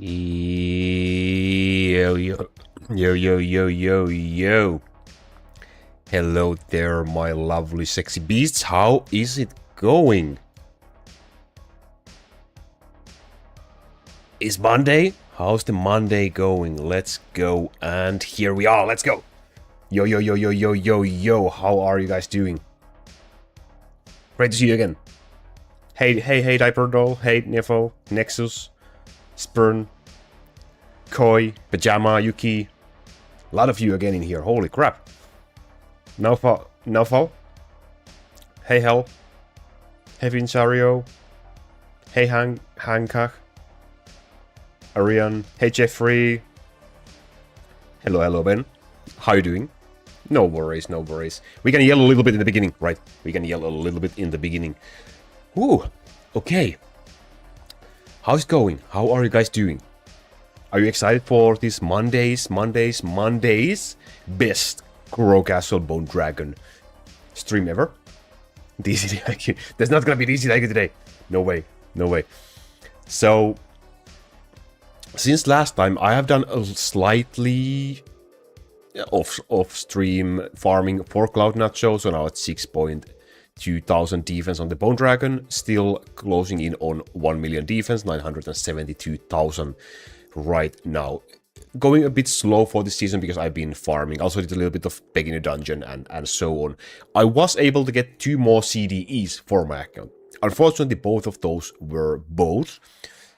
Yo, yo, yo, yo, yo, yo, yo. Hello there, my lovely sexy beasts. How is it going? It's Monday. How's the Monday going? Let's go. And here we are. Let's go. Yo, yo, yo, yo, yo, yo, yo. How are you guys doing? Great to see you again. Hey, Diaper Doll. Hey, Nefo, Nexus, Spurn, Koi, Pajama, Yuki. A lot of you again in here. Holy crap. Nofo. Hey, Hell. Hey, Vinsario. Hey, Hancock. Arian. Hey, Jeffrey. Hello, Ben. How you doing? No worries, no worries. We can yell a little bit in the beginning, right? We can yell a little bit in the beginning. Ooh, okay. How's it going? How are you guys doing? Are you excited for this Mondays? Best Grow Castle Bone Dragon stream ever? DCDIQ. There's not gonna be DCDIQ today. No way. So, since last time, I have done a slightly off-stream farming for CloudNacho, so now it's 6,200 defense on the Bone Dragon, still closing in on 1 million defense, 972,000 right now. Going a bit slow for this season because I've been farming, also did a little bit of beginner dungeon and so on. I was able to get 2 more CDEs for my account. Unfortunately, both of those were both.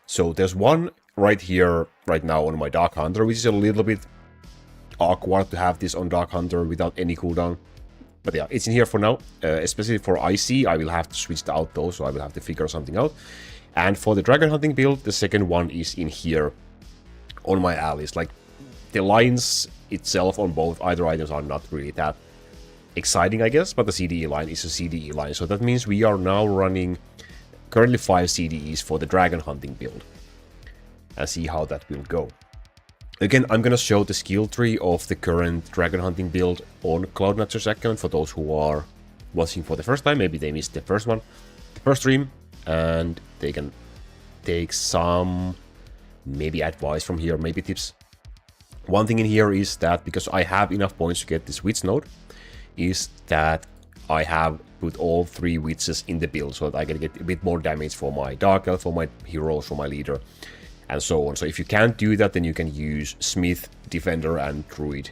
So there's one right here, right now on my Dark Hunter, which is a little bit awkward to have this on Dark Hunter without any cooldown. But yeah, it's in here for now. Especially for IC, I will have to switch out those, so I will have to figure something out. And for the dragon hunting build, the second one is in here on my allies. Like, the lines itself on both either items are not really that exciting, I guess, but the CDE line is a CDE line. So that means we are now running currently 5 CDEs for the dragon hunting build. And see how that will go. Again, I'm gonna show the skill tree of the current dragon hunting build on CloudNacho's account for those who are watching for the first time. Maybe they missed the first stream, and they can take some maybe advice from here, maybe tips. One thing in here is that because I have enough points to get this witch node, is that I have put all 3 witches in the build so that I can get a bit more damage for my dark elf, for my heroes, for my leader, and so on. So if you can't do that, then you can use Smith, Defender, and Druid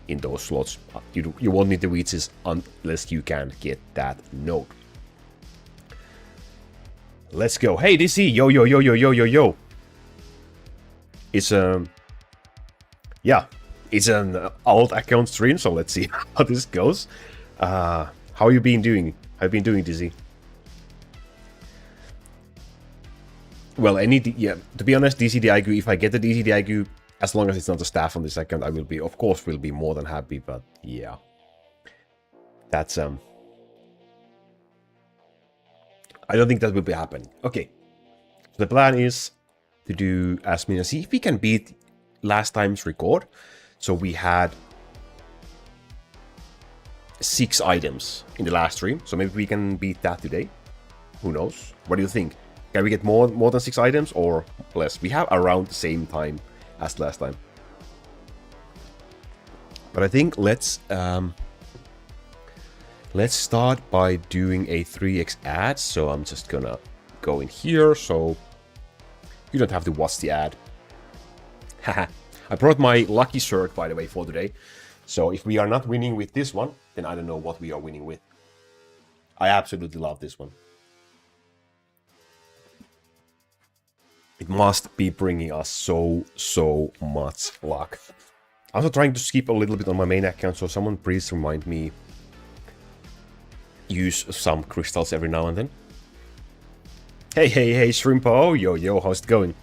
in those slots. You won't need the witches unless you can get that node. Let's go. Hey, DC! Yo. It's yeah, it's an old account stream, so let's see how this goes. How you been doing? How you been doing, DC? Well, to be honest, DCDIQ, if I get the DCDIQ, as long as it's not the staff on this account, I will be, of course, will be more than happy, but yeah. That's, I don't think that will be happening. Okay. So the plan is to do as many, see if we can beat last time's record. So we had 6 items in the last stream, so maybe we can beat that today. Who knows? What do you think? Can we get more than 6 items or less? We have around the same time as last time. But I think let's start by doing a 3x ad. So I'm just gonna go in here so you don't have to watch the ad. Haha. I brought my lucky shirt, by the way, for today. So if we are not winning with this one, then I don't know what we are winning with. I absolutely love this one. It must be bringing us so much luck. I'm also trying to skip a little bit on my main account, so someone please remind me use some crystals every now and then. Hey, Shrimpo. Yo, how's it going?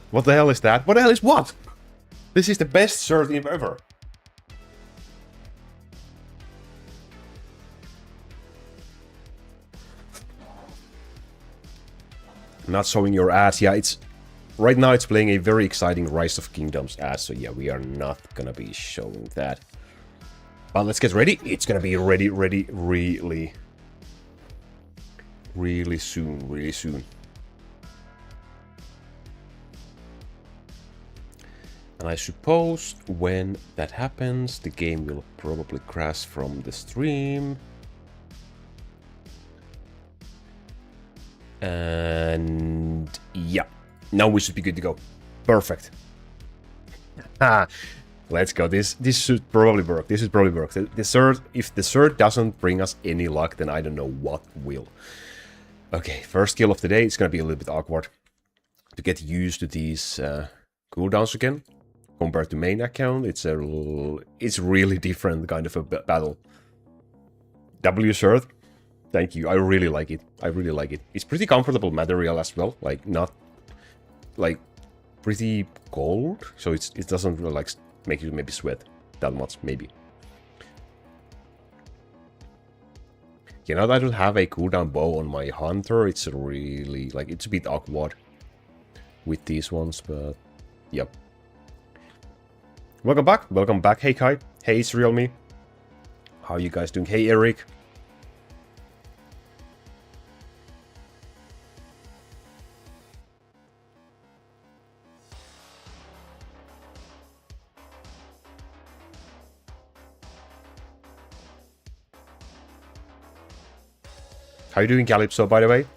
What the hell is that? What the hell is what? This is the best shirt ever. Not showing your ads. Yeah, it's right now it's playing a very exciting Rise of Kingdoms ad, so yeah, we are not gonna be showing that. But let's get ready. It's gonna be ready really soon. And I suppose when that happens, the game will probably crash from the stream. And yeah, now we should be good to go. Perfect. Let's go. This should probably work. This should probably work. The third, if the third doesn't bring us any luck, then I don't know what will. Okay, first kill of the day. It's gonna be a little bit awkward to get used to these cooldowns again. Compared to main account, it's really different kind of a battle. W third. Thank you. I really like it. I really like it. It's pretty comfortable material as well. Like not like pretty cold, so it doesn't really, like make you maybe sweat that much. Maybe. You know, I don't have a cooldown bow on my hunter. It's really like it's a bit awkward with these ones, but yep. Welcome back. Welcome back. Hey Kai. Hey, it's real me. How are you guys doing? Hey Eric. How you doing, Calypso, by the way?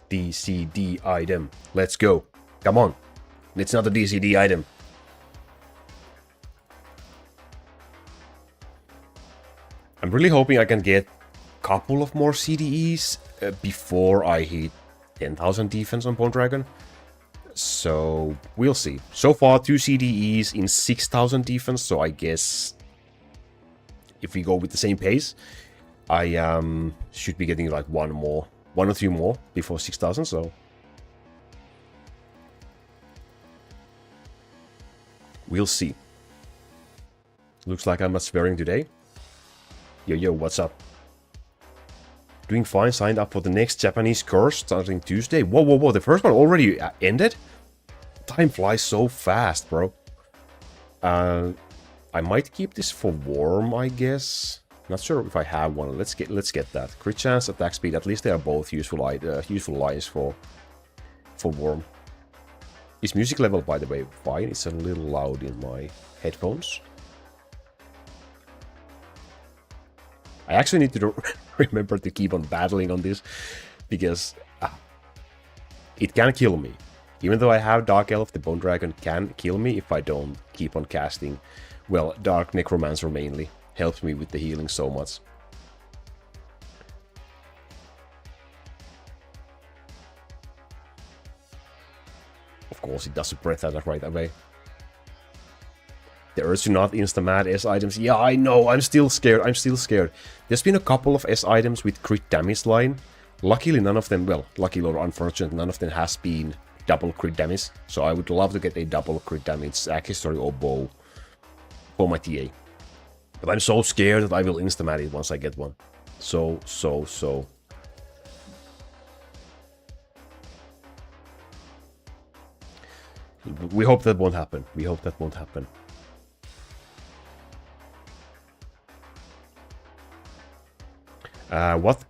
DCD item. Let's go. Come on. It's not a DCD item. I'm really hoping I can get a couple of more CDEs before I hit 10,000 defense on Bone Dragon. So, we'll see. So far, 2 CDEs in 6,000 defense, so I guess if we go with the same pace, I should be getting like one or two more before 6,000, so we'll see. Looks like I'm not swearing today. Yo, what's up? Doing fine, signed up for the next Japanese course starting Tuesday. Whoa, the first one already ended? Time flies so fast, bro. I might keep this for Worm, I guess. Not sure if I have one. Let's get that. Crit chance, attack speed. At least they are both useful lines for Worm. Is music level, by the way, fine? It's a little loud in my headphones. I actually need to remember to keep on battling on this, because it can kill me. Even though I have Dark Elf, the Bone Dragon can kill me if I don't keep on casting, well, Dark Necromancer mainly. Helps me with the healing so much. Of course, it does a breath attack right away. The urge to not insta-mad S items. Yeah, I know. I'm still scared. There's been a couple of S items with crit damage line. Luckily, none of them, well, lucky or unfortunate, none of them has been double crit damage. So I would love to get a double crit damage accessory or bow for my TA. But I'm so scared that I will insta-mat it once I get one. So. We hope that won't happen. What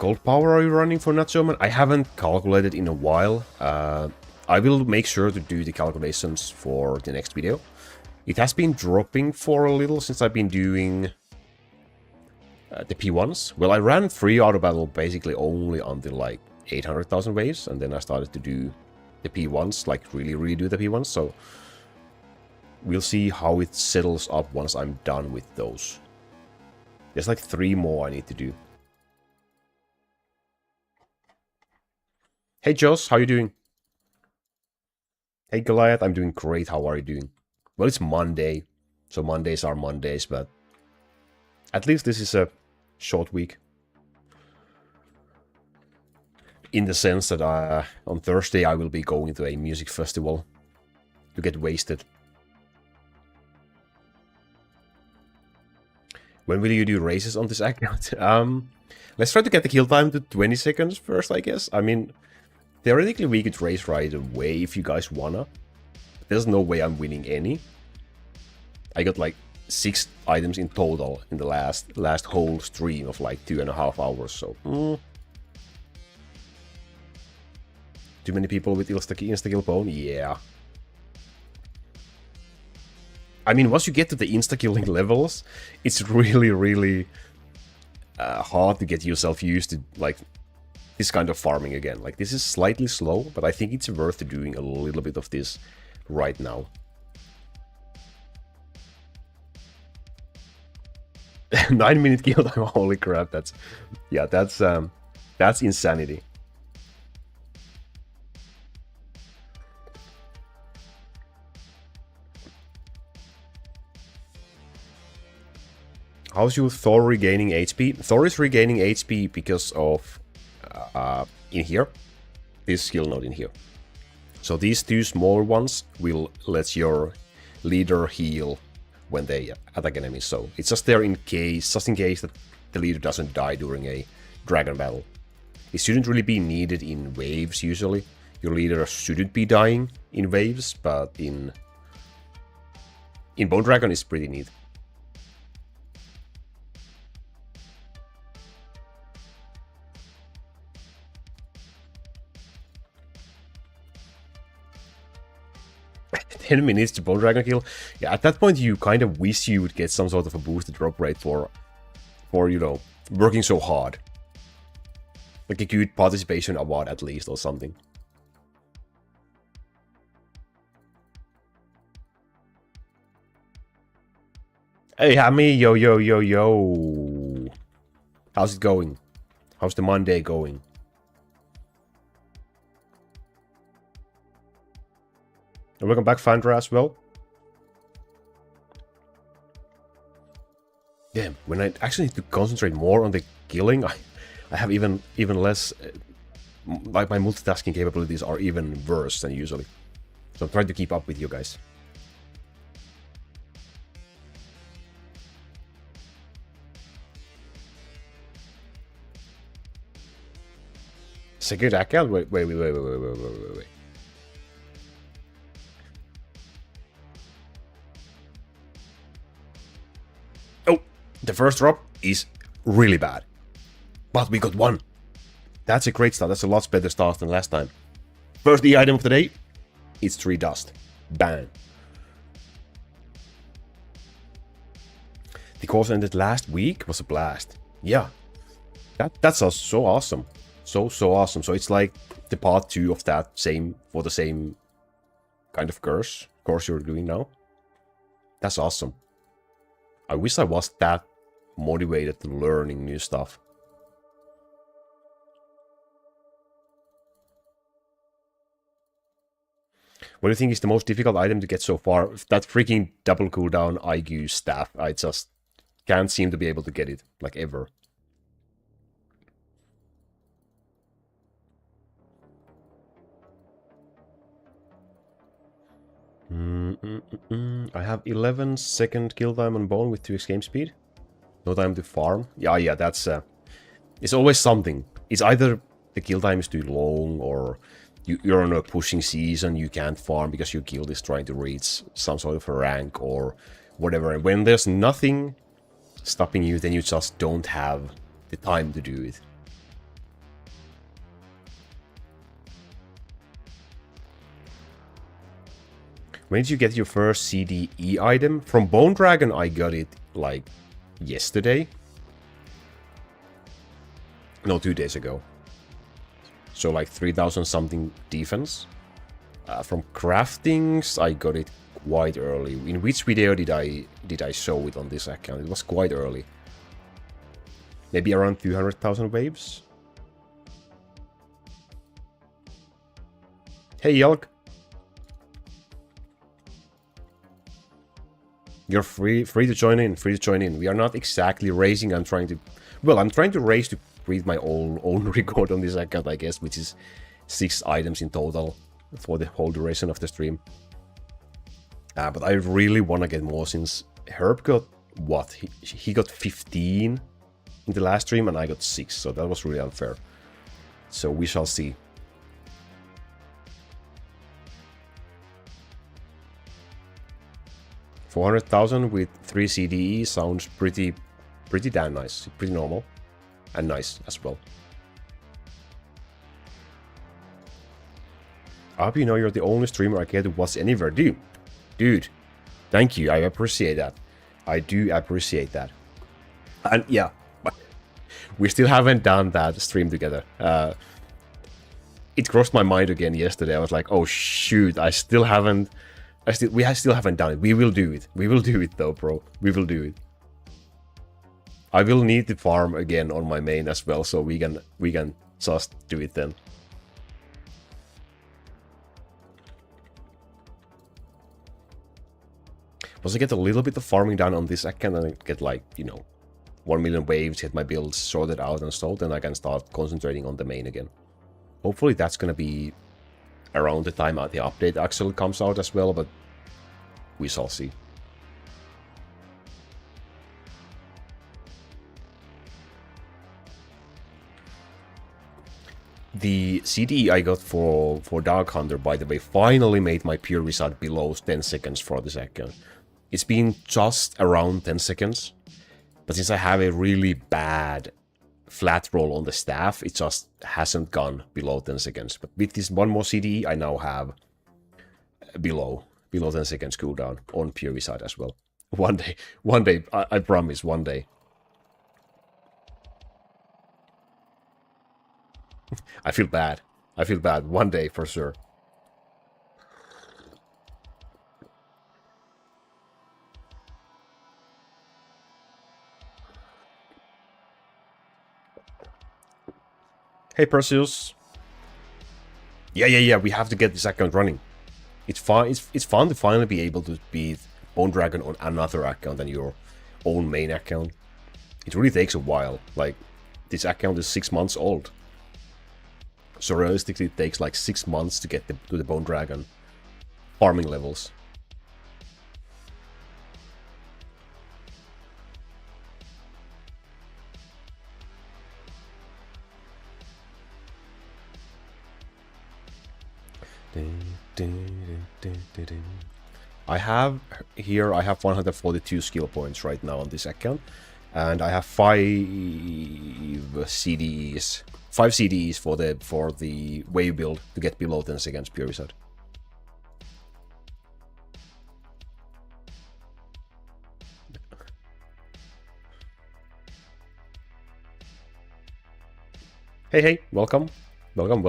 gold power are you running for Nacho Man? I haven't calculated in a while. I will make sure to do the calculations for the next video. It has been dropping for a little since I've been doing the P1s. Well, I ran 3 auto battle basically only until like 800,000 waves, and then I started to do the P1s, like really do the P1s, so we'll see how it settles up once I'm done with those. There's like 3 more I need to do. Hey Joss, how you doing? Hey Goliath, I'm doing great, how are you doing? Well, it's Monday, so Mondays are Mondays, but at least this is a short week. In the sense that on Thursday I will be going to a music festival to get wasted. When will you do races on this account? Let's try to get the kill time to 20 seconds first, I guess. I mean, theoretically we could race right away if you guys wanna. There's no way I'm winning any. I got like 6 items in total in the last whole stream of like 2.5 hours, so... Too many people with insta-kill bone? Yeah. I mean, once you get to the insta-killing levels, it's really, really hard to get yourself used to, like, this kind of farming again. Like, this is slightly slow, but I think it's worth doing a little bit of this right now. 9-minute kill time, holy crap, that's insanity. How's your Thor regaining HP? Thor is regaining HP because of in here, this skill node in here. So these two small ones will let your leader heal when they attack enemies. So it's just there in case, just in case that the leader doesn't die during a dragon battle. It shouldn't really be needed in waves usually. Your leader shouldn't be dying in waves, but in Bone Dragon it's pretty neat. Minutes to Bone Dragon kill. Yeah, at that point you kind of wish you would get some sort of a boosted drop rate for you know, working so hard. Like a good participation award at least or something. Hey Hammy, yo yo yo yo. How's it going? How's the Monday going? And welcome back, Fandra, as well. Damn, when I actually need to concentrate more on the killing, I have even less... like, my multitasking capabilities are even worse than usually. So I'm trying to keep up with you guys. Second account? Wait. Oh, the first drop is really bad. But we got one. That's a great start. That's a lot better start than last time. First E item of the day. It's 3 dust. Bang. The course ended last week. Was a blast. Yeah. That's so awesome. So awesome. So it's like the part 2 of that for the same kind of course you're doing now. That's awesome. I wish I was that motivated to learning new stuff. What do you think is the most difficult item to get so far? That freaking double cooldown IQ staff. I just can't seem to be able to get it, like, ever. I have 11-second kill time on Bone with 2x game speed. No time to farm. Yeah, that's... it's always something. It's either the kill time is too long, or you're on a pushing season, you can't farm because your guild is trying to reach some sort of a rank, or whatever. And when there's nothing stopping you, then you just don't have the time to do it. When did you get your first CDE item? From Bone Dragon, I got it, like, yesterday. No, 2 days ago. So, like, 3,000 something defense. From Craftings, I got it quite early. In which video did I show it on this account? It was quite early. Maybe around 200,000 waves. Hey, Yelk. You're free to join in, We are not exactly racing, I'm trying to race to create my own record on this account, I guess, which is 6 items in total for the whole duration of the stream. But I really want to get more, since Herb got, what, he got 15 in the last stream and I got 6, so that was really unfair. So we shall see. $400,000 with 3 CDE sounds pretty damn nice. Pretty normal. And nice as well. I hope you know you're the only streamer I care to watch anywhere. Dude. Thank you. I appreciate that. I do appreciate that. And yeah, we still haven't done that stream together. It crossed my mind again yesterday. I was like, oh shoot, we still haven't done it. We will do it. We will do it though, bro. We will do it. I will need the farm again on my main as well, so we can just do it then. Once I get a little bit of farming done on this account and I get like, you know, 1 million waves, get my builds sorted out and so, then I can start concentrating on the main again. Hopefully that's gonna be around the time the update actually comes out as well, but we shall see. The CDE I got for Dark Hunter, by the way, finally made my pure result below 10 seconds for this account. It's been just around 10 seconds, but since I have a really bad flat roll on the staff, it just hasn't gone below 10 seconds. But with this one more CDE, I now have below 10 seconds cooldown on pure result as well. One day, I promise, one day. I feel bad. One day for sure. Hey Perseus. Yeah, we have to get this account running. It's fun to finally be able to beat Bone Dragon on another account than your own main account. It really takes a while. Like, this account is 6 months old. So realistically it takes like 6 months to get to the Bone Dragon farming levels. I have 142 skill points right now on this account, and I have 5 CDEs. 5 CDEs for the wave build to get below 10 seconds pure reset. Hey, welcome. Welcome.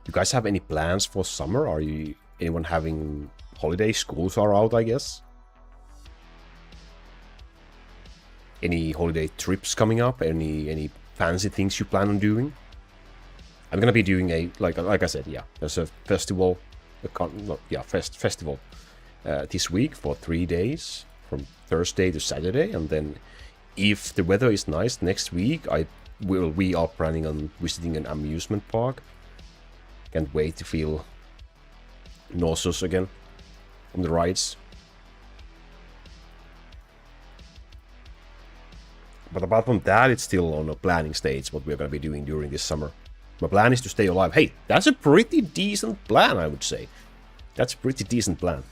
You guys have any plans for summer? Are anyone having holidays? Schools are out, I guess. Any holiday trips coming up? Any fancy things you plan on doing? I'm gonna be doing a like I said, yeah. There's a festival, festival this week for 3 days, from Thursday to Saturday, and then if the weather is nice next week, we are planning on visiting an amusement park. Can't wait to feel nauseous again on the rides. But apart from that, it's still on a planning stage what we're going to be doing during this summer. My plan is to stay alive. Hey, that's a pretty decent plan, I would say. That's a pretty decent plan.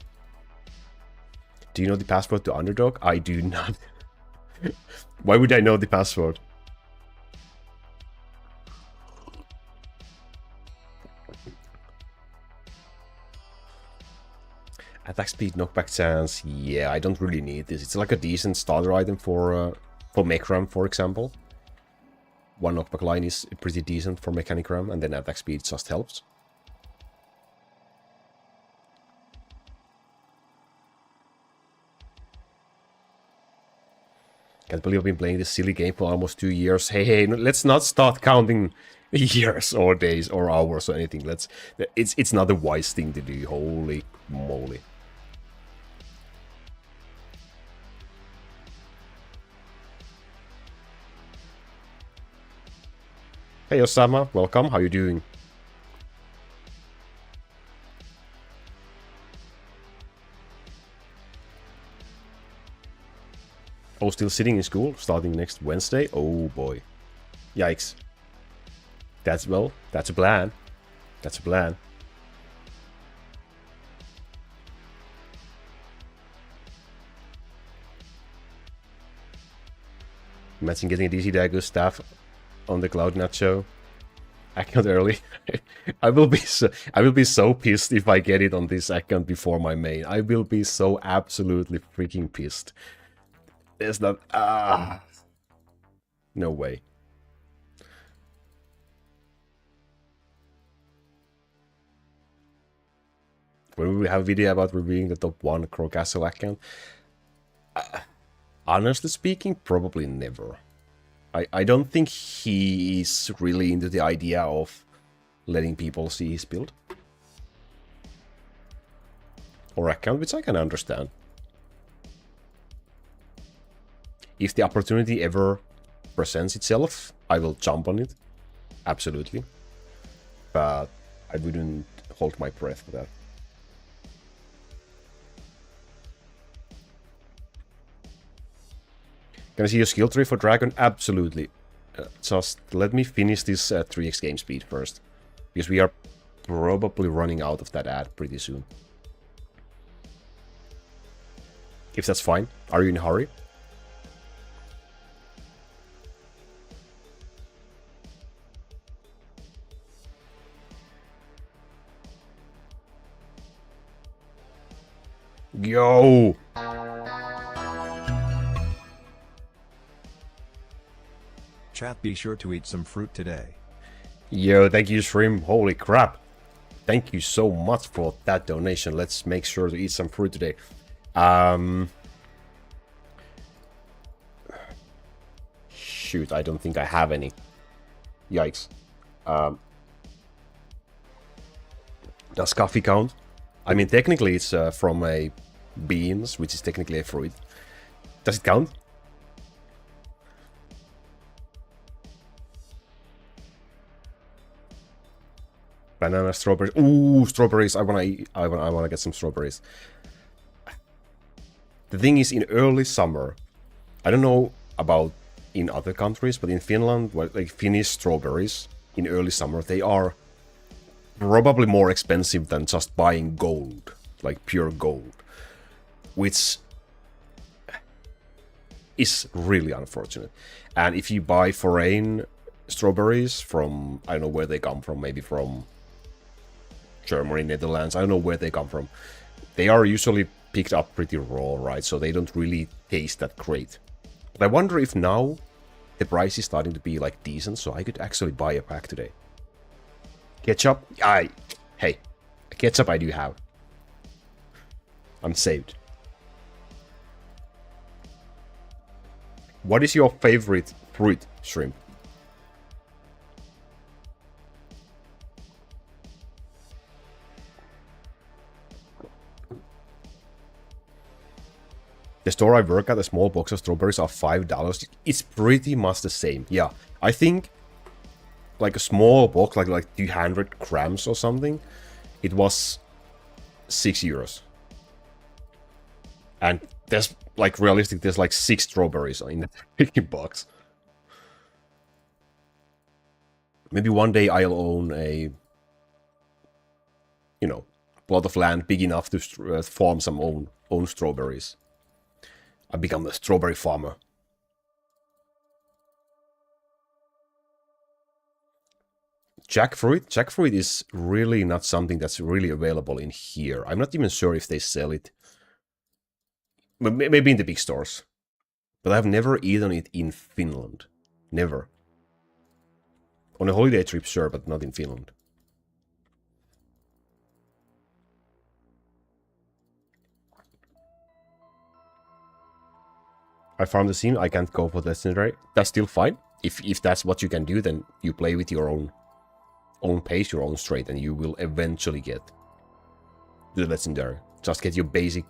Do you know the password to Underdog? I do not. Why would I know the password? Attack speed, knockback chance. Yeah, I don't really need this. It's like a decent starter item for Mechram, for example. One knockback line is pretty decent for Mechanic Ram, and then attack speed just helps. Can't believe I've been playing this silly game for almost 2 years. Hey, let's not start counting years or days or hours or anything. It's not a wise thing to do. Holy moly. Hey Osama, welcome. How you doing? Oh, still sitting in school, starting next Wednesday? Oh boy. Yikes. That's a plan. That's a plan. Imagine getting a DC Dagger staff on the CloudNacho account early. I will be so pissed if I get it on this account before my main. I will be so absolutely freaking pissed. There's not no way. When we will have a video about reviewing the top 1 Crow Castle account? Honestly speaking, probably never. I don't think he is really into the idea of letting people see his build. Or account, which I can understand. If the opportunity ever presents itself, I will jump on it. Absolutely. But I wouldn't hold my breath for that. Can I see your skill tree for Dragon? Absolutely. Just let me finish this 3x game speed first. Because we are probably running out of that ad pretty soon. If that's fine. Are you in a hurry? Yo! Chat, be sure to eat some fruit today. Yo, thank you, Shrimp. Holy crap. Thank you so much for that donation. Let's make sure to eat some fruit today. Shoot, I don't think I have any. Yikes. Does coffee count? I mean, technically it's from a beans, which is technically a fruit. Does it count? Banana, strawberries. Ooh, strawberries. I wanna get some strawberries. The thing is, in early summer, I don't know about in other countries, but in Finland, like Finnish strawberries in early summer, they are probably more expensive than just buying gold, like pure gold, which is really unfortunate. And if you buy foreign strawberries from, I don't know where they come from, maybe from Germany, Netherlands, I don't know where they come from. They are usually picked up pretty raw, right? So they don't really taste that great. But I wonder if now the price is starting to be like decent, so I could actually buy a pack today. Ketchup? Hey, ketchup I do have. I'm saved. What is your favorite fruit, Shrimp? The store I work at, a small box of strawberries are $5. It's pretty much the same. Yeah, I think like a small box, like 200 grams or something, it was €6. And there's like realistic, there's like 6 strawberries in the freaking box. Maybe one day I'll own a, you know, plot of land big enough to farm some own strawberries. I become a strawberry farmer. Jackfruit? Jackfruit is really not something that's really available in here. I'm not even sure if they sell it. Maybe in the big stores. But I've never eaten it in Finland. Never. On a holiday trip, sure, but not in Finland. I farmed the scene, I can't go for the legendary. That's still fine. If that's what you can do, then you play with your own pace, your own straight, and you will eventually get the legendary. Just get your basic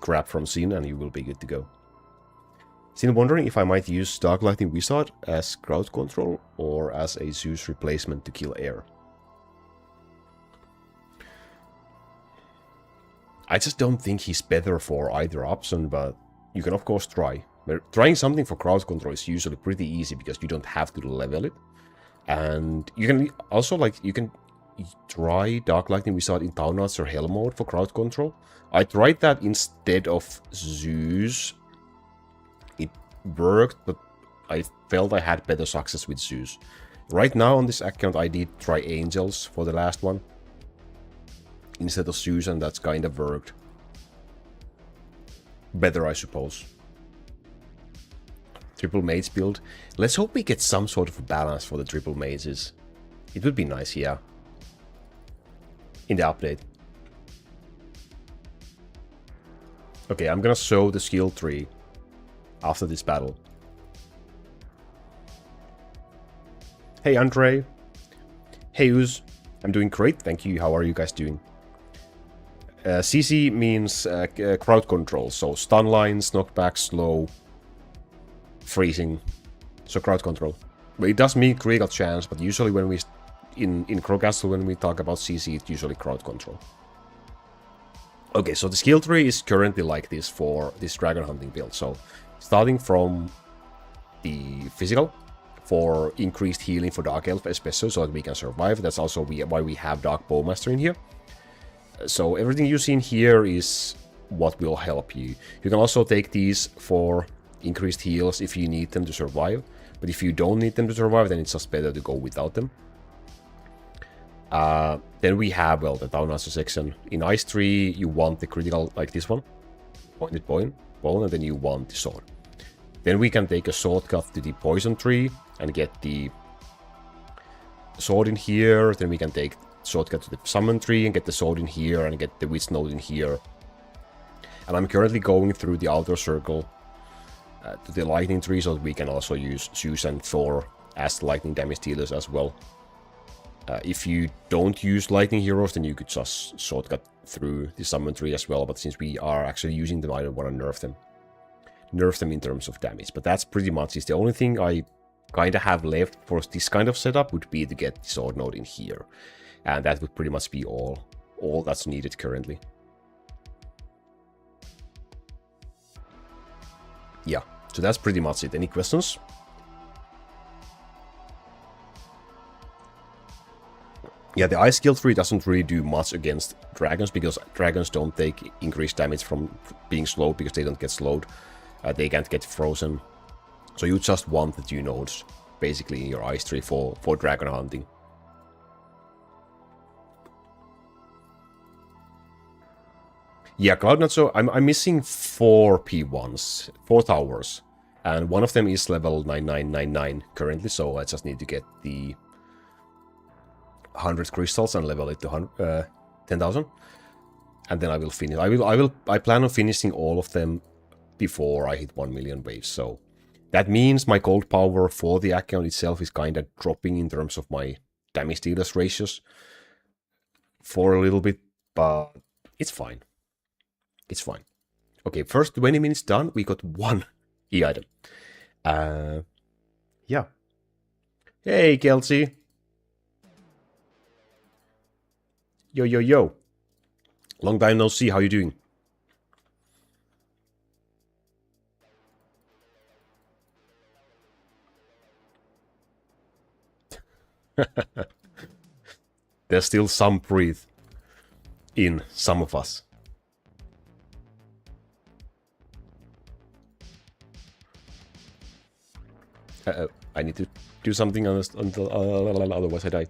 crap from Sin and you will be good to go. Sin wondering if I might use Dark Lightning Wizard as crowd control or as a Zeus replacement to kill air. I just don't think he's better for either option, but you can of course try. But trying something for crowd control is usually pretty easy because you don't have to level it. And you can also, like, you can try Dark Lightning Wizard in Town Arts or Hell mode for crowd control. I tried that instead of Zeus. It worked, but I felt I had better success with Zeus. Right now on this account I did try Angels for the last one instead of Zeus, and that's kind of worked better, I suppose. Triple Mage build. Let's hope we get some sort of balance for the Triple Mages. It would be nice, yeah. In the update. Okay, I'm gonna show the skill tree after this battle. Hey Andre. Hey Uz. I'm doing great, thank you. How are you guys doing? CC means crowd control, so stun lines, knockback, slow, freezing, so crowd control. But it does mean critical chance, but usually when we in Crowcastle, when we talk about CC, it's usually crowd control. Okay, so the skill tree is currently like this for this dragon hunting build. So starting from the physical for increased healing for Dark Elf, especially so that we can survive. That's also why we have Dark Bowmaster in here. So everything you see in here is what will help you. You can also take these for increased heals if you need them to survive. But if you don't need them to survive, then it's just better to go without them. Then we have, well, the CloudNacho section. In Ice Tree, you want the critical, like this one. Pointed bone, and then you want the sword. Then we can take a shortcut to the Poison Tree and get the sword in here. Then we can take shortcut to the Summon Tree and get the sword in here and get the Witch Node in here. And I'm currently going through the outer circle to the Lightning Tree so that we can also use Zeus and Thor as lightning damage dealers as well. If you don't use lightning heroes, then you could just shortcut through the Summon Tree as well, but since we are actually using them, I don't want to nerf them. Nerf them in terms of damage, but that's pretty much it. The only thing I kind of have left for this kind of setup would be to get the sword node in here. And that would pretty much be all that's needed currently. Yeah, so that's pretty much it. Any questions? Yeah, the Ice Skill Tree doesn't really do much against dragons, because dragons don't take increased damage from being slowed, because they don't get slowed. They can't get frozen. So you just want the 2 nodes, basically, in your Ice Tree for dragon hunting. Yeah, CloudNacho, I'm missing 4 P1s, 4 towers. And one of them is level 9999 currently, so I just need to get the 100 crystals and level it to 10,000. And then I will finish. I plan on finishing all of them before I hit 1 million waves. So that means my gold power for the account itself is kind of dropping in terms of my damage dealers ratios for a little bit, but it's fine. It's fine. Okay, first 20 minutes done. We got 1 E-item. Yeah. Hey, Kelsey. Yo, yo, yo. Long time no see. How you doing? There's still some breathe in some of us. I need to do something until otherwise I die.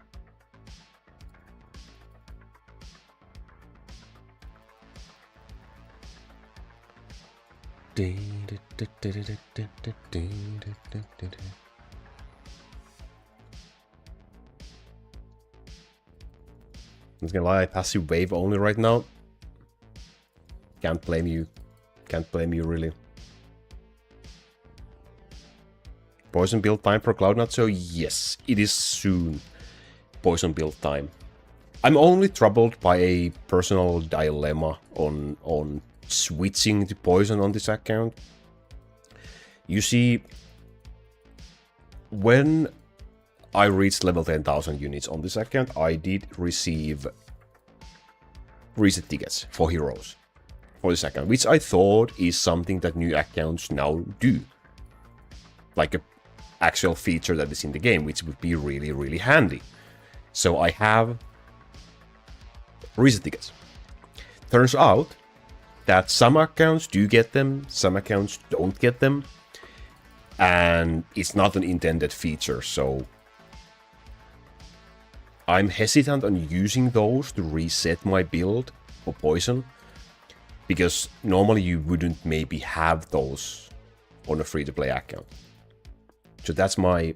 I'm not gonna lie, passive wave only right now. Can't blame you. Can't blame you, really. Poison build time for CloudNacho? Yes, it is soon. Poison build time. I'm only troubled by a personal dilemma on switching to poison on this account. You see, when I reached level 10,000 units on this account, I did receive reset tickets for heroes for this account, which I thought is something that new accounts now do. Like a actual feature that is in the game, which would be really, really handy. So I have reset tickets. Turns out that some accounts do get them, some accounts don't get them. And it's not an intended feature, so I'm hesitant on using those to reset my build for poison, because normally you wouldn't maybe have those on a free-to-play account. So that's my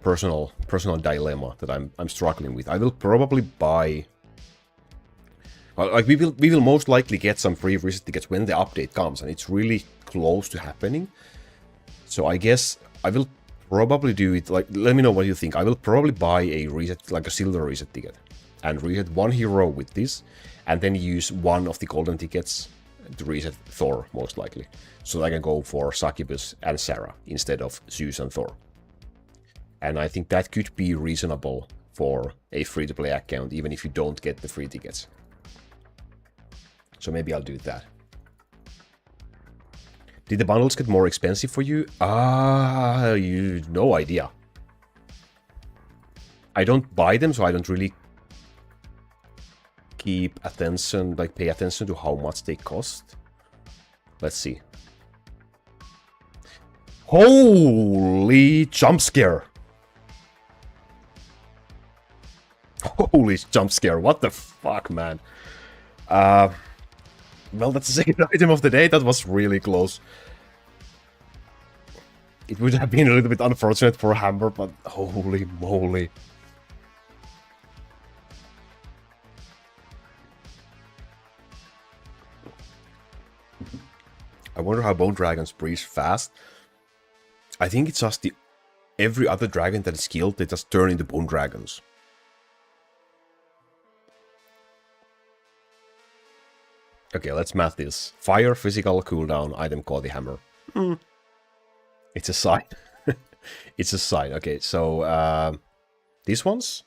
personal dilemma that I'm struggling with. I will probably buy, like, we will most likely get some free reset tickets when the update comes, and it's really close to happening. So I guess I will probably do it, like, let me know what you think. I will probably buy a reset, like a silver reset ticket, and reset one hero with this, and then use one of the golden tickets to reset Thor, most likely. So I can go for Succubus and Sarah instead of Zeus and Thor. And I think that could be reasonable for a free-to-play account, even if you don't get the free tickets. So maybe I'll do that. Did the bundles get more expensive for you? No idea. I don't buy them, so I don't really keep attention, like pay attention to how much they cost. Let's see. Holy jump scare! Holy jump scare, what the fuck, man? Well, that's the second item of the day. That was really close. It would have been a little bit unfortunate for Hammer, but holy moly. I wonder how Bone Dragons breathe fast. I think it's just every other dragon that is killed, they just turn into Bone Dragons. Okay, let's math this. Fire, physical, cooldown, item called the hammer. It's a sign. It's a sign. Okay, so these ones?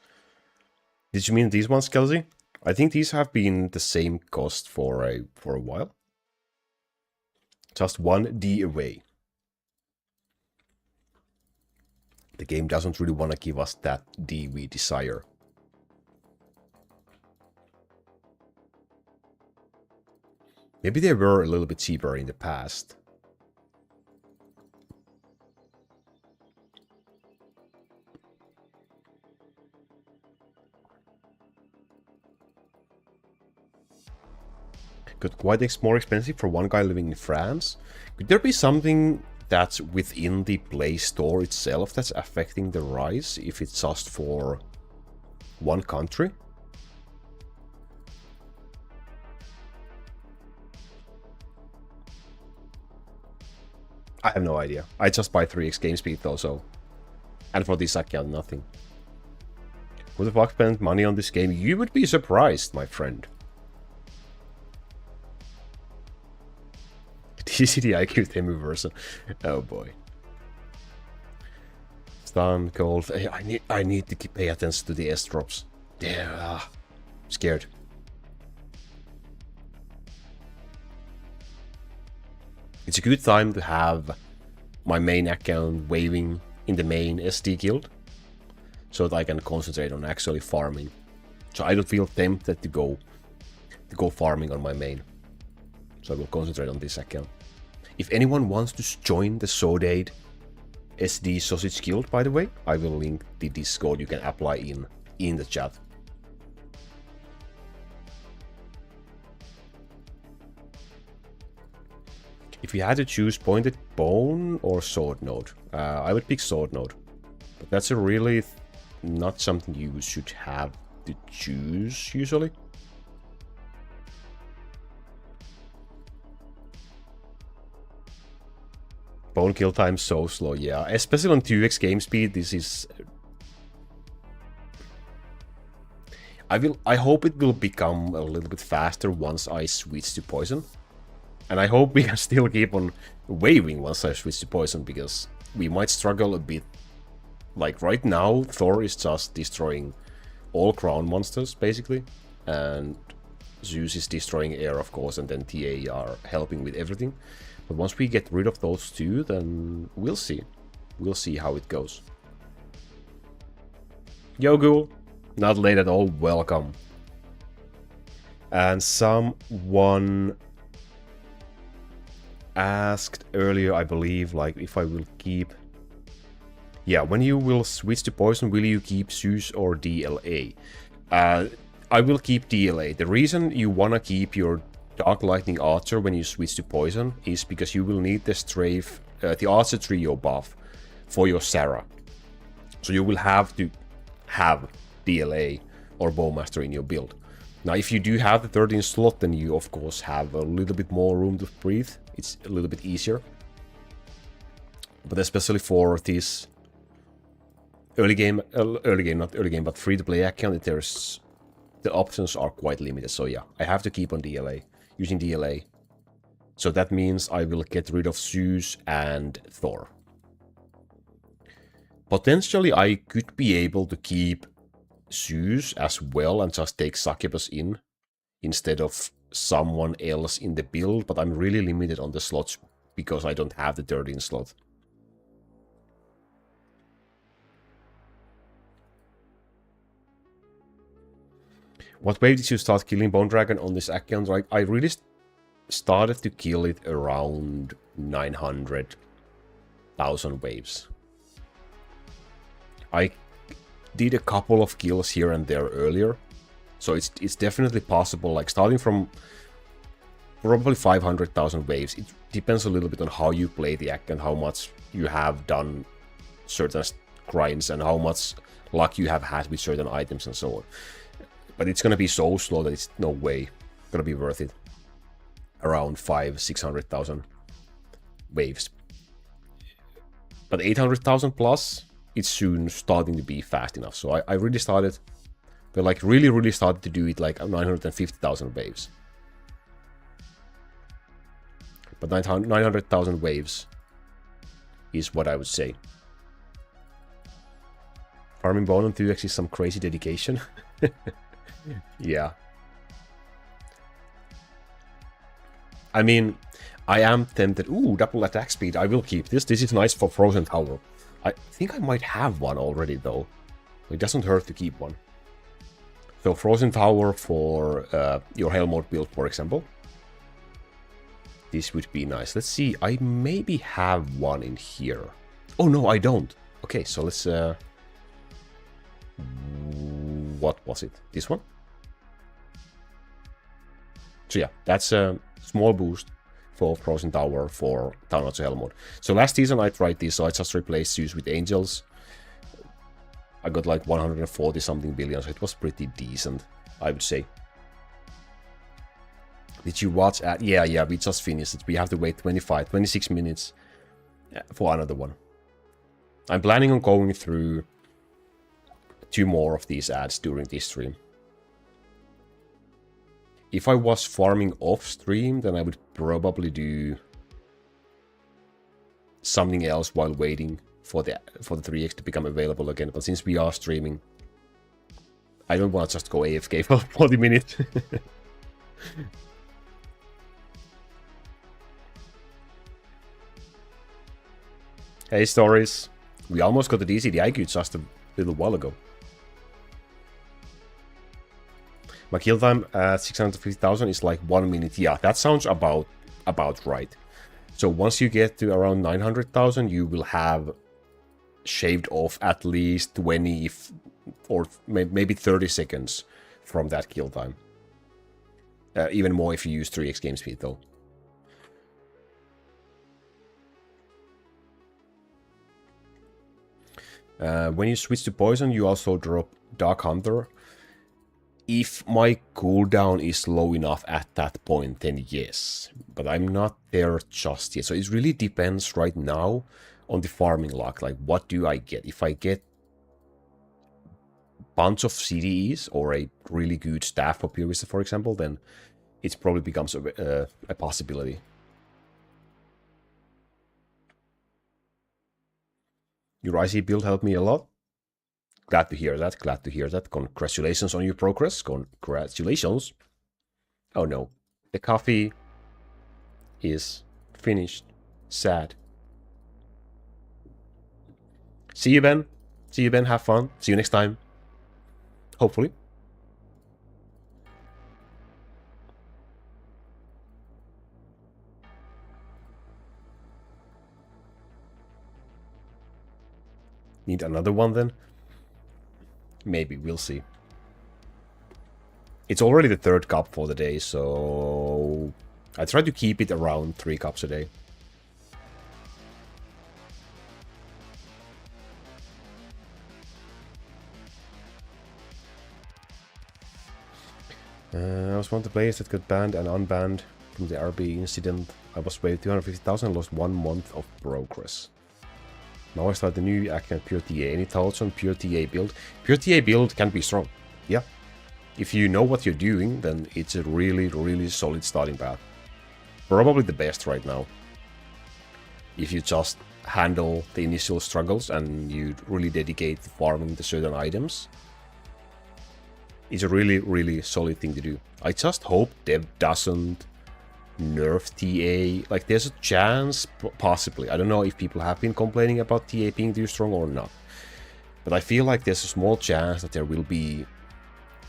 Did you mean these ones, Kelsey? I think these have been the same cost for a while. Just 1D away. The game doesn't really want to give us that D we desire. Maybe they were a little bit cheaper in the past. Got quite more expensive for one guy living in France. Could there be something that's within the Play Store itself that's affecting the rise if it's just for one country? I have no idea. I just buy 3x game speed though, so... And for this account, nothing. Who the fuck spent money on this game? You would be surprised, my friend. TCD IQ Temu version. Oh boy. Stun, cold. I need to pay attention to the S drops. Yeah, scared. It's a good time to have my main account waving in the main SD guild, so that I can concentrate on actually farming. So I don't feel tempted to go farming on my main. So I will concentrate on this account. If anyone wants to join the Sodade SD Sausage Guild, by the way, I will link the Discord you can apply in the chat. If you had to choose pointed bone or sword node, I would pick sword node. But that's a really not something you should have to choose usually. Bone kill time so slow, yeah. Especially on 2x game speed, this is... I hope it will become a little bit faster once I switch to poison. And I hope we can still keep on waving once I switch to poison, because we might struggle a bit. Like right now, Thor is just destroying all crown monsters, basically. And Zeus is destroying air, of course, and then TA are helping with everything. But once we get rid of those two, then we'll see. We'll see how it goes. Yo, Ghoul. Not late at all, welcome. And someone asked earlier, I believe, like if I will keep... Yeah, when you will switch to poison, will you keep Zeus or DLA? I will keep DLA. The reason you want to keep your Dark Lightning Archer when you switch to poison is because you will need the strafe, the Archer trio buff for your Sarah. So you will have to have DLA or Bowmaster in your build. Now, if you do have the 13 slot, then you of course have a little bit more room to breathe. It's a little bit easier. But especially for this early game, not early game, but free-to-play account, the options are quite limited. So yeah, I have to keep on DLA, using DLA. So that means I will get rid of Zeus and Thor. Potentially, I could be able to keep Zeus as well and just take Succubus in instead of someone else in the build, but I'm really limited on the slots because I don't have the 13 slot. What wave did you start killing Bone Dragon on this account? Like, I really started to kill it around 900,000 waves. I did a couple of kills here and there earlier, so it's definitely possible, like starting from probably 500,000 waves. It depends a little bit on how you play the account, how much you have done certain grinds, and how much luck you have had with certain items and so on. But it's gonna be so slow that it's no way gonna be worth it. Around 500,000-600,000 waves. But 800,000 plus, it's soon starting to be fast enough. So I really started, but like really started to do it like 950,000 waves. But 900,000 waves is what I would say. Farming Bone on 2x is some crazy dedication. Yeah. I mean, I am tempted. Ooh, double attack speed. I will keep this. This is nice for Frozen Tower. I think I might have one already, though. It doesn't hurt to keep one. So Frozen Tower for your Hell Mode build, for example. This would be nice. Let's see. I maybe have one in here. Oh, no, I don't. Okay, so let's... what was it? This one? So yeah, that's a small boost for Frozen Tower for CloudNacho Hell Mode. So last season I tried this, so I just replaced Zeus with Angels. I got like 140 something billion, so it was pretty decent, I would say. Did you watch at... Yeah, we just finished it. We have to wait 26 minutes for another one. I'm planning on going through 2 more of these ads during this stream. If I was farming off stream, then I would probably do something else while waiting for the 3x to become available again. But since we are streaming, I don't want to just go AFK for 40 minutes. Hey, Stories. We almost got the DC IQ just a little while ago. My kill time at 650,000 is like 1 minute. Yeah, that sounds about right. So once you get to around 900,000, you will have shaved off at least 20 or maybe 30 seconds from that kill time. Even more if you use 3x game speed, though. When you switch to poison, you also drop Dark Hunter. If my cooldown is low enough at that point, then yes. But I'm not there just yet. So it really depends right now on the farming luck. Like, what do I get? If I get a bunch of CDEs or a really good staff for Purista, for example, then it probably becomes a possibility. Your IC build helped me a lot. Glad to hear that. Glad to hear that. Congratulations on your progress. Congratulations. Oh no. The coffee is finished. Sad. See you, Ben. See you, Ben. Have fun. See you next time. Hopefully. Need another one then? Maybe, we'll see. It's already the 3rd cup for the day, so I try to keep it around 3 cups a day. I was one of the players that got banned and unbanned from the RB incident. I was paid 250,000 and lost 1 month of progress. Now I start the new account Pure TA. Any thoughts on Pure TA build? Pure TA build can be strong. Yeah. If you know what you're doing, then it's a really, really solid starting path. Probably the best right now. If you just handle the initial struggles and you really dedicate to farming the certain items, it's a really, really solid thing to do. I just hope Dev doesn't nerf TA. Like, there's a chance, possibly. I don't know if people have been complaining about TA being too strong or not. But I feel like there's a small chance that there will be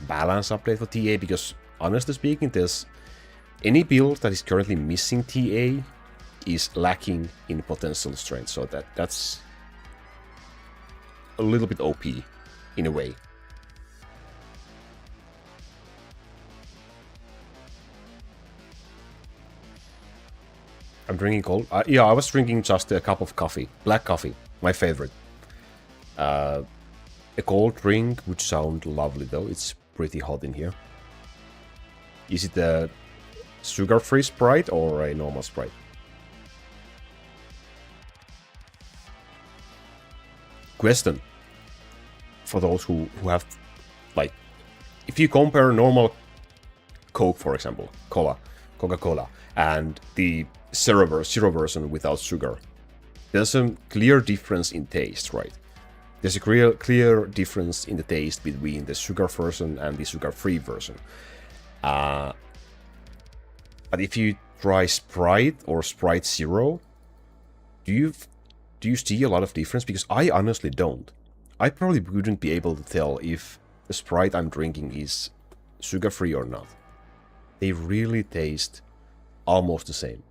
balance update for TA, because honestly speaking, there's any build that is currently missing TA is lacking in potential strength. So that's a little bit OP in a way. I'm drinking cold. Yeah, I was drinking just a cup of coffee. Black coffee. My favorite. A cold drink would sound lovely though. It's pretty hot in here. Is it a sugar-free Sprite or a normal Sprite? Question. For those who have, like, if you compare normal Coke, for example, Coca-Cola, and the zero version without sugar, there's a clear difference in taste, right? There's a clear difference in the taste between the sugar version and the sugar-free version. But if you try Sprite or Sprite Zero, do you see a lot of difference? Because I honestly don't. I probably wouldn't be able to tell if the Sprite I'm drinking is sugar-free or not. They really taste almost the same.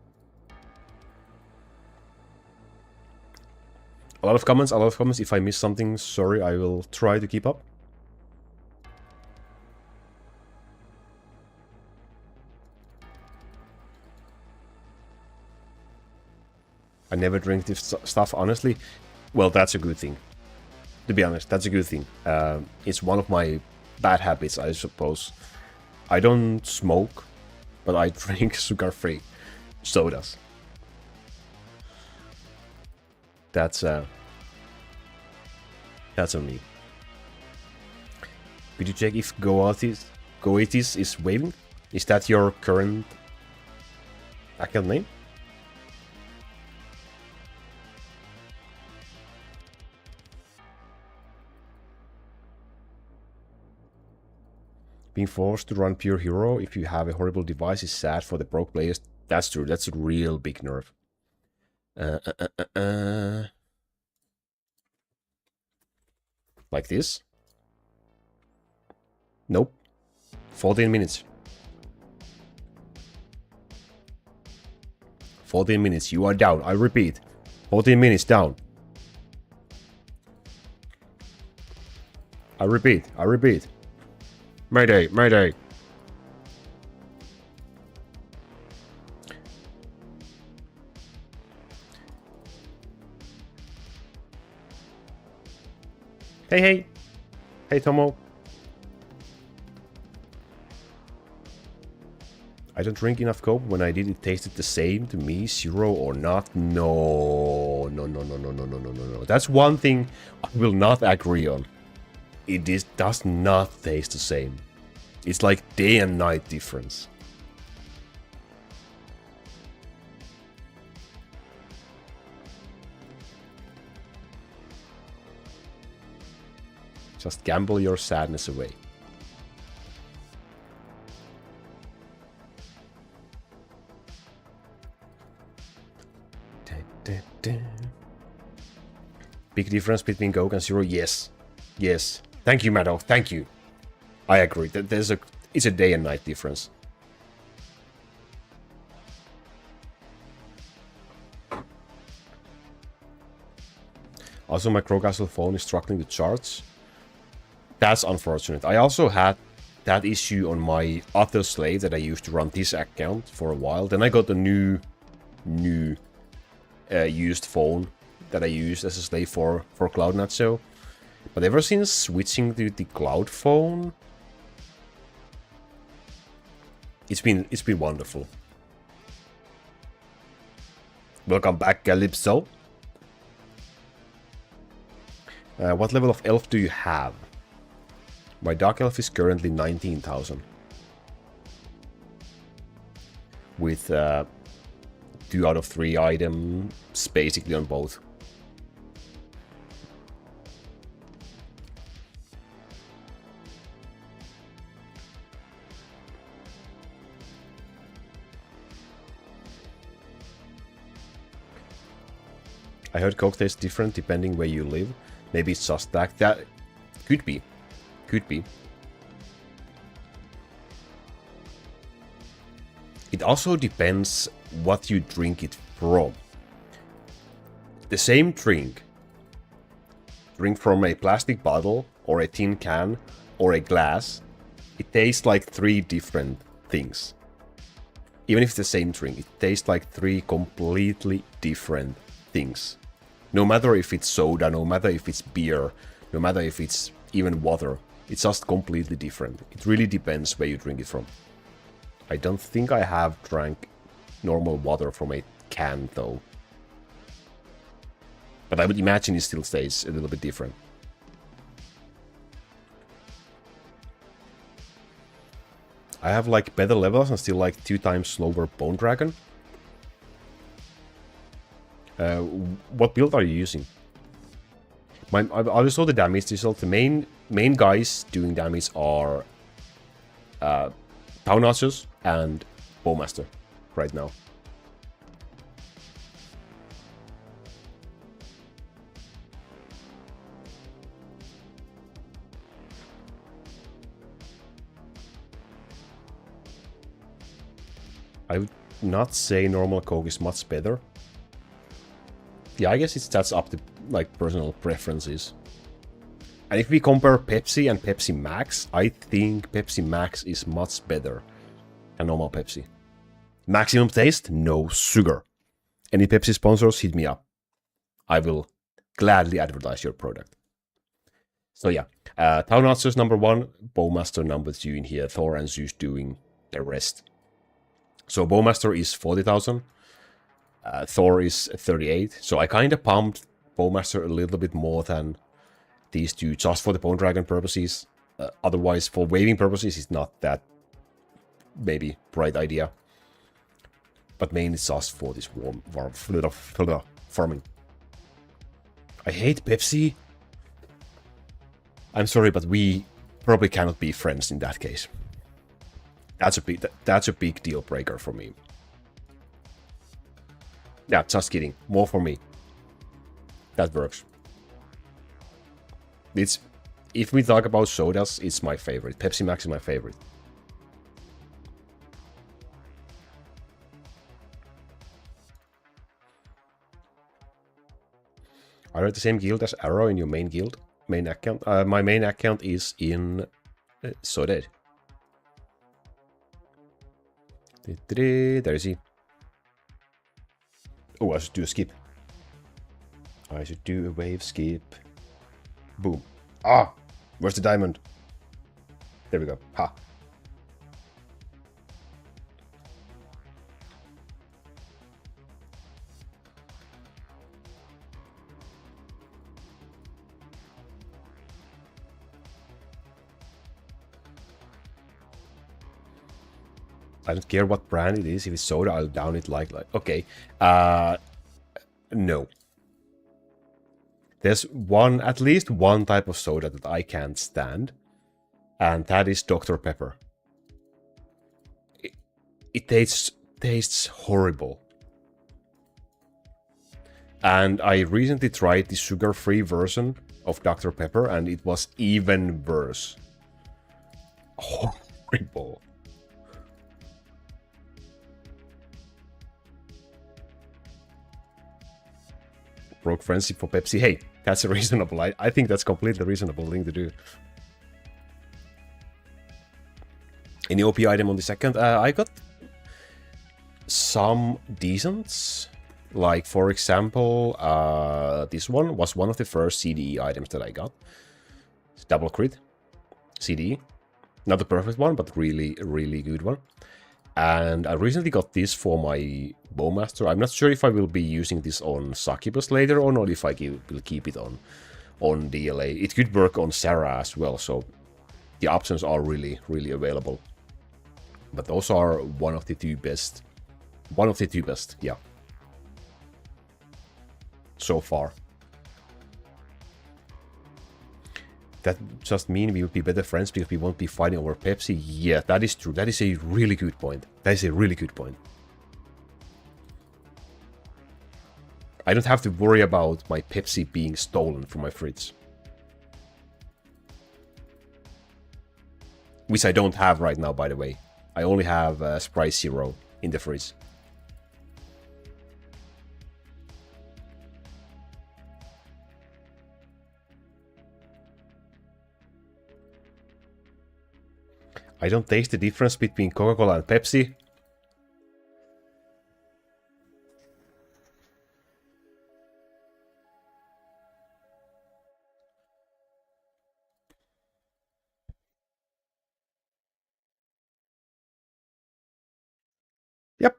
A lot of comments. If I miss something, sorry, I will try to keep up. I never drink this stuff, honestly. Well, that's a good thing. To be honest, that's a good thing. It's one of my bad habits, I suppose. I don't smoke, but I drink sugar-free sodas. That's on me. Could you check if Goetis is waving? Is that your current account name? Being forced to run pure hero if you have a horrible device is sad for the broke players. That's true. That's a real big nerf. Like this? Nope. 14 minutes. 14 minutes. You are down. I repeat. 14 minutes down. I repeat. I repeat. Mayday. Mayday. Hey, hey. Hey, Tomo. I don't drink enough Coke. When I did, it tasted the same to me, zero or not. No. That's one thing I will not agree on. It does not taste the same. It's like day and night difference. Just gamble your sadness away. Big difference between Coke and Zero? Yes. Yes. Thank you, Maddo. Thank you. I agree. It's a day and night difference. Also, my Crowcastle phone is struggling to charge. That's unfortunate. I also had that issue on my other slave that I used to run this account for a while. Then I got a new used phone that I used as a slave for CloudNacho. But ever since switching to the cloud phone, it's been wonderful. Welcome back, Calypso. What level of elf do you have? My dark elf is currently 19,000. With 2 out of 3 items basically on both. I heard Coke tastes different depending where you live. Maybe it's just that. That could be. Could be. It also depends what you drink it from. The same drink from a plastic bottle or a tin can or a glass, it tastes like 3 different things. Even if it's the same drink, it tastes like 3 completely different things. No matter if it's soda, no matter if it's beer, no matter if it's even water, it's just completely different. It really depends where you drink it from. I don't think I have drank normal water from a can though. But I would imagine it still tastes a little bit different. I have like better levels and still like 2 times slower Bone Dragon. What build are you using? I saw the damage result. The main guys doing damage are CloudNacho and Bowmaster right now. I would not say normal Coke is much better. Yeah, I guess that's up to like personal preferences. And if we compare Pepsi and Pepsi Max, I think Pepsi Max is much better than normal Pepsi. Maximum taste, no sugar. Any Pepsi sponsors, hit me up. I will gladly advertise your product. So yeah, CloudNacho's number 1, Bowmaster number 2 in here, Thor and Zeus doing the rest. So Bowmaster is 40,000. Thor is 38, so I kind of pumped Bowmaster a little bit more than these two, just for the Bone Dragon purposes. Otherwise, for waving purposes, it's not that maybe bright idea. But mainly just for this farming. I hate Pepsi. I'm sorry, but we probably cannot be friends in that case. That's a big deal breaker for me. Yeah, just kidding. More for me. That works. If we talk about sodas, it's my favorite. Pepsi Max is my favorite. Are you at the same guild as Arrow in your main guild? Main account? My main account is in Soded. There is he. Oh, I should do a skip. I should do a wave skip. Boom. Ah! Where's the diamond? There we go. Ha! I don't care what brand it is. If it's soda, I'll down it like... Okay. No. There's at least one type of soda that I can't stand. And that is Dr. Pepper. It tastes horrible. And I recently tried the sugar-free version of Dr. Pepper, and it was even worse. Horrible. Broke friendship for Pepsi. Hey, That's reasonable. I think that's completely reasonable thing to do. Any OP item on the second? I got some decents. Like, for example, this one was one of the first CDE items that I got. It's double crit CDE. Not the perfect one, but really, really good one. And I recently got this for my Bowmaster. I'm not sure if I will be using this on Succubus later or not, if I will keep it on DLA. It could work on Sarah as well, so the options are really, really available. But those are one of the two best. One of the two best, yeah. So far. That just mean we will be better friends because we won't be fighting over Pepsi? Yeah, that is true. That is a really good point. That is a really good point. I don't have to worry about my Pepsi being stolen from my fridge. Which I don't have right now, by the way. I only have Sprite Zero in the fridge. I don't taste the difference between Coca-Cola and Pepsi. Yep.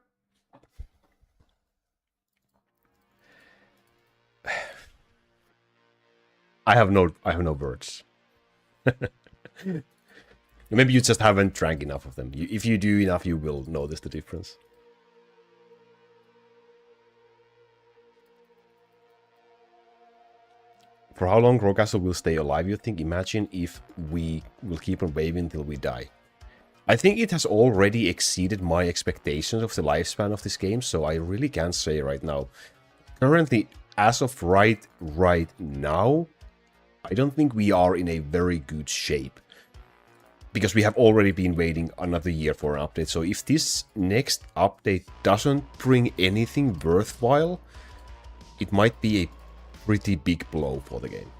I have no words. Maybe you just haven't drank enough of them. If you do enough, you will notice the difference. For how long Growcastle will stay alive, you think? Imagine if we will keep on waving until we die. I think it has already exceeded my expectations of the lifespan of this game, so I really can't say right now. Currently, as of right now, I don't think we are in a very good shape. Because we have already been waiting another year for an update. So if this next update doesn't bring anything worthwhile, it might be a pretty big blow for the game.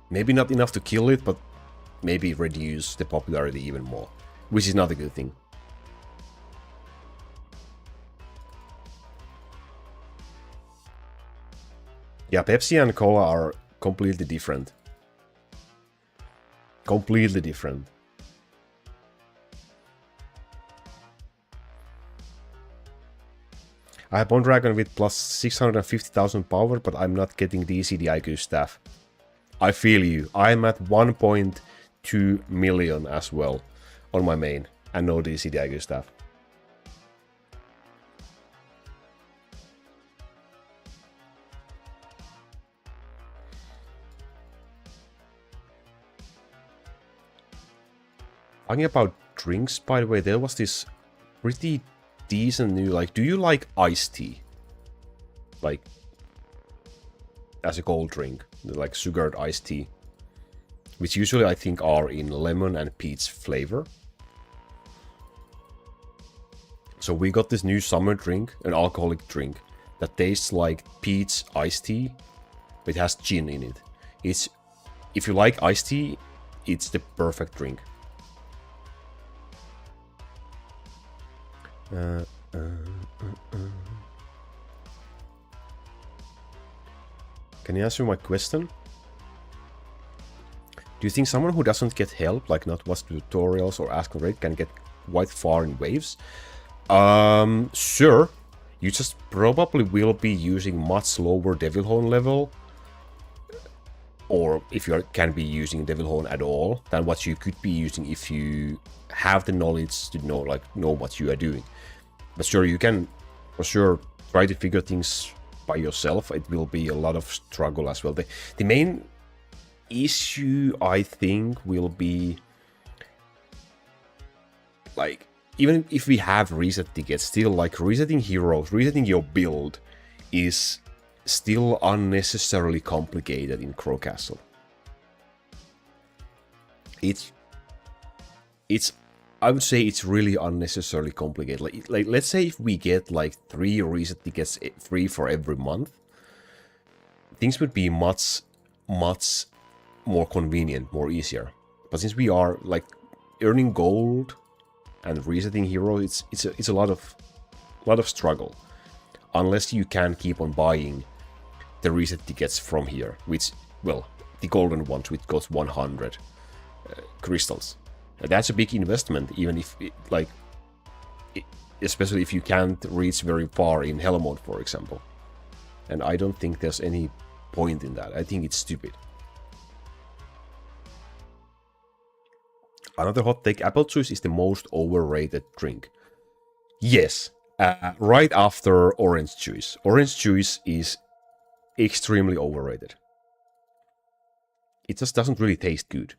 Maybe not enough to kill it, but maybe reduce the popularity even more. Which is not a good thing. Yeah, Pepsi and Cola are completely different. Completely different. I have Bone Dragon with plus 650,000 power, but I'm not getting DC the IQ staff. I feel you. I'm at 1.2 million as well on my main, and no DC the IQ staff. Talking about drinks, by the way, there was this pretty decent new, like, do you like iced tea? Like, as a cold drink, like sugared iced tea. Which usually I think are in lemon and peach flavor. So we got this new summer drink, an alcoholic drink, that tastes like peach iced tea, but it has gin in it. It's, if you like iced tea, it's the perfect drink. Can you answer my question? Do you think someone who doesn't get help, like not watch tutorials or ask on Reddit, can get quite far in waves? Sure. You just probably will be using much lower Devil Horn level, or if you can be using Devil Horn at all, than what you could be using if you have the knowledge to know what you are doing. But sure, you can for sure try to figure things by yourself. It will be a lot of struggle as well. The main issue, I think, will be, like, even if we have reset tickets, still, like, resetting heroes, resetting your build is still unnecessarily complicated in Crowcastle. It's I would say it's really unnecessarily complicated. Like let's say if we get like 3 reset tickets free for every month, things would be much more convenient, more easier. But since we are like earning gold and resetting heroes, it's a lot of struggle. Unless you can keep on buying the reset tickets from here, which, well, the golden ones, which cost 100 crystals. That's a big investment, even if, especially if you can't reach very far in Hell mode, for example. And I don't think there's any point in that. I think it's stupid. Another hot take, apple juice is the most overrated drink. Yes, right after orange juice. Orange juice is extremely overrated. It just doesn't really taste good.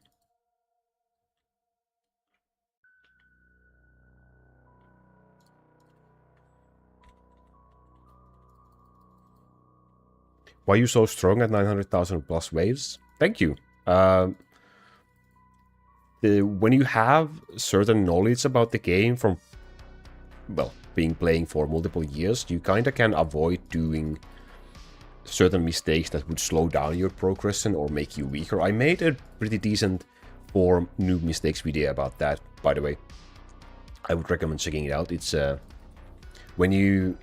Why are you so strong at 900,000 plus waves? Thank you. When you have certain knowledge about the game from, well, being playing for multiple years, you kinda can avoid doing certain mistakes that would slow down your progression or make you weaker. I made a pretty decent 4 noob mistakes video about that, by the way. I would recommend checking it out. It's when you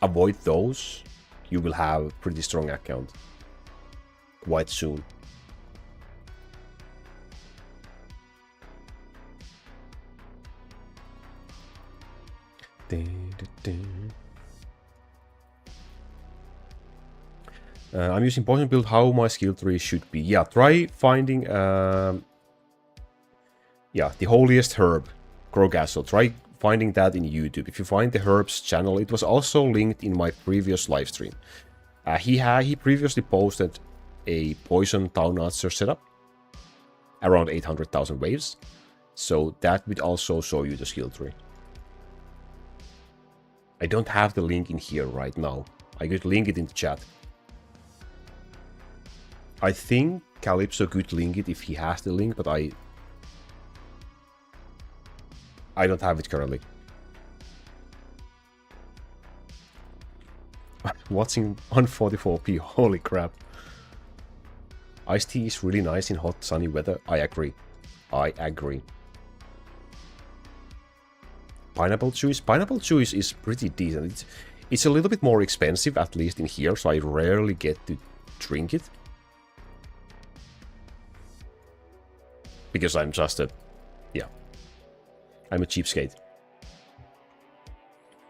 avoid those, you will have a pretty strong account quite soon. I'm using poison build. How my skill tree should be? Yeah, try finding the holiest herb, Grogasel. Try finding that in YouTube. If you find the herb's channel, it was also linked in my previous live stream. He previously posted a poison CloudNacho setup around 800,000 waves, so that would also show you the skill tree. I don't have the link in here right now. I could link it in the chat. I think Calypso could link it if he has the link, but I don't have it currently. Watching 144p, holy crap. Iced tea is really nice in hot, sunny weather. I agree. I agree. Pineapple juice? Pineapple juice is pretty decent. It's a little bit more expensive, at least in here, so I rarely get to drink it. Because I'm just a... yeah. I'm a cheapskate.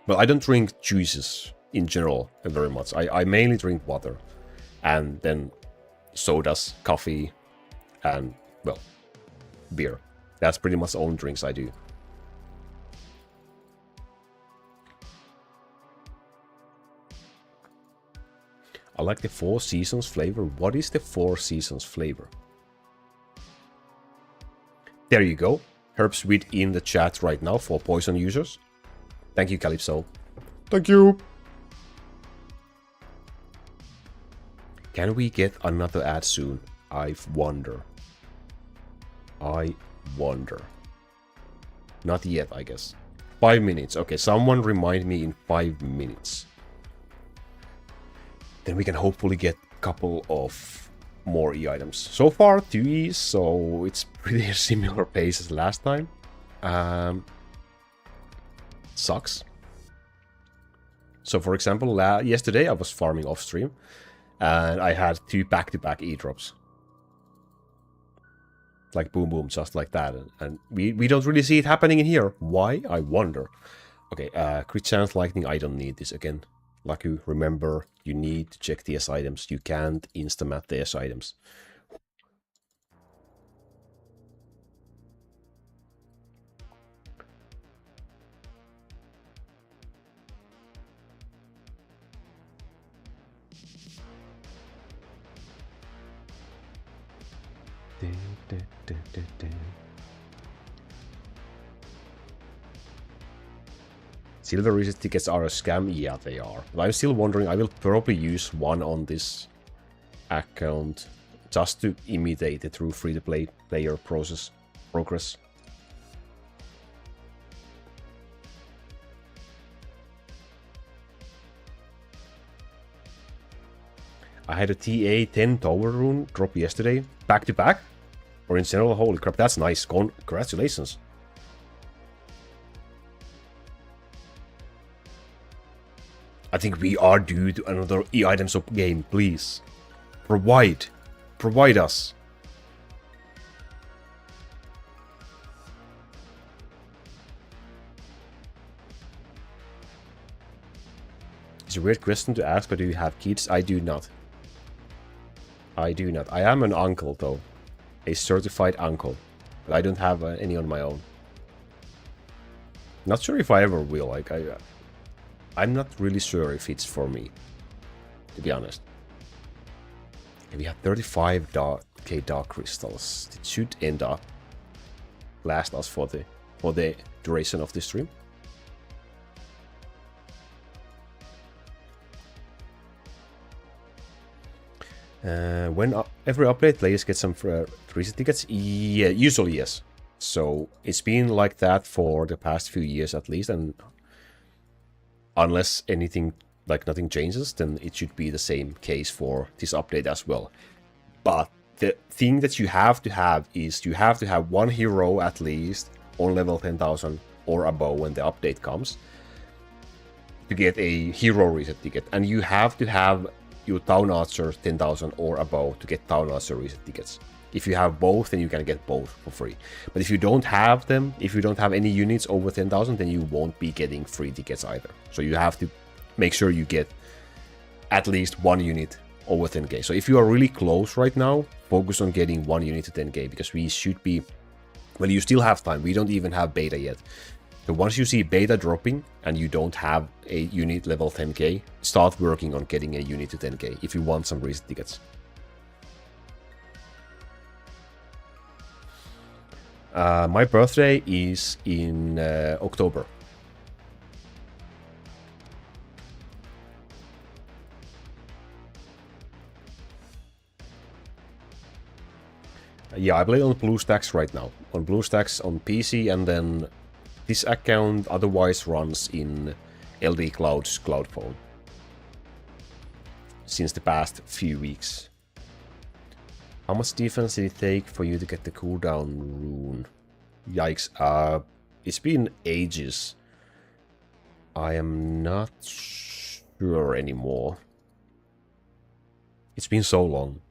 Well, I don't drink juices in general very much. I mainly drink water. And then sodas, coffee, and, well, beer. That's pretty much the only drinks I do. I like the 4 Seasons flavor. What is the 4 Seasons flavor? There you go. Herbs within the chat right now for poison users. Thank you, Calypso. Thank you. Can we get another ad soon? I wonder. Not yet, I guess. 5 minutes. Okay, someone remind me in 5 minutes. Then we can hopefully get a couple of more E-items. So far, 2 E's, so it's pretty similar pace as last time. Sucks. So for example, yesterday I was farming off stream, and I had 2 back-to-back E-drops. Like boom boom, just like that. And we don't really see it happening in here. Why? I wonder. Okay, crit chance lightning, I don't need this again. Laku, remember, you need to check the S items. You can't instamat the S items. Silver reset tickets are a scam? Yeah, they are. But I'm still wondering, I will probably use one on this account just to imitate the true free-to-play player progress. I had a TA10 Tower rune drop yesterday, back to back. Or in general, holy crap, that's nice. Congratulations. I think we are due to another E-item shop game, please. Provide us. It's a weird question to ask, but do you have kids? I do not. I am an uncle, though. A certified uncle. But I don't have any on my own. Not sure if I ever will. Like, I'm not really sure if it's for me, to be honest. And we have 35k dark crystals. It should end up last us for the duration of the stream. When every update, players get some reset tickets. Yeah, usually yes. So it's been like that for the past few years at least, and unless anything, like nothing changes, then it should be the same case for this update as well. But the thing that you have to have is you have to have one hero at least on level 10,000 or above when the update comes to get a hero reset ticket. And you have to have your Town Archer 10,000 or above to get Town Archer reset tickets. If you have both, then you can get both for free. But if you don't have them, if you don't have any units over 10,000, then you won't be getting free tickets either. So you have to make sure you get at least one unit over 10k. So if you are really close right now, focus on getting one unit to 10k, because we should be... Well, you still have time. We don't even have beta yet. So once you see beta dropping and you don't have a unit level 10k, start working on getting a unit to 10k if you want some reset tickets. My birthday is in October. Yeah, I play on BlueStacks right now. On BlueStacks on PC, and then this account otherwise runs in LD Cloud's cloud phone since the past few weeks. How much defense did it take for you to get the cooldown rune? Yikes, it's been ages. I am not sure anymore. It's been so long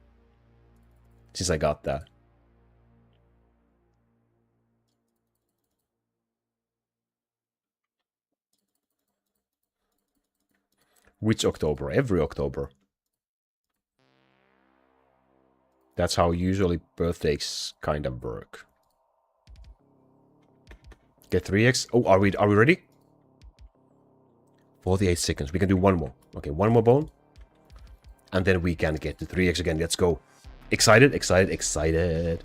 since I got that. Which October? Every October. That's how usually birthdays kind of work. Get 3x. Oh, are we ready? 48 seconds. We can do one more. Okay, one more bone. And then we can get to 3x again. Let's go. Excited, excited, excited.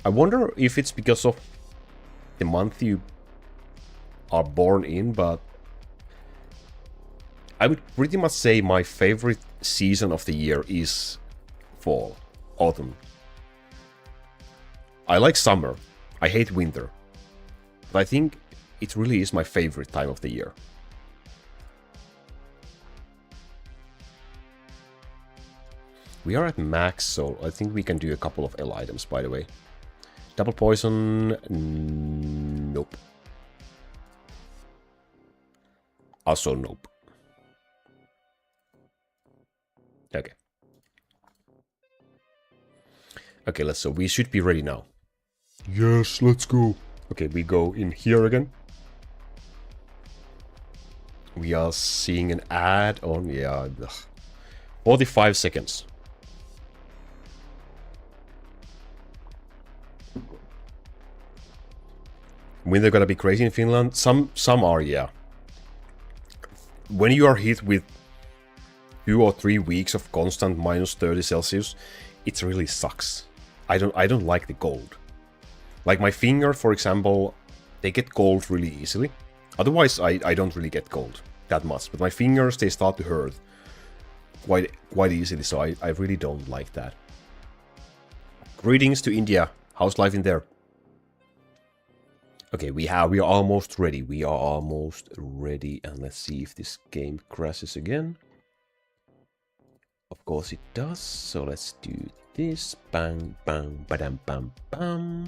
I wonder if it's because of the month you are born in, but I would pretty much say my favorite season of the year is fall, autumn. I like summer. I hate winter. But I think it really is my favorite time of the year. We are at max, so I think we can do a couple of L items, by the way. Double poison, nope. Also nope. Okay. Okay, so we should be ready now. Yes, let's go. Okay, we go in here again. We are seeing an ad on, yeah, 45 seconds. Winter gonna be crazy in Finland? Some are, yeah. When you are hit with 2 or 3 weeks of constant minus 30 Celsius, it really sucks. I don't like the cold. Like my finger, for example, they get cold really easily. Otherwise, I don't really get cold that much. But my fingers, they start to hurt quite easily, so I really don't like that. Greetings to India. How's life in there? Okay, we are almost ready. We are almost ready, and let's see if this game crashes again. Of course it does. So let's do this. Bang, bang, badam, bam, bam.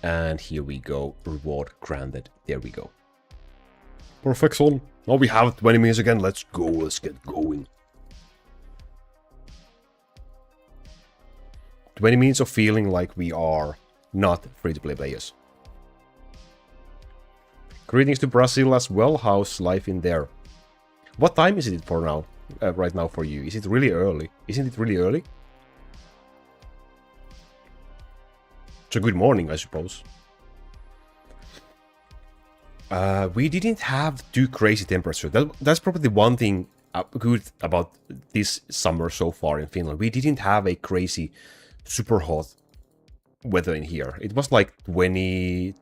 And here we go. Reward granted. There we go. Perfection. Now we have 20 minutes again. Let's go. Let's get going. 20 minutes of feeling like we are not free-to-play players. Greetings to Brazil as well. How's life in there? What time is it for now? Right now for you? Is it really early? Isn't it really early? It's a good morning, I suppose. We didn't have too crazy temperature. That's probably the one thing good about this summer so far in Finland. We didn't have a crazy, super hot weather in here. It was like 25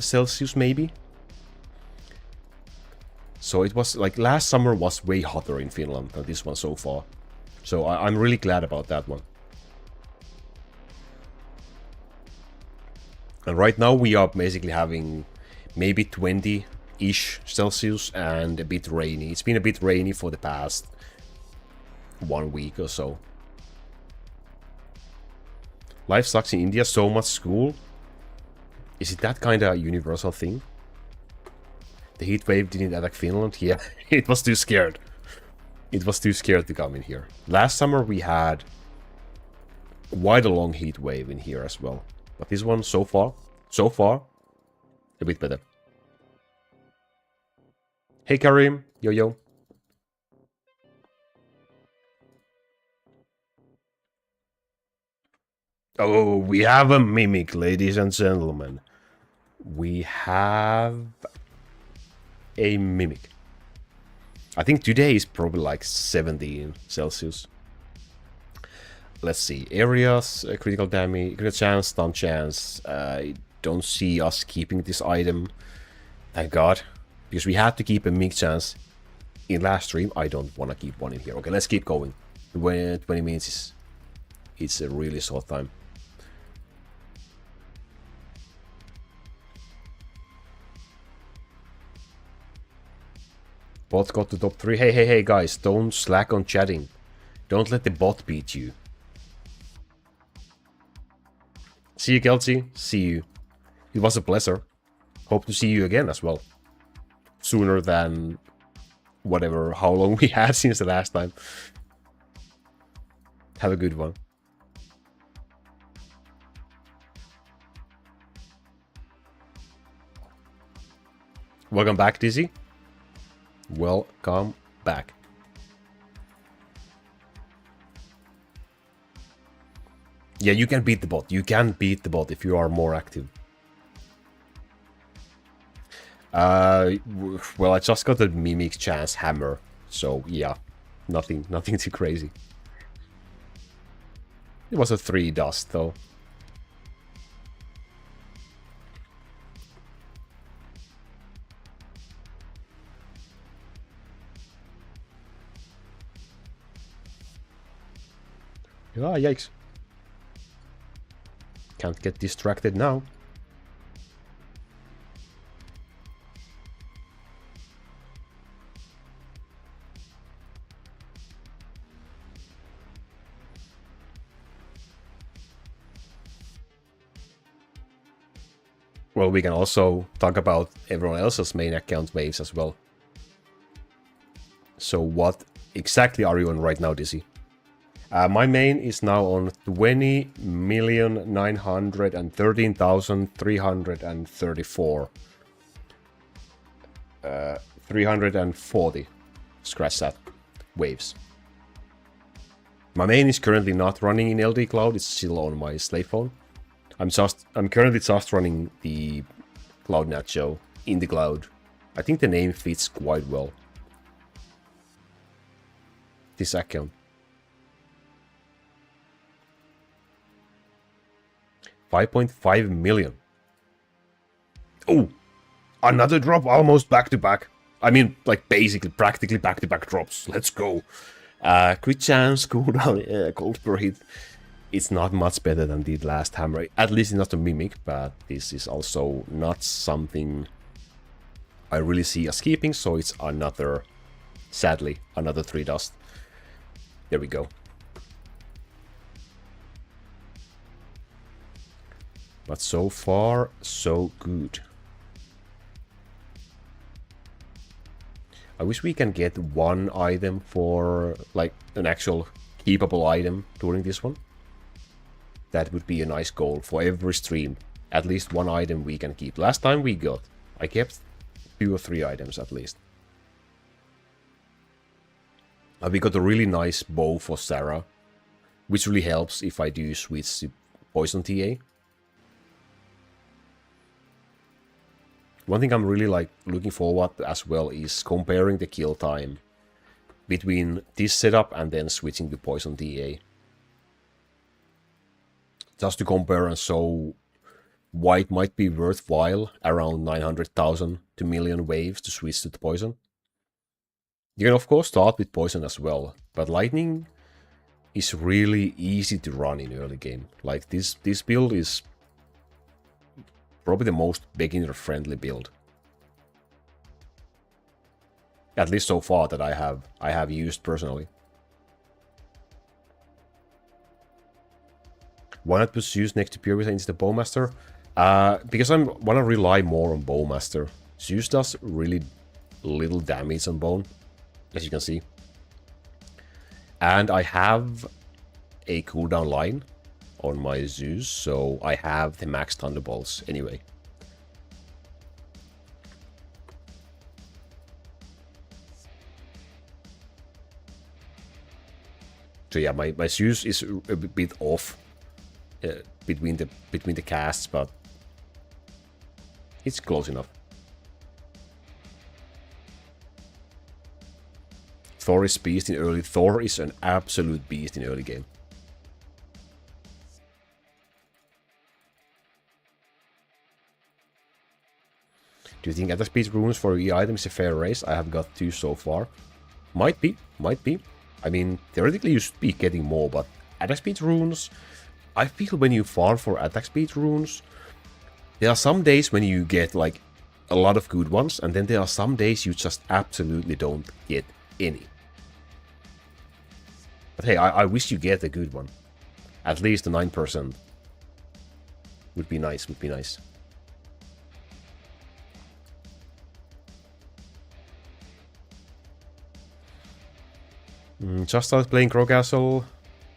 Celsius maybe. So it was like last summer was way hotter in Finland than this one so far. So I'm really glad about that one. And right now we are basically having maybe 20-ish Celsius and a bit rainy. It's been a bit rainy for the past 1 week or so. Life sucks in India, so much school. Is it that kind of universal thing? The heat wave didn't attack Finland? Yeah, it was too scared. It was too scared to come in here. Last summer we had quite a long heat wave in here as well. But this one, so far, a bit better. Hey Karim, yo. Oh, we have a mimic, ladies and gentlemen. We have a mimic. I think today is probably like 17 Celsius. Let's see. Areas, critical damage, critical chance, stun chance. I don't see us keeping this item. Thank God. Because we had to keep a mimic chance in last stream. I don't want to keep one in here. Okay, let's keep going. 20 minutes it's a really short time. Bot got to top 3. Hey, guys, don't slack on chatting. Don't let the bot beat you. See you, Kelsey. See you. It was a pleasure. Hope to see you again as well. Sooner than whatever, how long we had since the last time. Have a good one. Welcome back, Dizzy. Welcome back. Yeah, you can beat the bot. You can beat the bot if you are more active. Well, I just got the Mimic Chance Hammer. So, yeah. Nothing too crazy. It was a 3 dust, though. Ah, yikes. Can't get distracted now. Well, we can also talk about everyone else's main account waves as well. So what exactly are you on right now, Dizzy? My main is now on 20,913,334. 340. Scratch that. Waves. My main is currently not running in LD Cloud. It's still on my slave phone. I'm currently just running the CloudNacho in the cloud. I think the name fits quite well. This account. 5.5 million. Oh, another drop, almost back to back. I mean, like basically, practically back to back drops. Let's go. Crit chance, cooldown, cold per hit. it's not much better than the last hammer. At least it's not a mimic, but this is also not something I really see as keeping, so it's another, sadly, another 3 dust. There we go. But so far, so good. I wish we can get one item for, like, an actual keepable item during this one. That would be a nice goal for every stream. At least one item we can keep. Last time I kept 2 or 3 items at least. We got a really nice bow for Sarah, which really helps if I do switch to Poison TA. One thing I'm really looking forward to as well is comparing the kill time between this setup and then switching to Poison TA. Just to compare and show why it might be worthwhile around 900,000 to million waves to switch to the Poison. You can of course start with Poison as well, but Lightning is really easy to run in early game. Like this build is probably the most beginner-friendly build. At least so far that I have used personally. Why not put Zeus next to Purita instead of Bowmaster? Because I want to rely more on Bowmaster. Zeus does really little damage on Bone, as you can see. And I have a cooldown line on my Zeus, so I have the max Thunderbolts anyway. So yeah, my Zeus is a bit off between the casts, but it's close enough. Thor is beast in early. Thor is an absolute beast in early game. Do you think attack speed runes for E items is a fair race? I have got 2 so far. Might be. I mean, theoretically you should be getting more, but attack speed runes, I feel when you farm for attack speed runes, there are some days when you get like a lot of good ones, and then there are some days you just absolutely don't get any. But hey, I wish you get a good one. At least a 9%. Would be nice, Just started playing Crow Castle.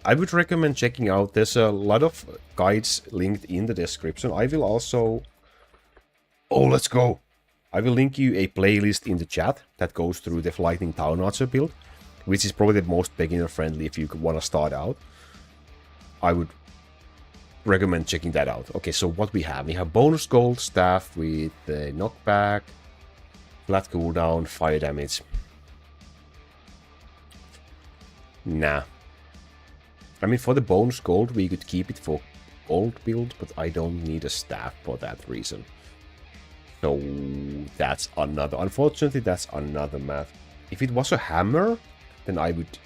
I would recommend checking out. There's a lot of guides linked in the description. I will also... Oh, let's go! I will link you a playlist in the chat that goes through the Lightning CloudNacho build, which is probably the most beginner-friendly if you want to start out. I would recommend checking that out. Okay, so what we have? We have bonus gold staff with knockback, flat cooldown, fire damage. Nah. I mean, for the bonus gold, we could keep it for gold build, but I don't need a staff for that reason. So that's another... Unfortunately, that's another math. If it was a hammer, then I would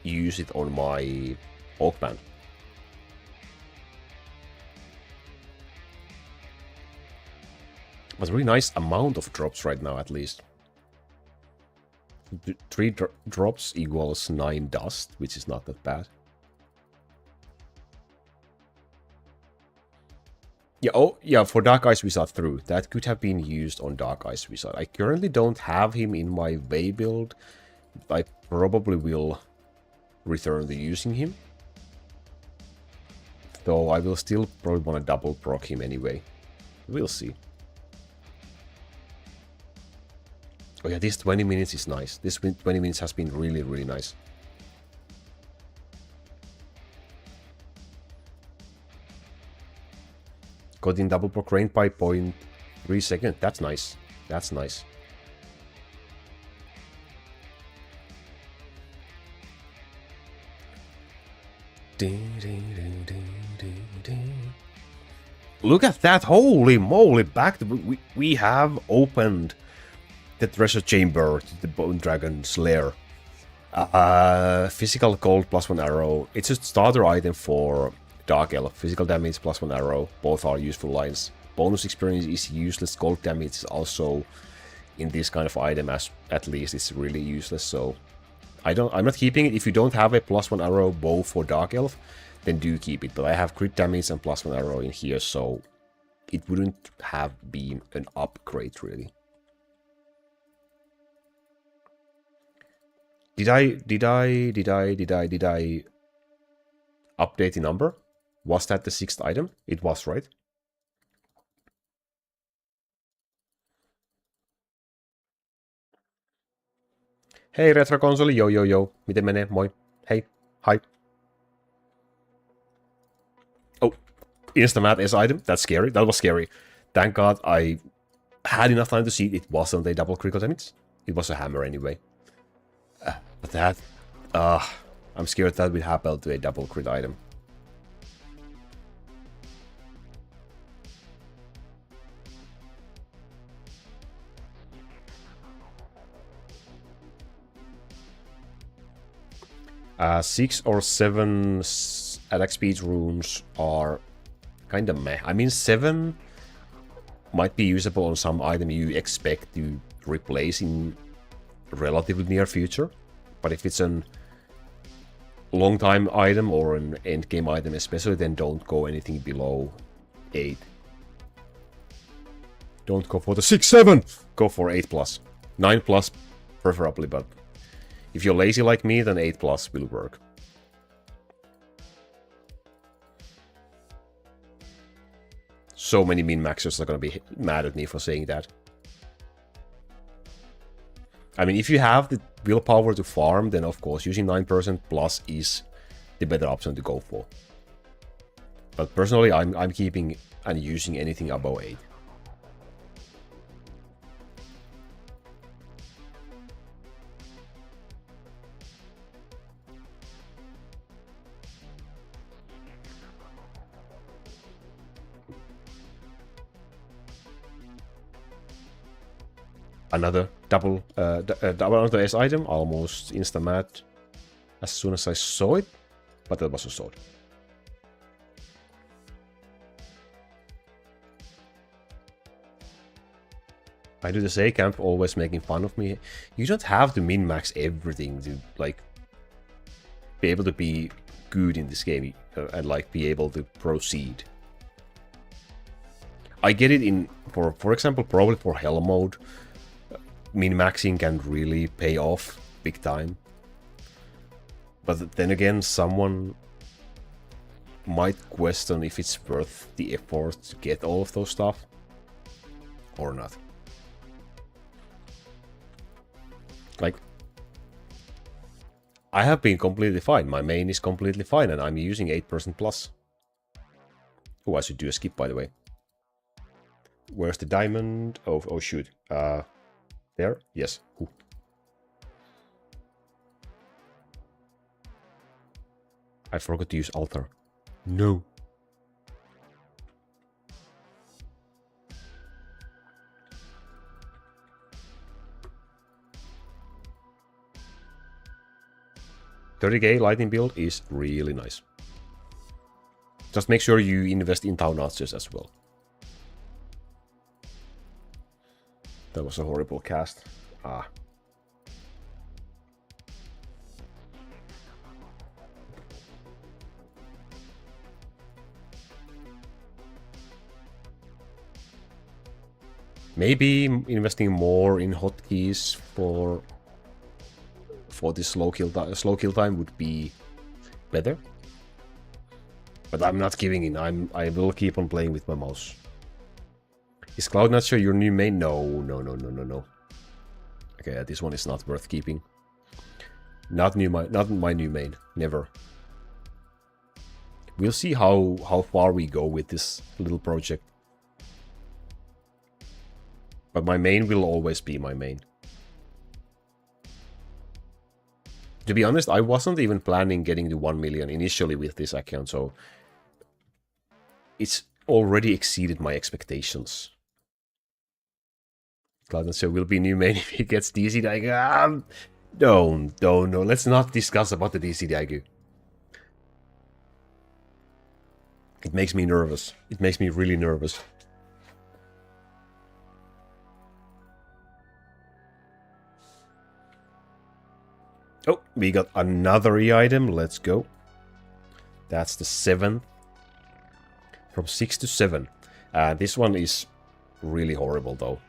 use it on my Oakman. But really nice amount of drops right now, at least. 3 drops equals 9 dust, which is not that bad. Yeah, oh, yeah, for Dark Ice Wizard through. That could have been used on Dark Ice Wizard. I currently don't have him in my Way build. I probably will return to using him. Though I will still probably want to double proc him anyway. We'll see. Oh yeah, this 20 minutes is nice. This 20 minutes has been really, really nice. Got in double proc range by 0.3 seconds. That's nice. That's nice. Look at that! Holy moly! We have opened the treasure chamber to the Bone Dragon's lair. Physical gold plus 1 arrow. It's a starter item for Dark Elf. Physical damage plus 1 arrow. Both are useful lines. Bonus experience is useless. Gold damage is also in this kind of item, as at least it's really useless. So I'm not keeping it. If you don't have a plus 1 arrow bow for Dark Elf, then do keep it. But I have crit damage and plus 1 arrow in here, so it wouldn't have been an upgrade really. Did I update the number? Was that the 6th item? It was, right? Hei Retro Console, yo. Miten menee? Moi. Hei. Hi. Oh, Instamat S item? That's scary. That was scary. Thank God I had enough time to see it wasn't a double critical damage. It was a hammer anyway. But that... I'm scared that will happen to a double crit item. Six or 7 attack speed runes are kinda meh. I mean, 7 might be usable on some item you expect to replace in relatively near future. But if it's an long time item or an end game item especially, then don't go anything below 8. Don't go for the 6, 7! Go for 8 plus. 9 plus preferably, but if you're lazy like me, then 8 plus will work. So many min-maxers are gonna be mad at me for saying that. I mean, if you have the willpower to farm, then of course using 9% plus is the better option to go for. But personally, I'm keeping and using anything above 8. Another double another S item, almost insta-mat as soon as I saw it, but that was a sword. I do the say camp always making fun of me. You don't have to min-max everything to like be able to be good in this game and like be able to proceed. I get it in for example, probably for hell mode. Min-maxing can really pay off big time. But then again, someone might question if it's worth the effort to get all of those stuff or not. Like, I have been completely fine. My main is completely fine and I'm using 8% plus. Oh, I should do a skip, by the way. Where's the diamond? Oh shoot. There? Yes. Ooh. I forgot to use altar. No. $30k lightning build is really nice. Just make sure you invest in CloudNacho as well. That was a horrible cast. Maybe investing more in hotkeys for this slow kill time would be better. But I'm not giving in. I will keep on playing with my mouse. Is CloudNacho your new main? No. Okay, this one is not worth keeping. Not my new main. Never. We'll see how far we go with this little project. But my main will always be my main. To be honest, I wasn't even planning getting to 1 million initially with this account, so it's already exceeded my expectations. CloudNacho will be new main if he gets DC. Like, No. Let's not discuss about the DC Dagu. It makes me nervous. It makes me really nervous. Oh, we got another E-item. Let's go. That's the 7th. From 6 to 7. This one is really horrible, though.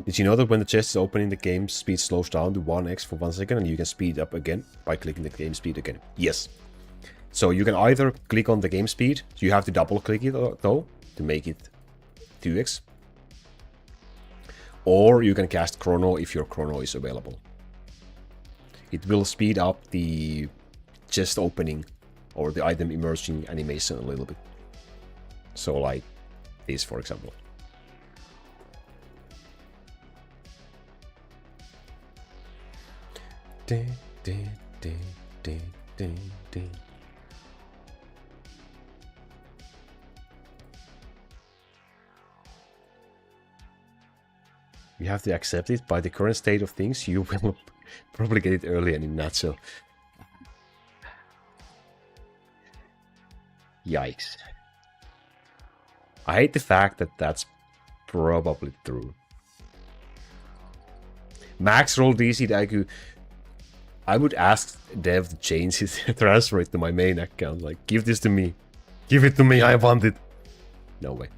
Did you know that when the chest is opening, the game speed slows down to 1x for 1 second, and you can speed up again by clicking the game speed again? Yes. So you can either click on the game speed, so you have to double click it though, to make it 2x. Or you can cast chrono if your chrono is available. It will speed up the chest opening or the item emerging animation a little bit. So like this, for example. Ding, ding, ding, ding, ding, ding. You have to accept it. By the current state of things, you will probably get it early and in nutshell. Yikes. I hate the fact that that's probably true. Max roll DC Dagu. I would ask Dev to change his transfer it to my main account. Like, give this to me. Give it to me, I want it. No way.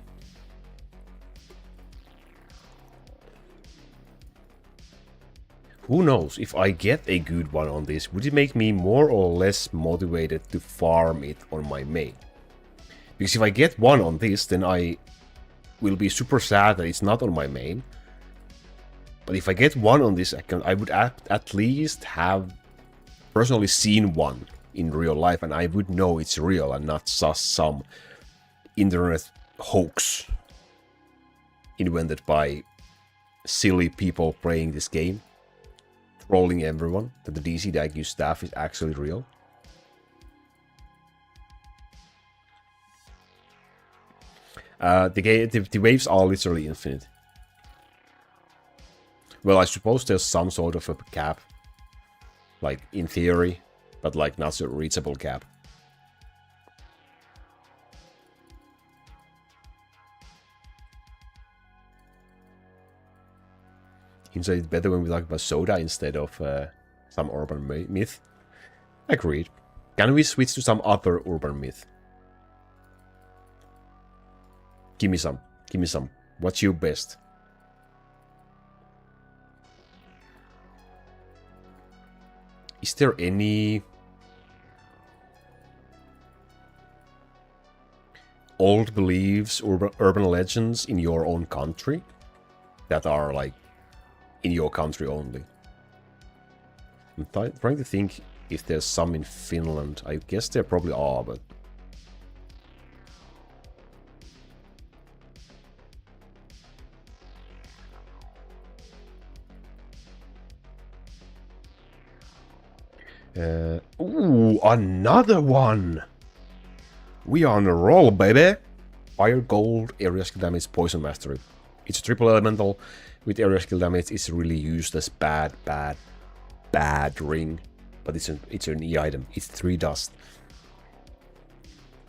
Who knows, if I get a good one on this, would it make me more or less motivated to farm it on my main? Because if I get one on this, then I will be super sad that it's not on my main. But if I get one on this account, I would at least have personally seen one in real life, and I would know it's real and not just some internet hoax invented by silly people playing this game, trolling everyone that the DC Dagu staff is actually real. The waves are literally infinite. Well, I suppose there's some sort of a cap, like in theory, but like not a reachable cap. Seems like it's better when we talk about soda instead of some urban myth. Agreed. Can we switch to some other urban myth? Give me some. Give me some. What's your best? Is there any old beliefs, urban legends in your own country that are like in your country only? I'm trying to think if there's some in Finland. I guess there probably are, but ooh, another one! We are on a roll, baby! Fire, gold, area skill damage, poison mastery. It's a triple elemental. With area skill damage, it's really used as bad ring. But it's an E-item. It's 3 dust.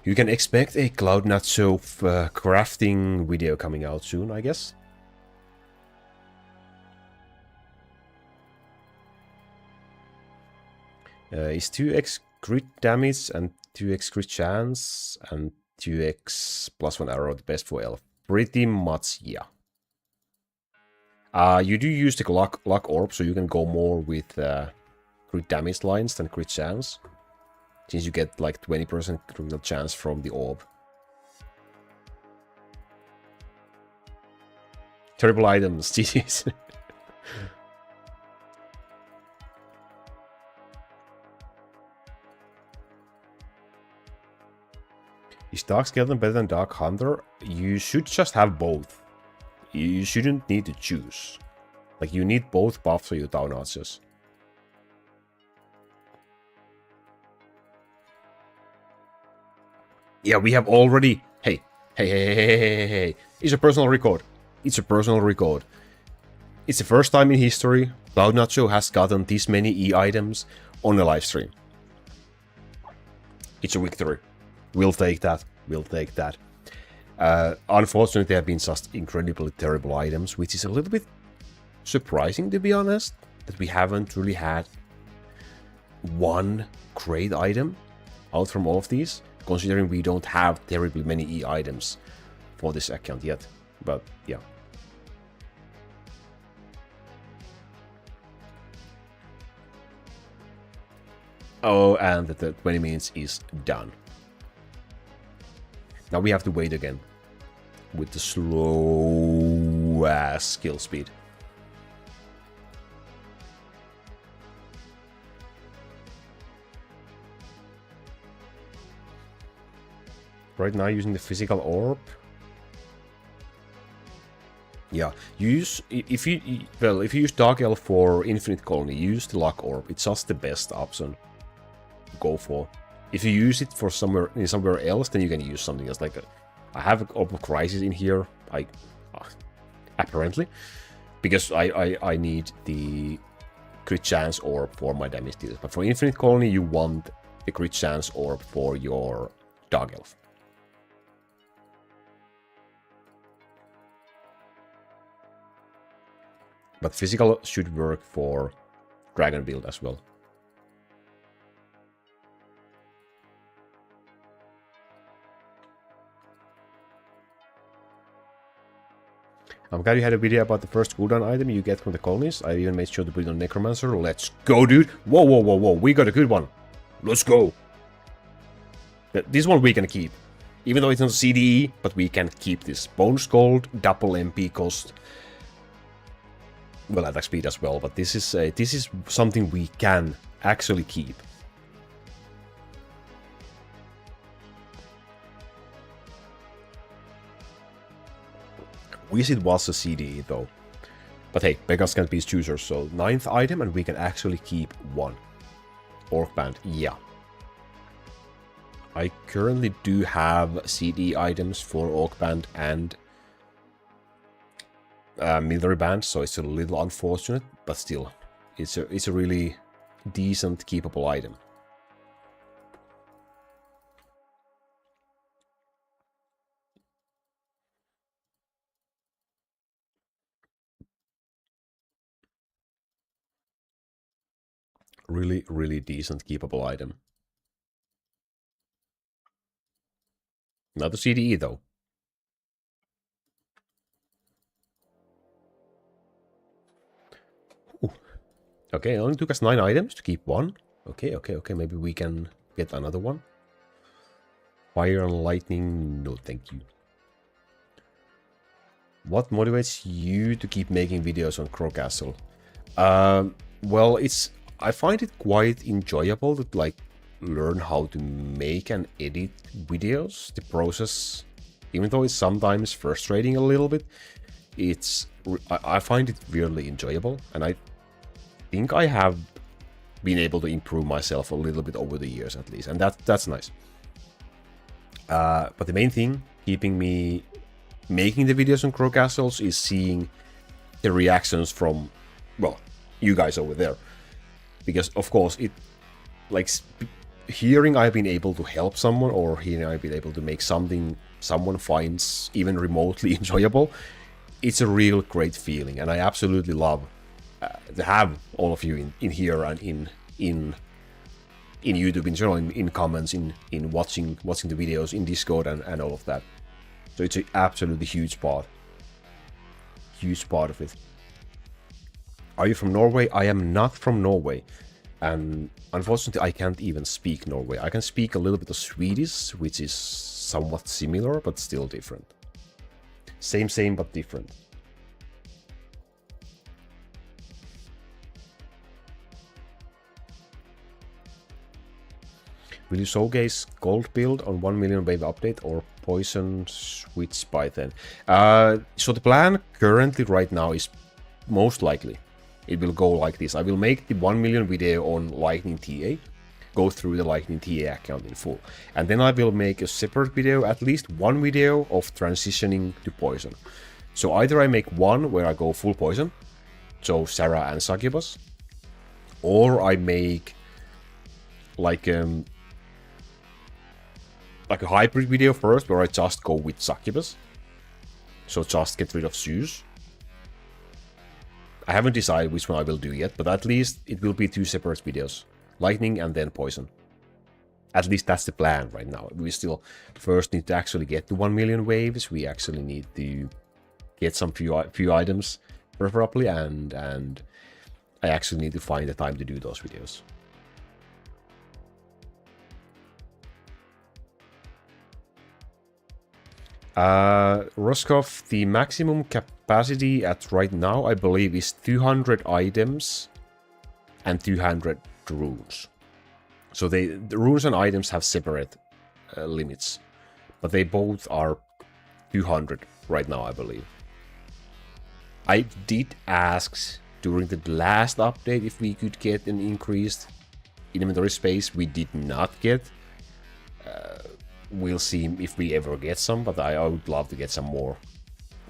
You can expect a CloudNacho crafting video coming out soon, I guess. Is 2x crit damage and 2x crit chance and 2x plus 1 arrow the best for elf? Pretty much, yeah. You do use the luck orb, so you can go more with crit damage lines than crit chance, since you get like 20% criminal chance from the orb. Terrible items, jeez. Is Dark Skeleton better than Dark Hunter? You should just have both. You shouldn't need to choose. Like, you need both buffs for your down archers. Yeah, we have already... Hey. It's a personal record. It's a personal record. It's the first time in history CloudNacho has gotten this many E-items on a live stream. It's a victory. We'll take that. We'll take that. Unfortunately, there have been just incredibly terrible items, which is a little bit surprising, to be honest, that we haven't really had one great item out from all of these, considering we don't have terribly many E items for this account yet. But yeah. Oh, and the 20 minutes is done. Now we have to wait again with the slow ass skill speed. Right now using the physical orb. Yeah, use if you use Dark Elf for Infinite Colony, use the Luck Orb. It's just the best option to go for. If you use it for somewhere else, then you can use something else. Like I have an Orb of Crisis in here. Apparently, because I need the crit chance orb for my damage dealers. But for Infinite Colony, you want the crit chance orb for your Dark Elf. But physical should work for Dragon build as well. I'm glad you had a video about the first cooldown item you get from the colonies. I even made sure to put it on Necromancer. Let's go, dude! Whoa, whoa, whoa, whoa! We got a good one! Let's go! This one we can keep. Even though it's not CDE, but we can keep this. Bones Gold, double MP cost. Well, attack speed as well, but this is something we can actually keep. Wish it was a CDE though. But hey, beggars can't be choosers, so 9th item and we can actually keep one. Orc Band, yeah. I currently do have CDE items for Orc Band and military band, so it's a little unfortunate, but still, it's a really decent, keepable item. Really, really decent, keepable item. Not a CDE though. Okay, it only took us 9 items to keep one. Okay, maybe we can get another one. Fire and lightning, no thank you. What motivates you to keep making videos on Crow Castle? Well, I find it quite enjoyable to like learn how to make and edit videos. The process, even though it's sometimes frustrating a little bit, I find it really enjoyable, and I think I have been able to improve myself a little bit over the years at least, and that's nice. But the main thing keeping me making the videos on Crow Castles is seeing the reactions from, well, you guys over there. Because of course it, like, hearing I've been able to help someone, or hearing I've been able to make something someone finds even remotely enjoyable, it's a real great feeling, and I absolutely love to have all of you in here and in YouTube in general, in comments, in watching the videos, in Discord and all of that. So it's an absolutely huge part of it. Are you from Norway? I am not from Norway, and unfortunately I can't even speak Norway. I can speak a little bit of Swedish, which is somewhat similar but still different. Same but different. Will you showcase gold build on 1 million wave update or poison switch by then? So the plan currently right now is most likely it will go like this. I will make the 1 million video on Lightning TA, go through the Lightning TA account in full, and then I will make a separate video, at least one video of transitioning to poison. So either I make one where I go full poison, so Sarah and Succubus, or I make like a hybrid video first where I just go with Succubus, so just get rid of Zeus. I haven't decided which one I will do yet, but at least it will be 2 separate videos, lightning and then poison. At least that's the plan right now. We still first need to actually get to 1 million waves. We actually need to get some few items preferably, and I actually need to find the time to do those videos. Roscoff, the maximum capacity at right now, I believe, is 200 items and 200 runes. So the runes and items have separate limits, but they both are 200 right now, I believe. I did ask during the last update if we could get an increased inventory space. We did not get. We'll see if we ever get some, but I would love to get some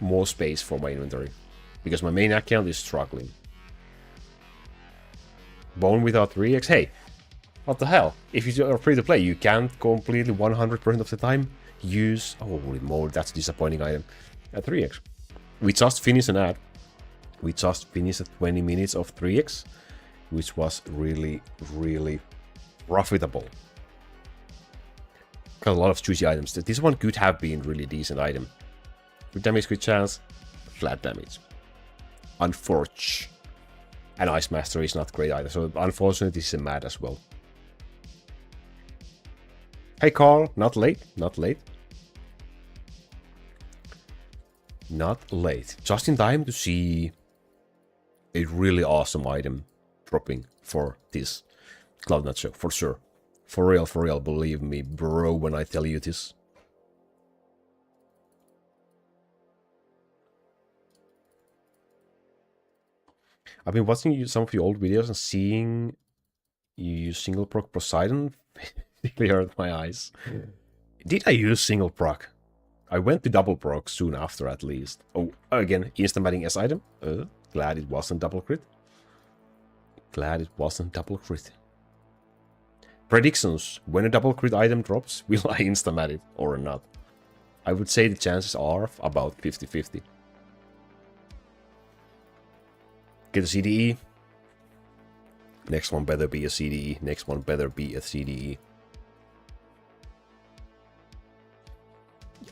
more space for my inventory, because my main account is struggling. Bone without 3x. Hey, what the hell? If you are free to play, you can't completely 100% of the time use... Holy moly, that's a disappointing item. At 3x. We just finished an ad. We just finished 20 minutes of 3x, which was really, really profitable. Got a lot of juicy items. This one could have been really decent item. Good damage, good chance, flat damage. Unfortunate. And Ice Master is not great either, so unfortunately this is a mad as well. Hey Karl, not late, not late. Not late. Just in time to see a really awesome item dropping for this CloudNacho, for sure. For real, believe me, bro, when I tell you this. I've been watching some of your old videos and seeing you use single proc Poseidon really hurt my eyes. Did I use single proc? I went to double proc soon after, at least. Oh, again, instamating S item. Glad it wasn't double crit. Glad it wasn't double crit. Predictions. When a double crit item drops, will I instamat it or not? I would say the chances are about 50-50. Get a CDE. Next one better be a CDE. Next one better be a CDE.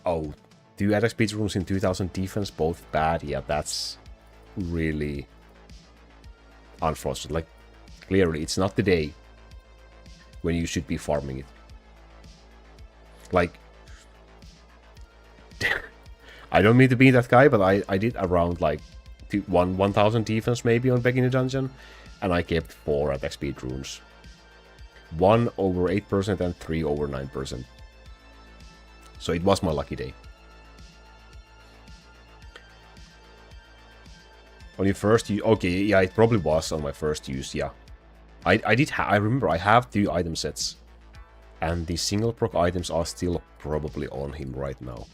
Oh, 2 attack speed runes in 2000 defense, both bad. Yeah, that's really unfortunate. Like, clearly, it's not the day when you should be farming it. Like, I don't mean to be that guy, but I did around like 1000 defense maybe on back in the dungeon, and I kept 4 attack speed runes. 1 over 8% and 3 over 9%. So it was my lucky day. On your first use, okay, yeah, it probably was on my first use, yeah. I remember I have 2 item sets, and the single proc items are still probably on him right now.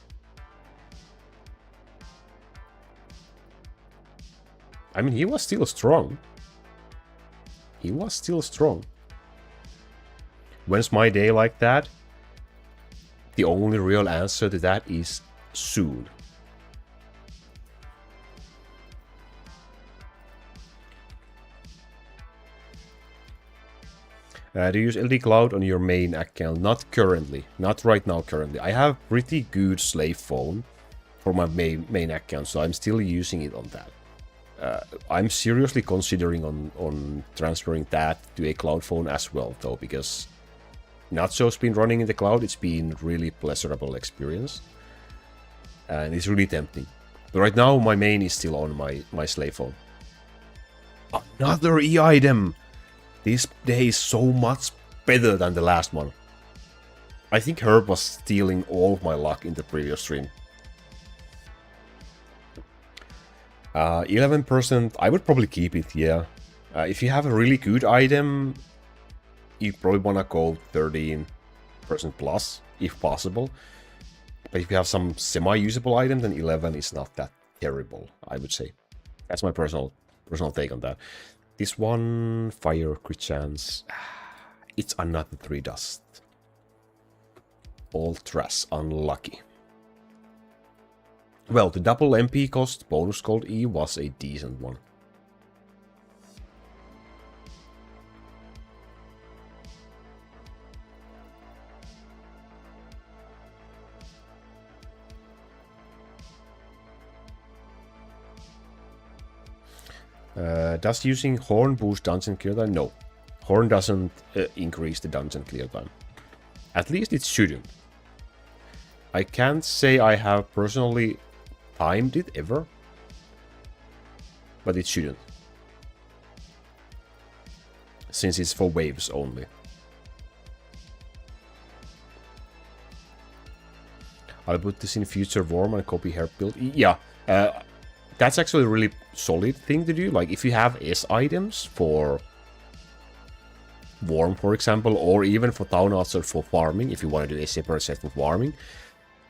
I mean, he was still strong. He was still strong. When's my day like that? The only real answer to that is soon. Do you use LD Cloud on your main account? Not currently. Not right now currently. I have pretty good slave phone for my main account, so I'm still using it on that. I'm seriously considering on transferring that to a cloud phone as well, though, because Nacho's been running in the cloud. It's been really pleasurable experience, and it's really tempting. But right now, my main is still on my slave phone. Another E item. This day is so much better than the last one. I think Herb was stealing all of my luck in the previous stream. 11%, I would probably keep it, yeah. If you have a really good item, you probably want to go 13% plus, if possible. But if you have some semi-usable item, then 11 is not that terrible, I would say. That's my personal personal take on that. This one, fire, crit chance. It's another 3 dust. Ultras, unlucky. Well, the double MP cost bonus called E was a decent one. Does using Horn boost dungeon clear time? No. Horn doesn't increase the dungeon clear time. At least it shouldn't. I can't say I have personally timed it ever. But it shouldn't. Since it's for waves only. I'll put this in future Worm and copy herb build. Yeah. That's actually a really solid thing to do. Like, if you have S items for Worm, for example, or even for CloudNacho for farming, if you want to do a separate set for farming,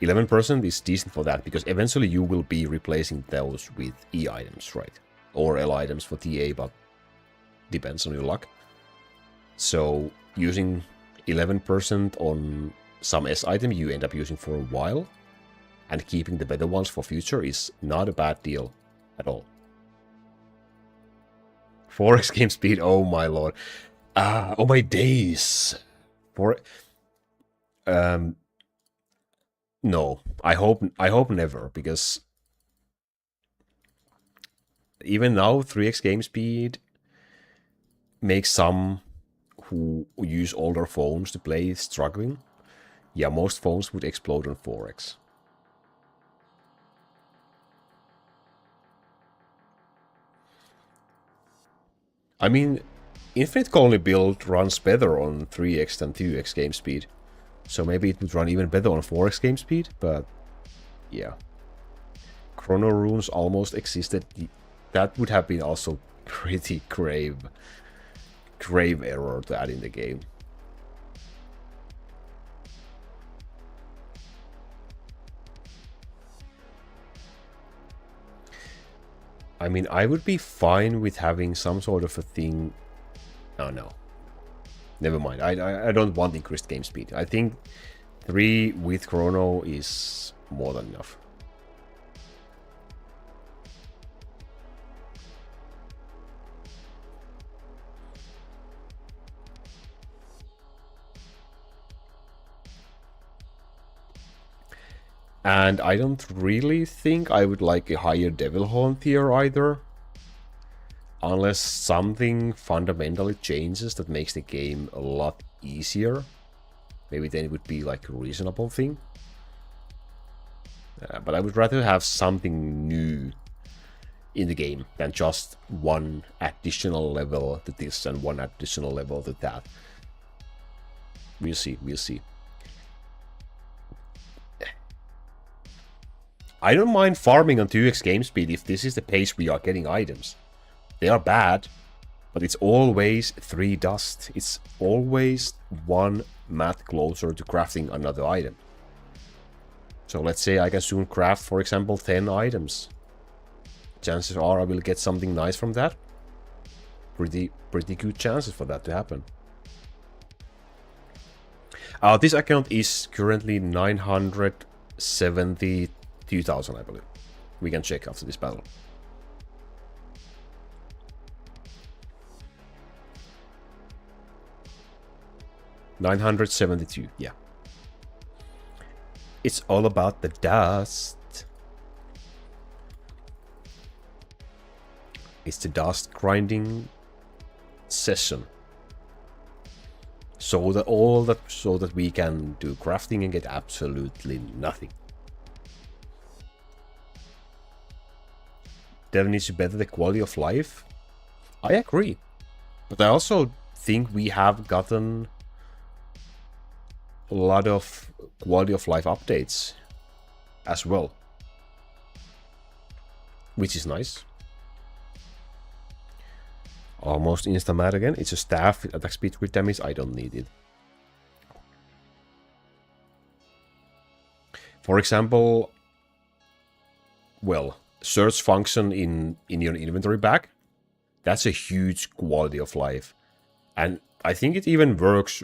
11% is decent for that, because eventually you will be replacing those with E items, right? Or L items for TA, but depends on your luck. So, using 11% on some S item you end up using for a while, and keeping the better ones for future is not a bad deal at all. 4x game speed, oh my lord. Oh my days. No, I hope never, because even now 3x game speed makes some who use older phones to play struggling. Yeah, most phones would explode on 4x. I mean, Infinite Colony build runs better on 3x than 2x game speed. So maybe it would run even better on 4x game speed, but yeah. Chrono runes almost existed. That would have been also pretty grave error to add in the game. I mean, I would be fine with having some sort of a thing. Oh no. Never mind. I don't want increased game speed. I think 3 with Chrono is more than enough. And I don't really think I would like a higher Devil Horn tier either. Unless something fundamentally changes that makes the game a lot easier. Maybe then it would be like a reasonable thing. But I would rather have something new in the game than just one additional level to this and one additional level to that. We'll see, we'll see. I don't mind farming on 2x game speed if this is the pace we are getting items. They are bad, but it's always 3 dust. It's always 1 math closer to crafting another item. So let's say I can soon craft, for example, 10 items. Chances are I will get something nice from that. Pretty good chances for that to happen. This account is currently 972,000, I believe. We can check after this battle. $972, yeah. It's all about the dust. It's the dust grinding session. So that we can do crafting and get absolutely nothing. Dev needs to better the quality of life. I agree. But I also think we have gotten a lot of quality of life updates as well. Which is nice. Almost insta-mat again. It's a staff with attack speed, crit damage. I don't need it. For example, well, search function in your inventory bag That's a huge quality of life. And I think it even works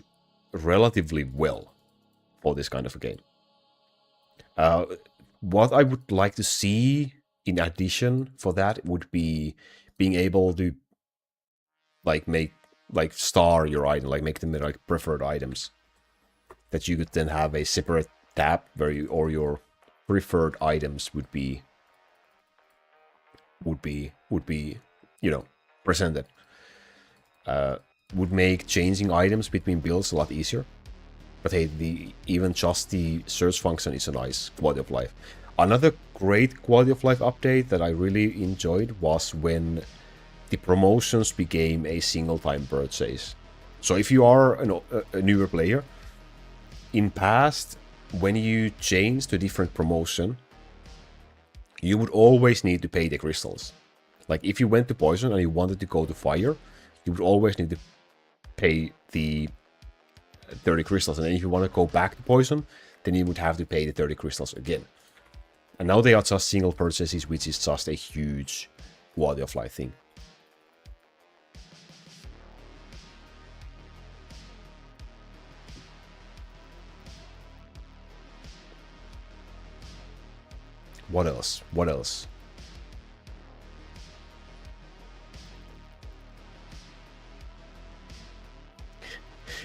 relatively well for this kind of a game. What I would like to see in addition for that would be being able to make star your item, like make them like preferred items. That you could then have a separate tab where your preferred items would be presented. Would make changing items between builds a lot easier. But hey, even just the search function is a nice quality of life. Another great quality of life update that I really enjoyed was when the promotions became a single-time purchase. So if you are a newer player, in past, when you change to different promotion, you would always need to pay the crystals. Like if you went to poison and you wanted to go to fire, you would always need to pay the 30 crystals. And then if you want to go back to poison, then you would have to pay the 30 crystals again. And now they are just single purchases, which is just a huge quality of life thing. What else? What else?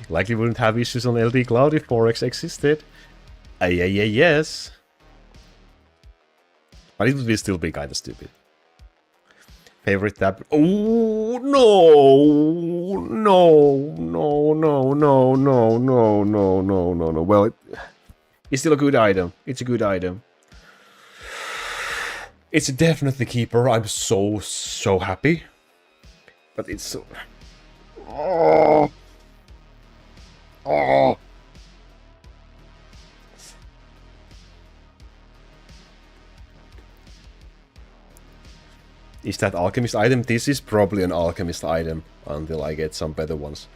Likely wouldn't have issues on LD Cloud if Forex existed. Yes. But it would still be kind of stupid. Favorite tab? Oh no. Well, it's still a good item. It's a good item. It's definitely keeper. I'm so happy. But it's so... Oh. Is that alchemist item? This is probably an alchemist item until I get some better ones.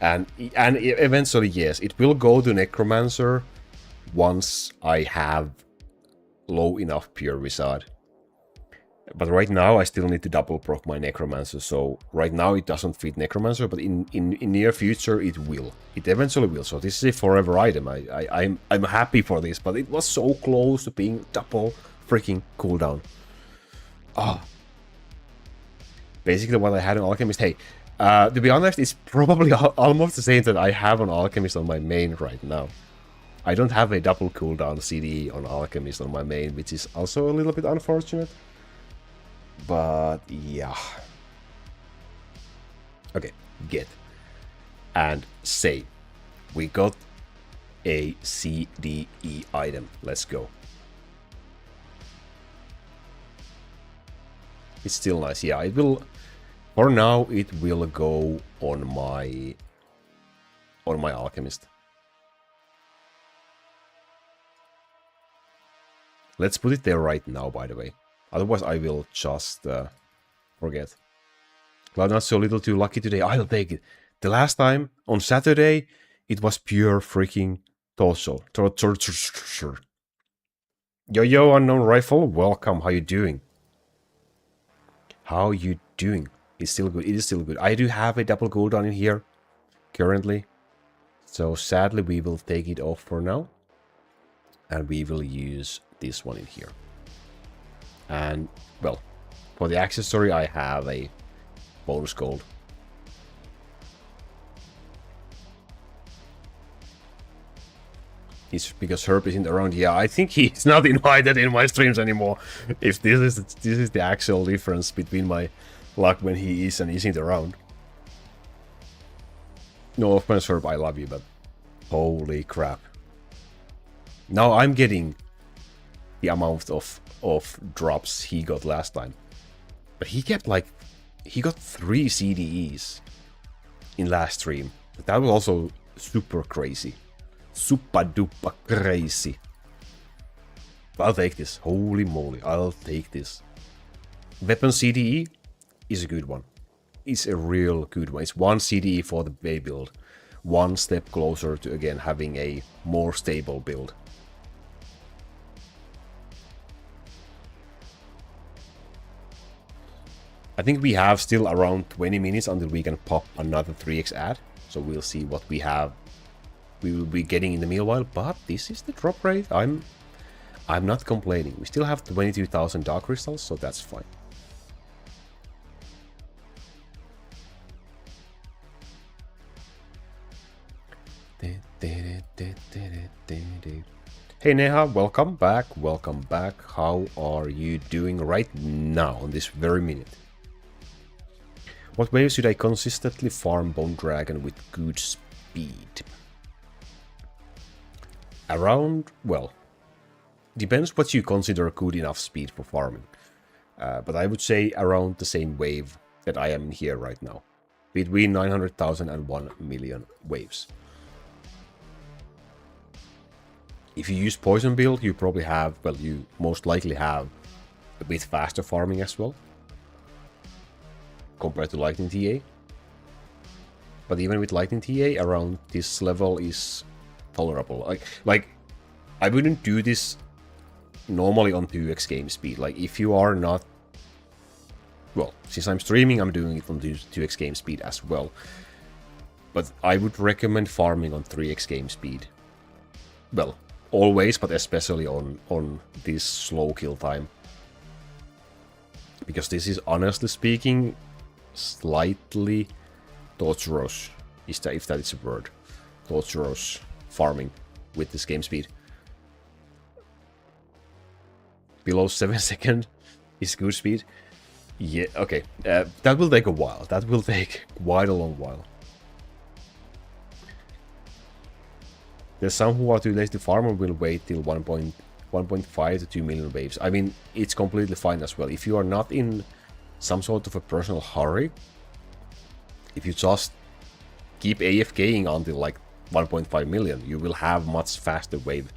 And eventually, yes, it will go to necromancer once I have low enough pure wizard. But right now I still need to double proc my necromancer, so right now it doesn't fit necromancer, but in near future it will. It eventually will. So this is a forever item. I'm happy for this, but it was so close to being double freaking cooldown. Ah. Basically what I had on alchemist. Hey, to be honest, it's probably almost the same that I have on alchemist on my main right now. I don't have a double cooldown CDE on alchemist on my main, which is also a little bit unfortunate. But yeah. Okay, get and save. We got a CDE item. Let's go. It's still nice. Yeah, it will. For now, it will go on my alchemist. Let's put it there right now, by the way. Otherwise, I will just forget. CloudNacho so little too lucky today. I'll take it. The last time, on Saturday, it was pure freaking torture. Yo, unknown rifle. Welcome. How you doing? How you doing? It's still good. It is still good. I do have a double cooldown in here currently. So sadly, we will take it off for now. And we will use this one in here. And, well, for the accessory, I have a bonus gold. It's because Herb isn't around. Yeah, I think he's not invited in my streams anymore. If this is the actual difference between my luck when he is and isn't around. No offense, Herb, I love you, but holy crap. Now I'm getting the amount of drops he got last time. But he kept he got 3 CDEs in last stream. That was also super crazy. Super duper crazy. I'll take this. Holy moly, I'll take this. Weapon CDE is a good one. It's a real good one. It's 1 CDE for the Bay build. One step closer to, again, having a more stable build. I think we have still around 20 minutes until we can pop another 3x ad. So we'll see what we will be getting in the meanwhile. But this is the drop rate. I'm not complaining. We still have 22,000 dark crystals, so that's fine. Hey Neha, welcome back, welcome back. How are you doing right now, on this very minute? What waves should I consistently farm Bone Dragon with good speed? Around, well, depends what you consider good enough speed for farming. But I would say around the same wave that I am here right now. Between 900,000 and 1 million waves. If you use Poison build, you probably have, well, you most likely have a bit faster farming as well. Compared to Lightning TA. But even with Lightning TA, around this level is tolerable. Like I wouldn't do this normally on 2x game speed. Like, if you are not... Well, since I'm streaming, I'm doing it on 2x game speed as well. But I would recommend farming on 3x game speed. Well, always, but especially on this slow kill time. Because this is, honestly speaking, slightly torturous, if that is a word. Torturous farming with this game speed. Below 7 seconds is good speed. Yeah, okay. That will take a while. That will take quite a long while. There's some who are too lazy to farm and will wait till 1.5 to 2 million waves. I mean, it's completely fine as well. If you are not in some sort of a personal hurry, if you just keep AFKing until like 1.5 million, you will have much faster wave,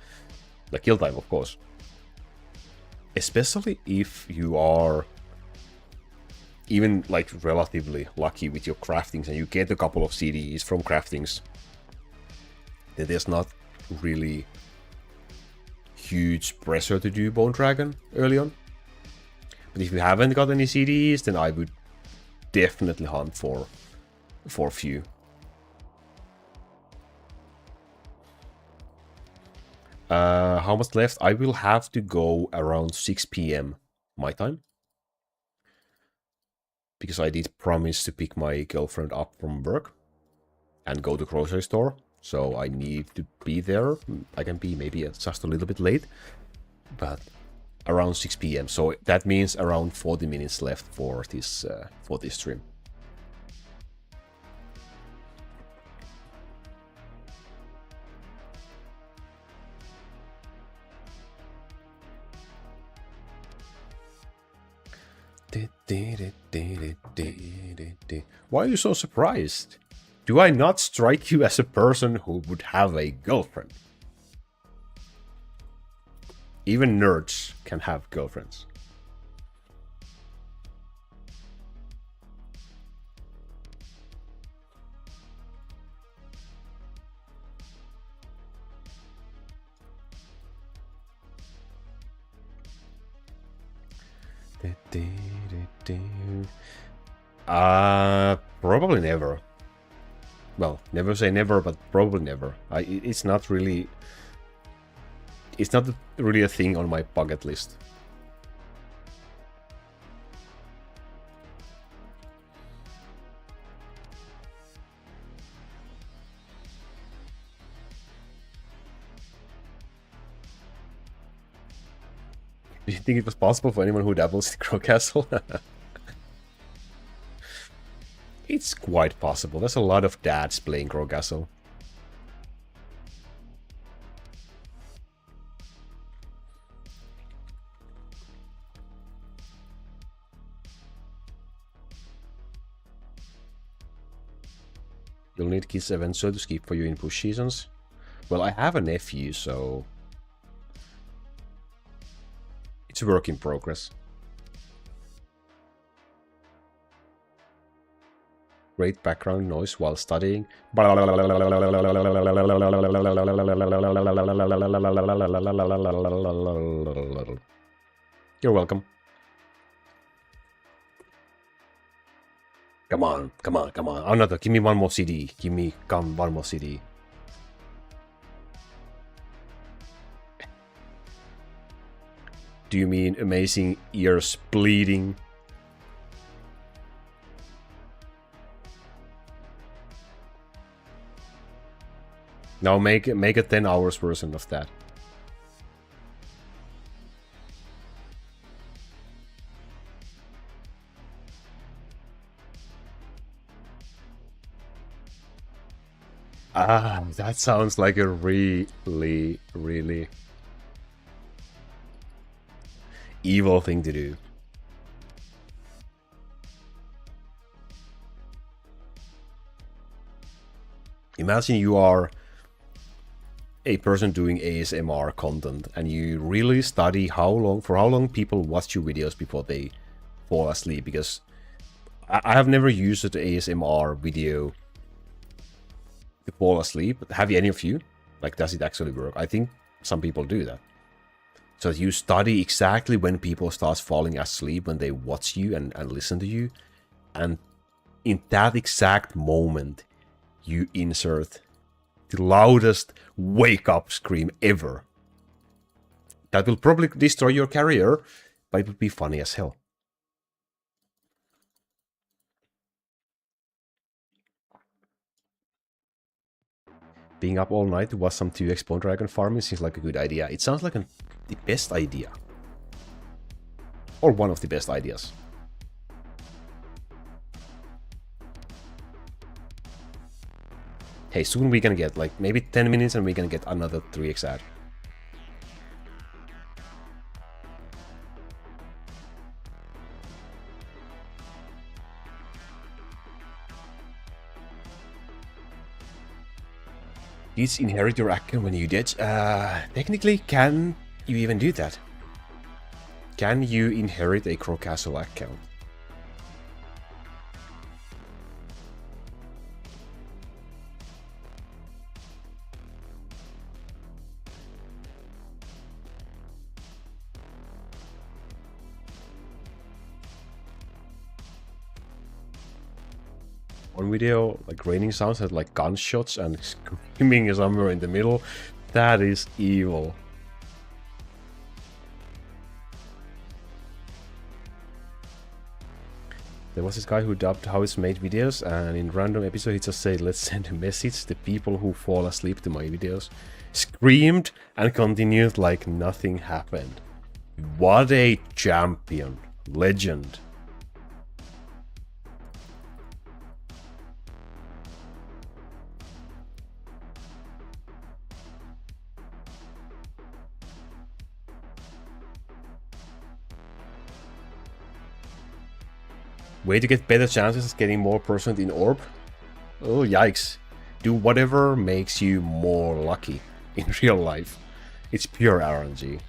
like kill time, of course. Especially if you are even like relatively lucky with your craftings and you get a couple of CDs from craftings. Then there's not really huge pressure to do Bone Dragon early on. But if you haven't got any CDs, then I would definitely hunt for a few. How much left? I will have to go around 6 PM my time. Because I did promise to pick my girlfriend up from work and go to the grocery store. So I need to be there. I can be maybe just a little bit late, but around 6 PM. So that means around 40 minutes left for this stream. Why are you so surprised? Do I not strike you as a person who would have a girlfriend? Even nerds can have girlfriends. Probably never. Well, never say never, but probably never. It's not really a thing on my bucket list. Do you think it was possible for anyone who dabbles in Crow Castle? It's quite possible. There's a lot of dads playing Crow Castle. You'll need kids eventually to skip for you in push seasons. Well, I have a nephew, so it's a work in progress. Great background noise while studying. You're welcome. Come on, come on, come on. Another, give me one more CD. Give me one more CD. Do you mean amazing ears bleeding? Now make a 10 hours version of that. Ah, that sounds like a really, really evil thing to do. Imagine you are a person doing ASMR content and you really study for how long people watch your videos before they fall asleep, because I have never used an ASMR video to fall asleep. Have any of you? Like, does it actually work? I think some people do that. So you study exactly when people start falling asleep, when they watch you and listen to you. And in that exact moment, you insert the loudest wake-up scream ever. That will probably destroy your career, but it would be funny as hell. Being up all night to watch some 2x Bone Dragon farming seems like a good idea. It sounds like the best idea. Or one of the best ideas. Hey, soon we can get like maybe 10 minutes and we can get another 3x ad. Did you inherit your account when you did? Technically, can you even do that? Can you inherit a Crowcastle account? One video, like raining sounds, had like gunshots and screaming somewhere in the middle. That is evil. There was this guy who dubbed how it's made videos, and in random episode he just said, let's send a message to people who fall asleep to my videos. Screamed and continued like nothing happened. What a champion. Legend. Way to get better chances of getting more % in orb? Oh, yikes. Do whatever makes you more lucky in real life. It's pure RNG.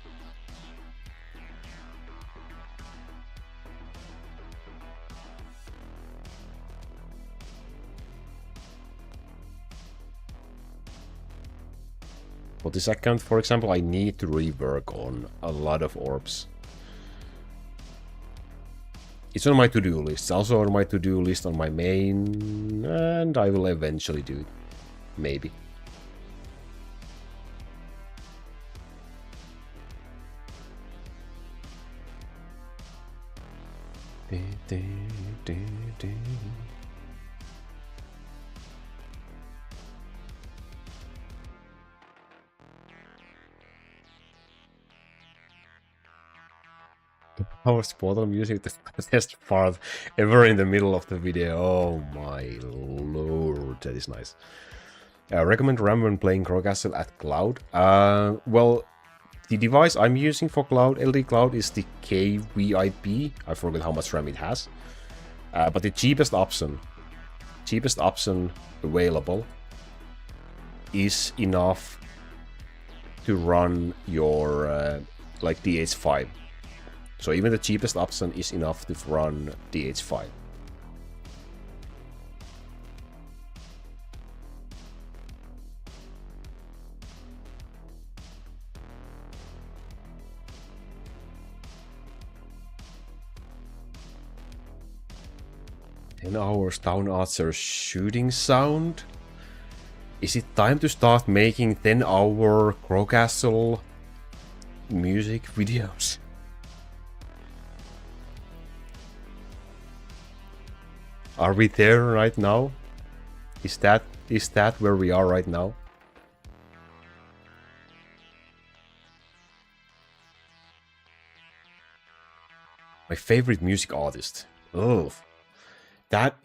For this account, for example, I need to rework on a lot of orbs. It's on my to-do list. It's also on my to-do list on my main, and I will eventually do it. Maybe. Our portal music, the best part ever in the middle of the video. Oh my lord, that is nice. I recommend RAM when playing Crowcastle at Cloud. Well, the device I'm using for Cloud, LD Cloud, is the KVIP. I forget how much RAM it has. But the cheapest option available is enough to run your like DH5. So even the cheapest option is enough to run DH5. 10 hours down Archer shooting sound. Is it time to start making 10-hour Crowcastle music videos? Are we there right now? Is that where we are right now? My favorite music artist. Oh, that's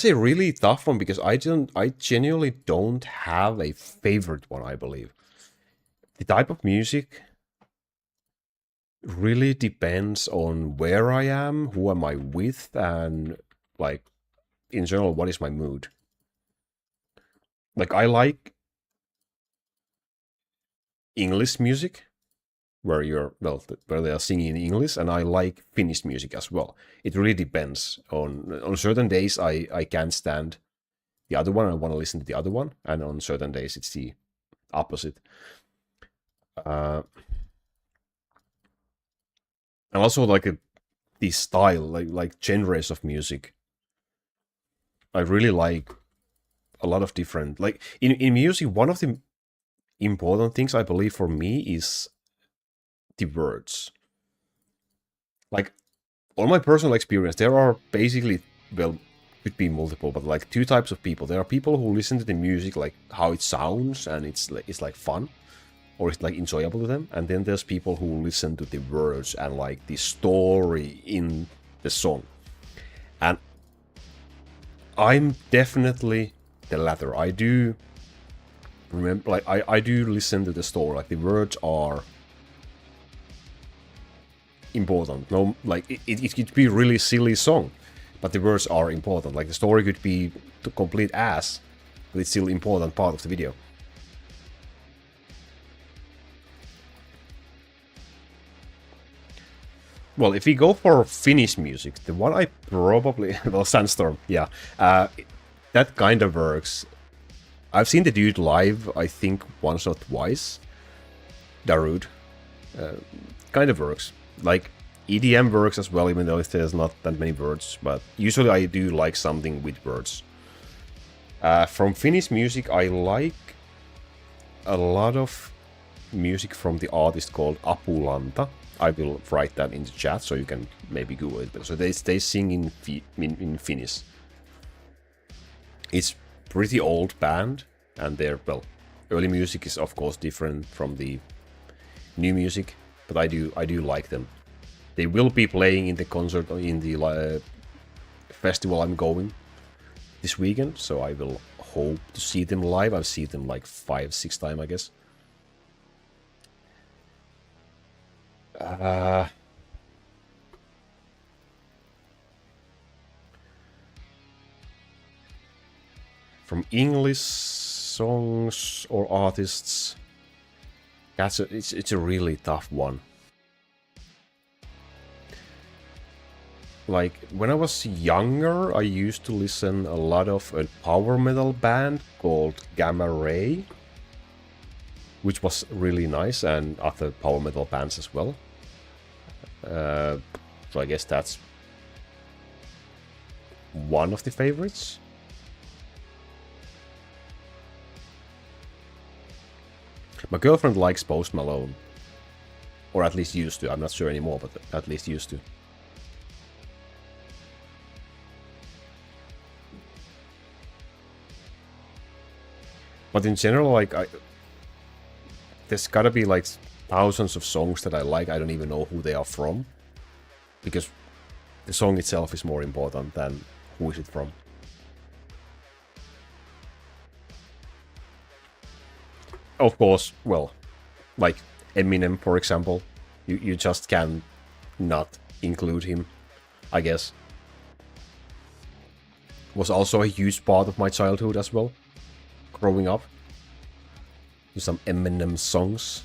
a really tough one because I genuinely don't have a favorite one, I believe. The type of music really depends on where I am, who am I with, and like in general, what is my mood. Like I like English music where where they are singing in English, and I like Finnish music as well. It really depends on certain days I can't stand the other one, I want to listen to the other one, and on certain days it's the opposite. And also like the style, like genres of music. I really like a lot of different, like in music, one of the important things I believe for me is the words. Like on my personal experience, there are basically, well, could be multiple, but like two types of people. There are people who listen to the music like how it sounds and it's like fun or it's like enjoyable to them, and then there's people who listen to the words and like the story in the song. And I'm definitely the latter. I do remember, like I do listen to the story. Like the words are important. No, like it could be a really silly song, but the words are important. Like the story could be the complete ass, but it's still an important part of the video. Well, if we go for Finnish music, the one I probably... Well, Sandstorm, yeah. That kind of works. I've seen the dude live, I think, once or twice. Darude. Kind of works. Like, EDM works as well, even though there's not that many words. But usually I do like something with words. From Finnish music, I like a lot of music from the artist called Apulanta. I will write that in the chat so you can maybe Google it. So they sing in Finnish. It's pretty old band, and their, well, early music is of course different from the new music, but I do like them. They will be playing in the concert in the festival I'm going this weekend, so I will hope to see them live. I've seen them like 5-6 times, I guess. From English songs or artists, it's a really tough one. Like when I was younger, I used to listen a lot of a power metal band called Gamma Ray, which was really nice, and other power metal bands as well. So I guess that's one of the favorites. My girlfriend likes Post Malone. Or at least used to. I'm not sure anymore, but at least used to. But in general, like, there's gotta be like thousands of songs that I like. I don't even know who they are from. Because the song itself is more important than who is it from. Of course, well, like Eminem, for example. You just can't not include him, I guess. Was also a huge part of my childhood as well. Growing up. Some Eminem songs.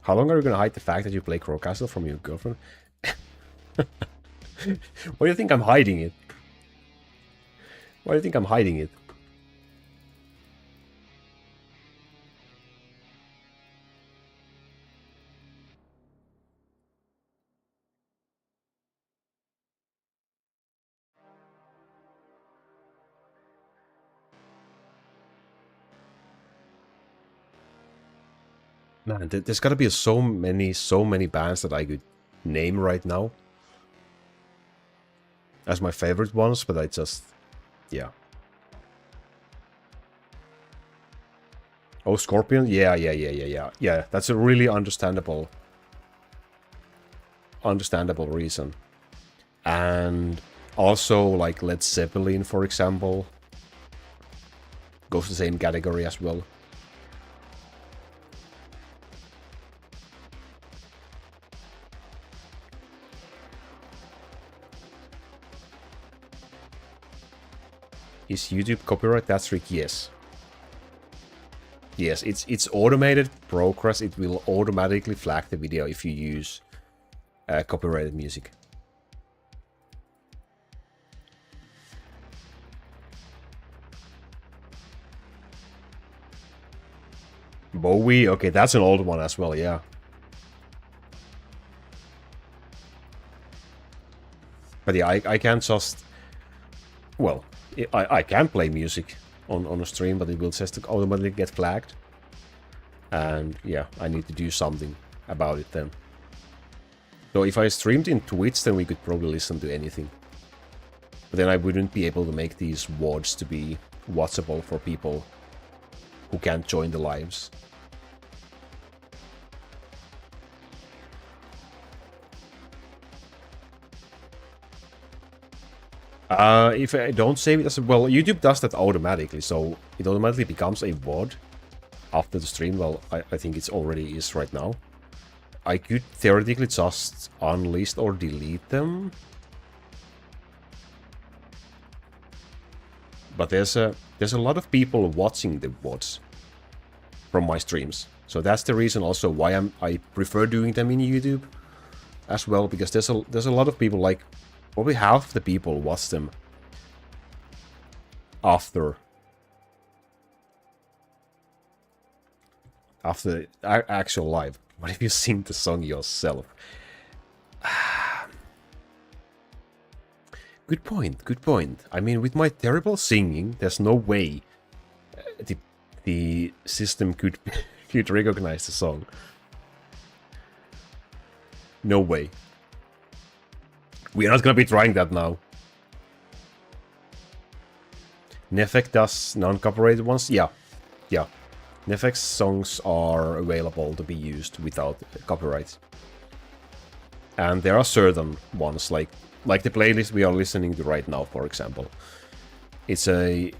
How long are you gonna hide the fact that you play Crowcastle from your girlfriend? Why do you think I'm hiding it? Why do you think I'm hiding it? Man, there's gotta be so many bands that I could name right now as my favorite ones, but I just, yeah. Oh, Scorpion? Yeah, that's a really understandable reason. And also, like, Led Zeppelin, for example, goes the same category as well. Is YouTube copyright that strict? Yes. Yes, it's automated progress. It will automatically flag the video if you use copyrighted music. Bowie, okay, that's an old one as well, yeah. But yeah, I can't just... Well, I can play music on a stream, but it will just automatically get flagged. And yeah, I need to do something about it then. So if I streamed in Twitch, then we could probably listen to anything. But then I wouldn't be able to make these VODs to be watchable for people who can't join the lives. If I don't save it as well, YouTube does that automatically, so it automatically becomes a VOD after the stream. Well, I think it's already is right now. I could theoretically just unlist or delete them. But there's a lot of people watching the VODs from my streams. So that's the reason also why I prefer doing them in YouTube as well, because there's a lot of people, like probably half the people watch them after actual live. What if you sing the song yourself? Good point, good point. I mean, with my terrible singing, there's no way the system could recognize the song. No way. We are not gonna be trying that now. Nefek does non-copyrighted ones? Yeah. Nefek's songs are available to be used without copyright. And there are certain ones, like the playlist we are listening to right now, for example. It's a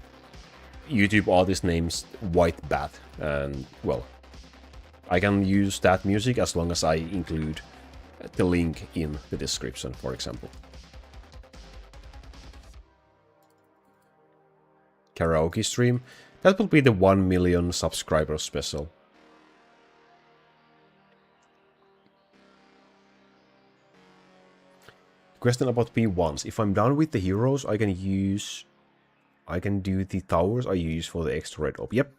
YouTube artist named White Bat, and, well, I can use that music as long as I include the link in the description, for example. Karaoke stream. That will be the 1 million subscriber special. Question about P1s. If I'm done with the heroes, I can do the towers I use for the extra red orb. Yep.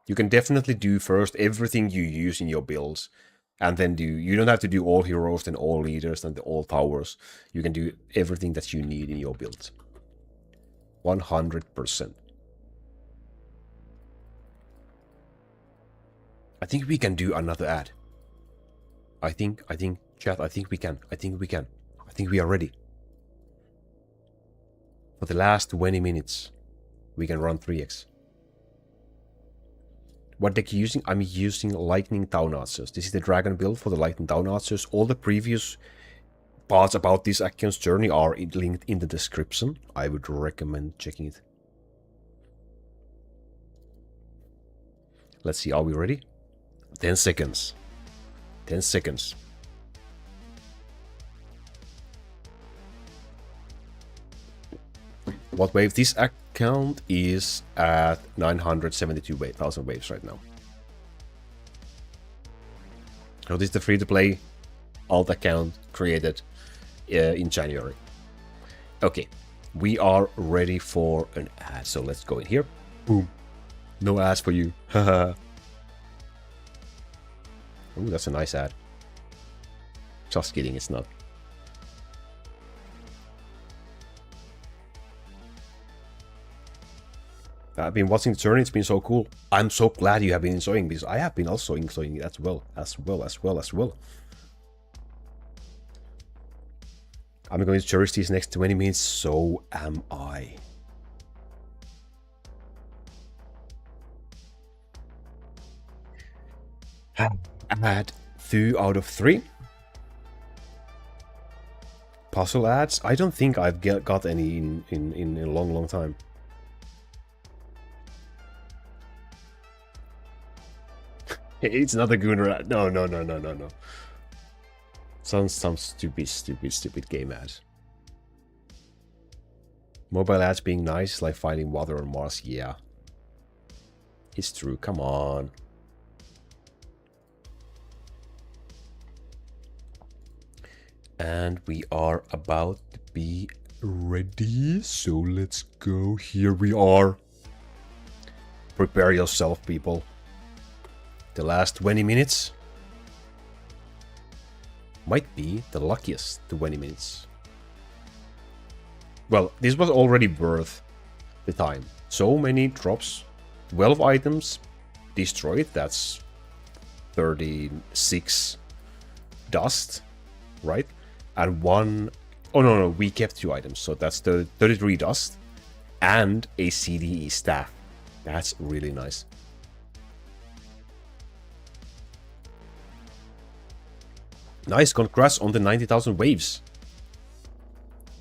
You can definitely do first everything you use in your builds. And then you don't have to do all heroes, then all leaders, then all towers. You can do everything that you need in your build. 100%. I think we can do another ad. I think, chat, I think we can. I think we are ready. For the last 20 minutes, we can run 3x. What deck are you using? I'm using Lightning Town Archers. This is the dragon build for the Lightning Town Archers. All the previous parts about this Action's journey are linked in the description. I would recommend checking it. Let's see, are we ready? 10 seconds. 10 seconds. What wave? This account is at 972,000 waves right now. So this is the free-to-play alt account created in January. Okay, we are ready for an ad. So let's go in here. Boom. No ads for you. Haha. Ooh, that's a nice ad. Just kidding, it's not. I've been watching the journey, it's been so cool. I'm so glad you have been enjoying this. I have been also enjoying it as well. I'm going to cherish these next 20 minutes, so am I. Add 2 out of 3. Puzzle ads? I don't think I've got any in a long time. It's not a Gunnar ad. No. Some stupid game ad. Mobile ads being nice, like finding water on Mars. Yeah. It's true, come on. And we are about to be ready, so let's go. Here we are. Prepare yourself, people. The last 20 minutes might be the luckiest 20 minutes. Well, this was already worth the time. So many drops, 12 items destroyed, that's 36 dust, right? And one, oh no, we kept 2 items, so that's the 33 dust and a CDE staff. That's really nice. Nice, congrats on the 90,000 waves.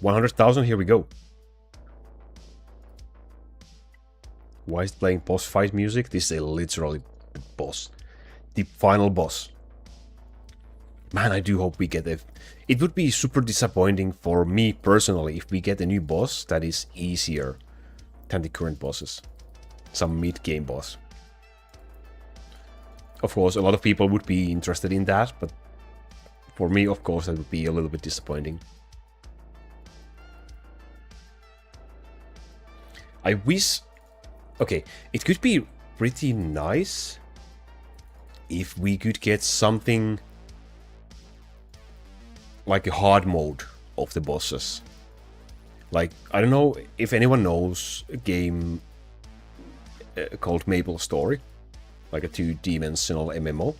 100,000, here we go. Why is it playing boss fight music? This is literally the boss. The final boss. Man, I do hope we get it. It would be super disappointing for me personally if we get a new boss that is easier than the current bosses. Some mid-game boss. Of course, a lot of people would be interested in that, but for me, of course, that would be a little bit disappointing. I wish... Okay, it could be pretty nice if we could get something like a hard mode of the bosses. Like, I don't know if anyone knows a game called Maple Story, like a 2-dimensional MMO.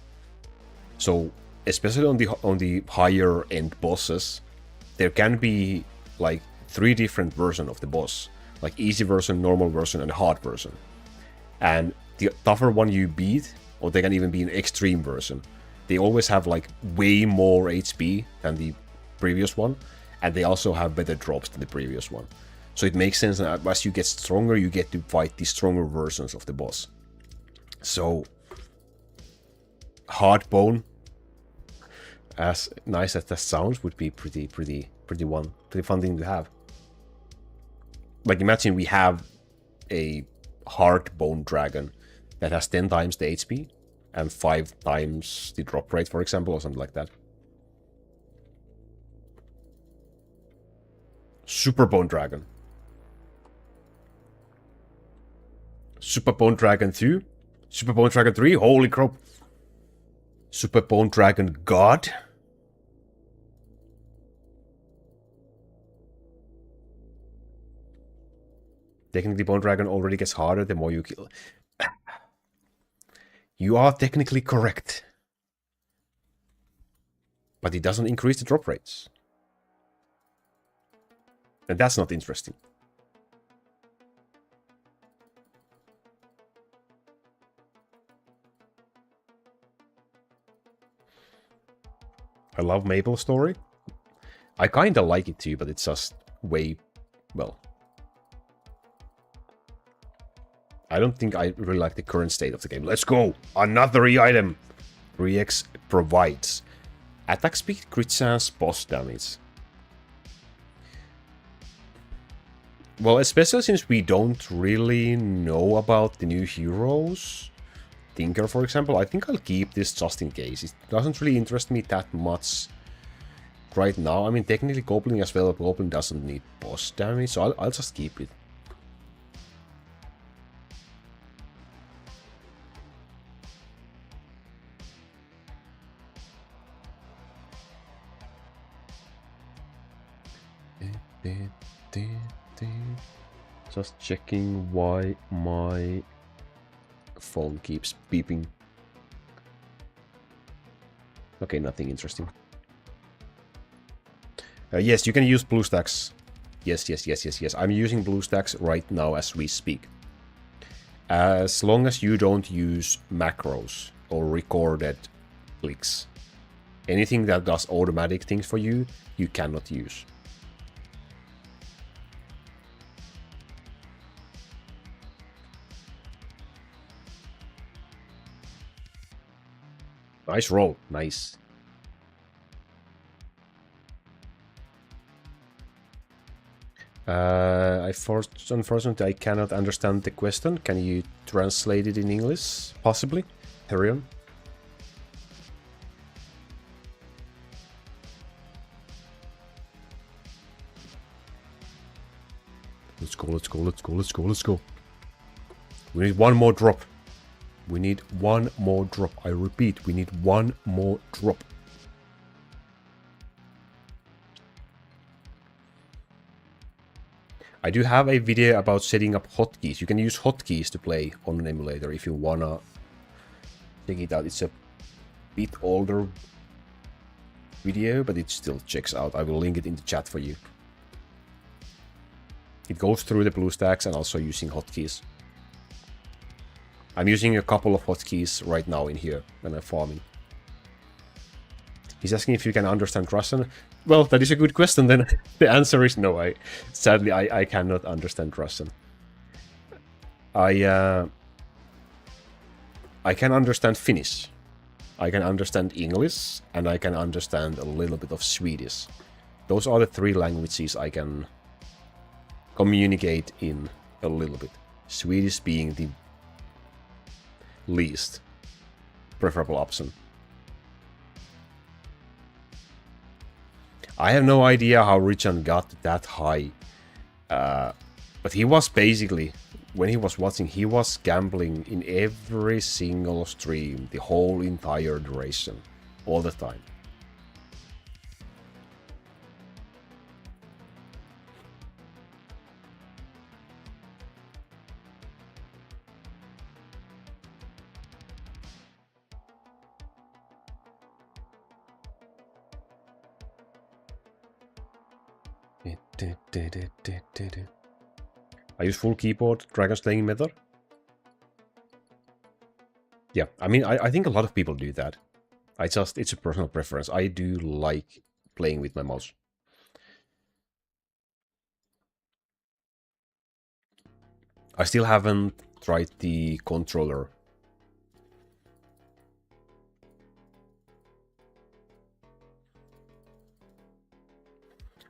So, especially on the higher end bosses, there can be like 3 different versions of the boss. Like easy version, normal version, and hard version. And the tougher one you beat, or they can even be an extreme version, they always have like way more HP than the previous one, and they also have better drops than the previous one. So it makes sense that as you get stronger, you get to fight the stronger versions of the boss. So hard bone, as nice as that sounds, would be pretty fun thing to have. Like, imagine we have a hard bone dragon that has 10 times the HP and 5 times the drop rate, for example, or something like that. Super Bone Dragon. Super Bone Dragon 2. Super Bone Dragon 3. Holy crap. Super Bone Dragon God. Technically, Bone Dragon already gets harder the more you kill. You are technically correct. But it doesn't increase the drop rates. And that's not interesting. I love Maple Story. I kinda like it too, but it's just way... well... I don't think I really like the current state of the game. Let's go! Another E-item! 3x provides. Attack speed, crit chance, boss damage. Well, especially since we don't really know about the new heroes. Tinker, for example. I think I'll keep this just in case. It doesn't really interest me that much right now. I mean, technically Goblin as well. Goblin doesn't need boss damage, so I'll just keep it. Just checking why my phone keeps beeping. Okay, nothing interesting. Yes, you can use BlueStacks. Yes. I'm using BlueStacks right now as we speak. As long as you don't use macros or recorded clicks. Anything that does automatic things for you, you cannot use. Nice roll, nice. Unfortunately, I cannot understand the question. Can you translate it in English? Possibly. Carry on. Let's go. We need one more drop. We need one more drop. I repeat, we need one more drop. I do have a video about setting up hotkeys. You can use hotkeys to play on an emulator if you wanna check it out. It's a bit older video, but it still checks out. I will link it in the chat for you. It goes through the BlueStacks and also using hotkeys. I'm using a couple of hotkeys right now in here when I'm farming. He's asking if you can understand Russian. Well, that is a good question then. The answer is no. Sadly, I cannot understand Russian. I can understand Finnish. I can understand English, and I can understand a little bit of Swedish. Those are the three languages I can communicate in a little bit. Swedish being the least preferable option. I have no idea how Richard got that high, but he was basically, when he was watching, he was gambling in every single stream, the whole entire duration, all the time. I use full keyboard dragon slaying method. Yeah, I mean, I think a lot of people do that. It's a personal preference. I do like playing with my mouse. I still haven't tried the controller.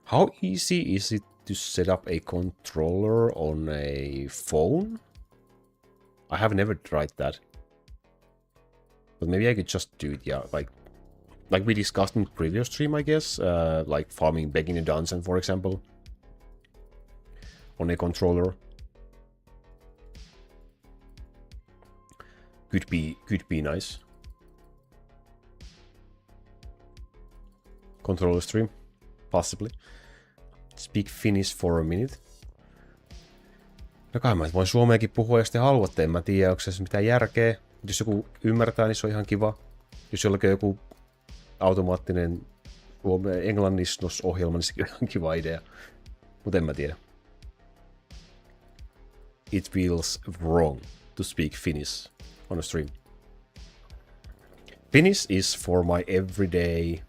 How easy is it to set up a controller on a phone? I have never tried that. But maybe I could just do it, yeah, like we discussed in previous stream, I guess. Like farming back in a dungeon, for example. On a controller. Could be nice. Controller stream, possibly. Speak Finnish for a minute. No kai mä voin suomeakin puhua, jos te haluatte. En mä tiedä, onko se mitään järkeä. Jos joku ymmärtää, niin se on ihan kiva. Jos jollakin on joku automaattinen englannistus-ohjelma, niin sekin on ihan kiva idea. Mutta en mä tiedä. It feels wrong to speak Finnish on a stream. Finnish is for my everyday...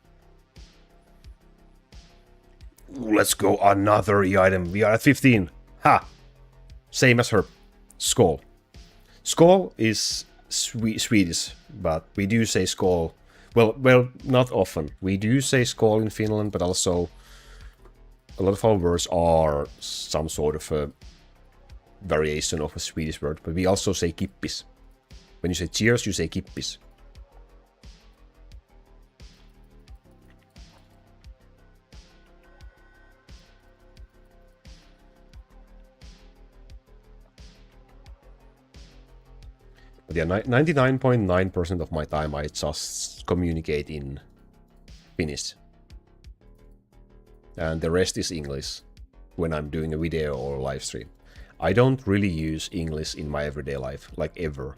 Let's go, another E-item. We are at 15. Ha! Same as her. Skål. Skål is Swedish, but we do say skål. Well, not often. We do say skål in Finland, but also a lot of our words are some sort of a variation of a Swedish word. But we also say kippis. When you say cheers, you say kippis. But yeah, 99.9% of my time I just communicate in Finnish. And the rest is English when I'm doing a video or live stream. I don't really use English in my everyday life, like ever.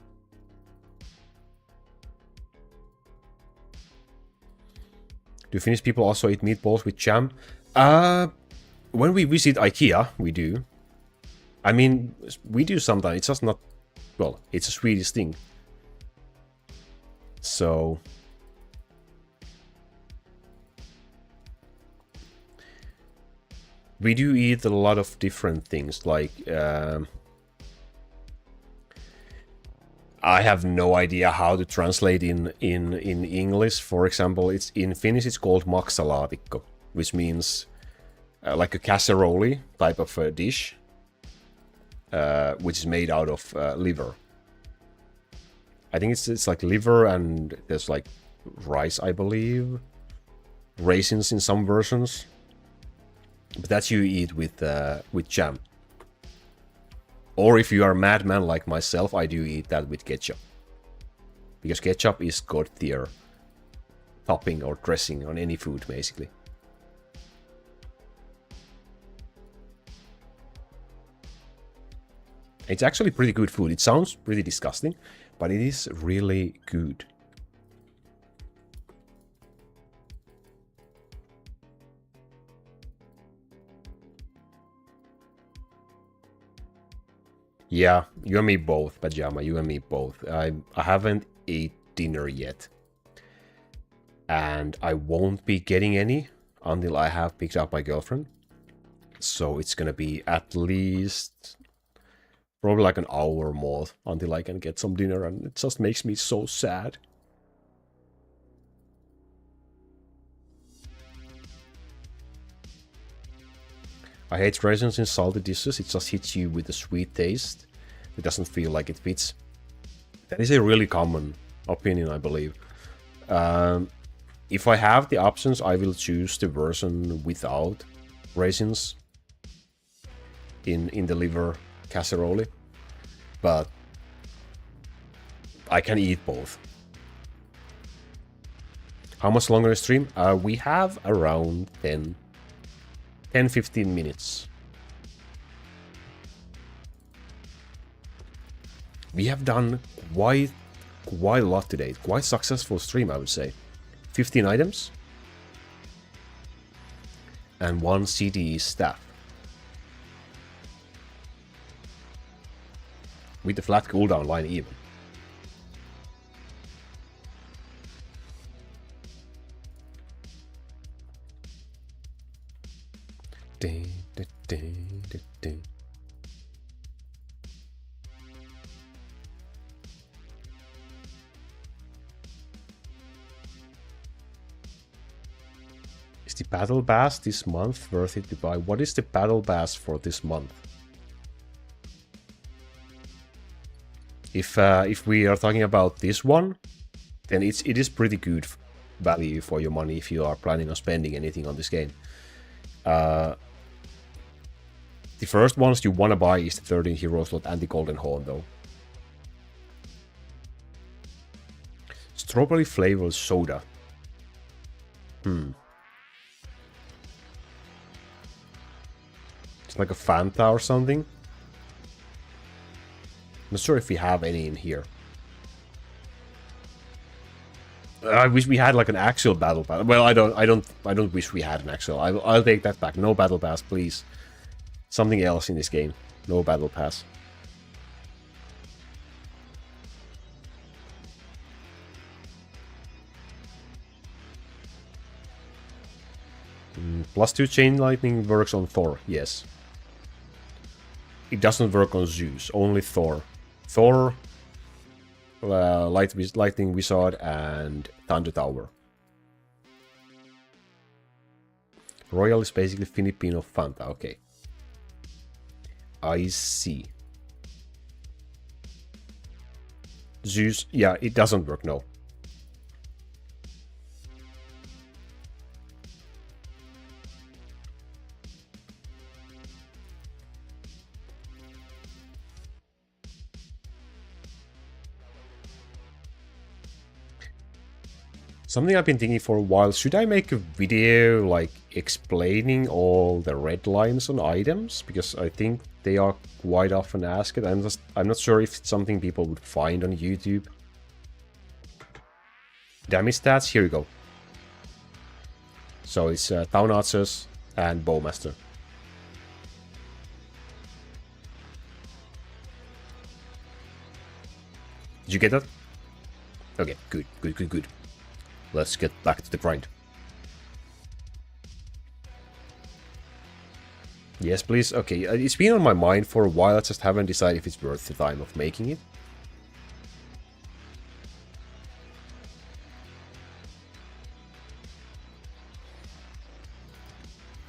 Do Finnish people also eat meatballs with jam? When we visit IKEA, we do. I mean, we do sometimes. It's just not... Well, it's a Swedish thing. So... We do eat a lot of different things, like... I have no idea how to translate in English. For example, it's in Finnish it's called maksalaatikko, which means like a casserole type of dish, which is made out of liver. I think it's like liver and there's like rice, I believe, raisins in some versions. But that's you eat with jam. Or if you are a madman like myself, I do eat that with ketchup. Because ketchup is god tier topping or dressing on any food, basically. It's actually pretty good food. It sounds pretty disgusting, but it is really good. Yeah, you and me both, Pajama, you and me both. I haven't ate dinner yet. And I won't be getting any until I have picked up my girlfriend. So it's gonna be at least probably like an hour more until I can get some dinner, and it just makes me so sad. I hate raisins in salty dishes. It just hits you with a sweet taste. It doesn't feel like it fits. That is a really common opinion, I believe. If I have the options, I will choose the version without raisins in the liver casserole. But I can eat both. How much longer is stream? We have around 10-15 minutes. We have done quite a lot today. Quite successful stream, I would say. 15 items. And 1 CDE staff. With the flat cooldown line even. Is the battle pass this month worth it to buy? What is the battle pass for this month? If we are talking about this one, then it is pretty good value for your money if you are planning on spending anything on this game. The first ones you want to buy is the 13 hero slot and the golden horn though. Strawberry flavored soda. It's like a Fanta or something. Not sure if we have any in here. I wish we had like an actual battle pass. Well, I don't wish we had an actual. I'll take that back. No battle pass, please. Something else in this game. No battle pass. +2 chain lightning works on Thor, yes. It doesn't work on Zeus, only Thor. Thor, Lightning Wizard, and Thunder Tower. Royal is basically Filipino Fanta, okay. I see. Zeus, yeah, it doesn't work, no. Something I've been thinking for a while, should I make a video like explaining all the red lines on items, because I think they are quite often asked. I'm not sure if it's something people would find on YouTube. Damage stats, here you go. So it's Town Archers and Bowmaster. Did you get that? Okay, good. Let's get back to the grind. Yes, please. Okay, it's been on my mind for a while. I just haven't decided if it's worth the time of making it.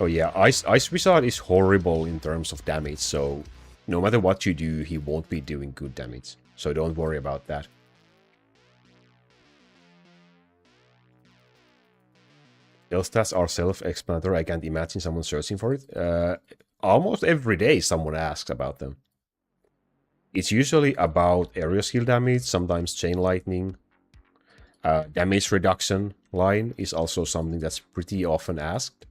Oh yeah, Ice Wizard is horrible in terms of damage, so no matter what you do, he won't be doing good damage. So don't worry about that. Those stats are self-explanatory. I can't imagine someone searching for it. Almost every day someone asks about them. It's usually about area skill damage, sometimes chain lightning. Damage reduction line is also something that's pretty often asked.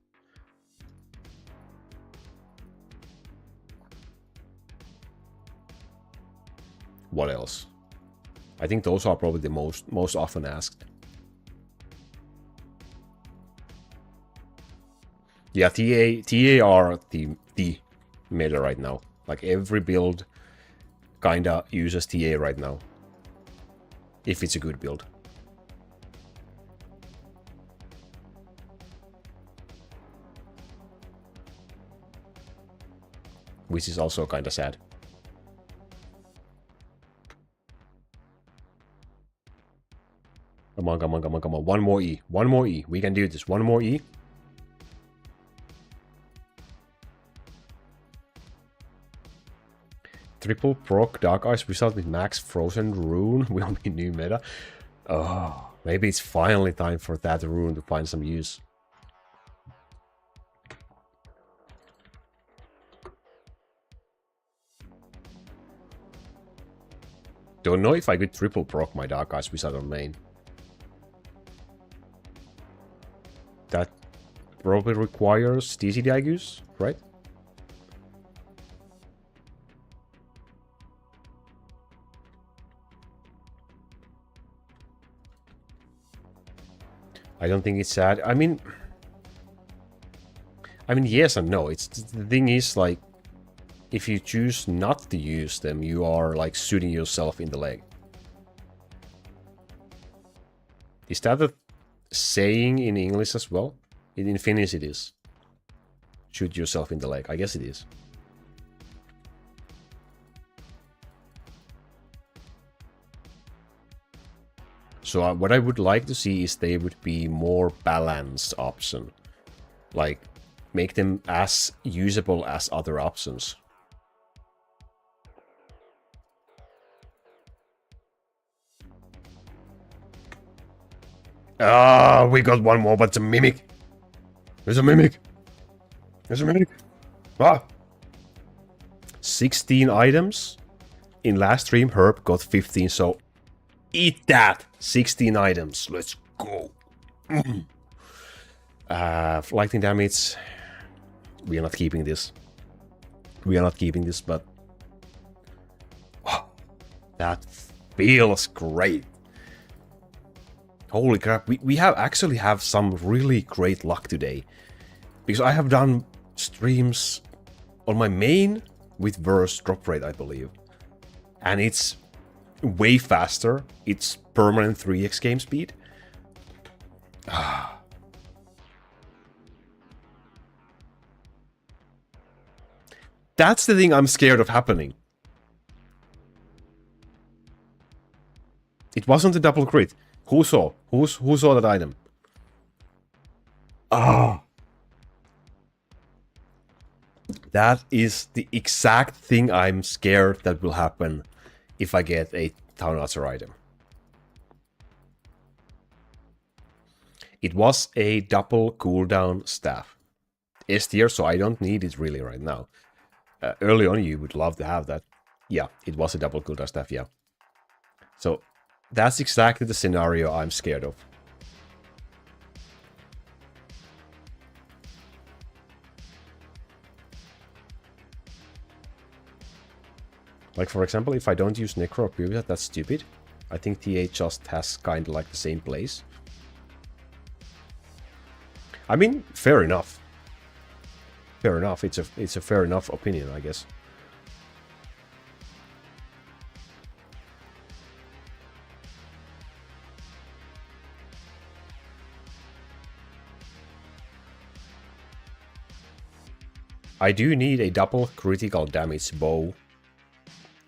What else? I think those are probably the most often asked. Yeah, TA are the meta right now. Like every build kinda uses TA right now. If it's a good build. Which is also kinda sad. Come on. One more E. One more E. We can do this. One more E. Triple proc Dark Ice Wizard with max Frozen Rune will be new meta. Oh, maybe it's finally time for that rune to find some use. Don't know if I could triple proc my Dark Ice Wizard on main. That probably requires DC Dagus, right? I don't think it's sad. I mean, yes and no. It's the thing is, like, if you choose not to use them, you are like shooting yourself in the leg. Is that a saying in English as well? In Finnish it is. Shoot yourself in the leg. I guess it is. So what I would like to see is they would be more balanced option. Like, make them as usable as other options. Ah, we got one more, but it's a mimic. There's a mimic. There's a mimic. Ah. 16 items. In last stream, Herb got 15, so eat that. 16 items. Let's go. Lightning damage. We are not keeping this. We are not keeping this, but oh, that feels great. Holy crap, we actually have some really great luck today. Because I have done streams on my main with worse drop rate, I believe. And it's way faster. It's permanent 3x game speed. That's the thing I'm scared of happening. It wasn't a double crit. Who saw? Who saw that item? Ah. That is the exact thing I'm scared that will happen if I get a Town Archer item. It was a double cooldown staff. S tier, so I don't need it really right now. Early on, you would love to have that. Yeah, it was a double cooldown staff, yeah. So that's exactly the scenario I'm scared of. Like, for example, if I don't use Necro or Purify, that's stupid. I think TA just has kind of like the same place. I mean, fair enough. Fair enough. It's a fair enough opinion, I guess. I do need a double critical damage bow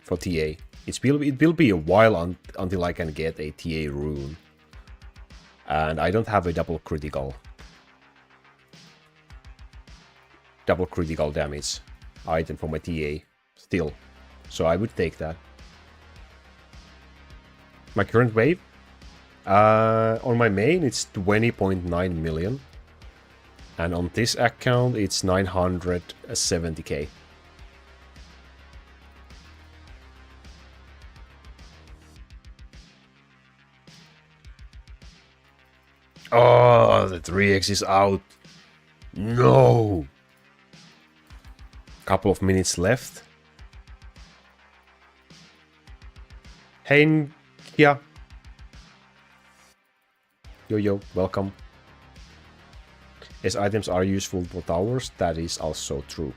for TA. It will be a while until I can get a TA rune. And I don't have a double critical damage item for my TA still. So I would take that. My current wave? On my main it's 20.9 million. And on this account it's 970k. Oh, the 3x is out. No. Couple of minutes left. Hey, Kia. Yo, welcome. As items are useful for towers, that is also true.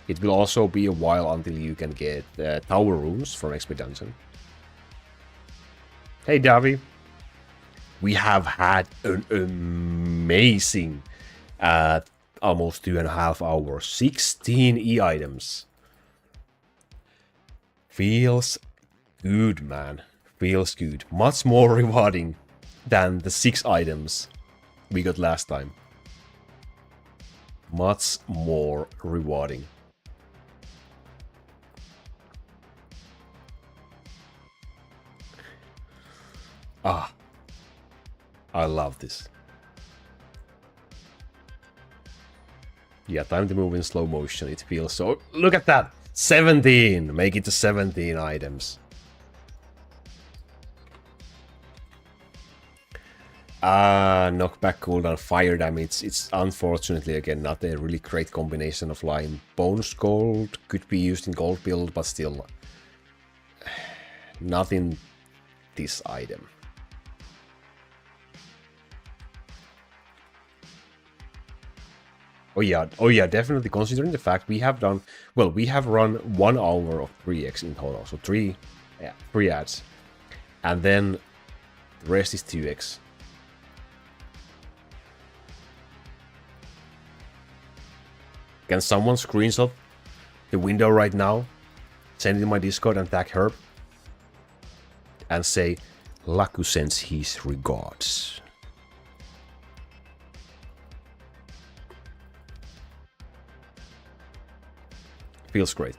It will also be a while until you can get tower rooms from XP Dungeon. Hey, Davi. We have had an amazing almost 2.5 hours. 16 e-items. Feels good, man. Feels good. Much more rewarding than the 6 items we got last time. Much more rewarding. Ah. I love this. Yeah, time to move in slow motion. It feels so... Look at that! 17! Make it to 17 items. Knockback cooldown, fire damage. It's unfortunately, again, not a really great combination of line. Bones gold could be used in gold build, but still... not in this item. Oh yeah, definitely considering the fact we have done, well, we have run 1 hour of 3x in total, so 3 ads. And then the rest is 2x. Can someone screenshot the window right now, send it in my Discord and tag Herb? And say, Laku sends his regards. Feels great.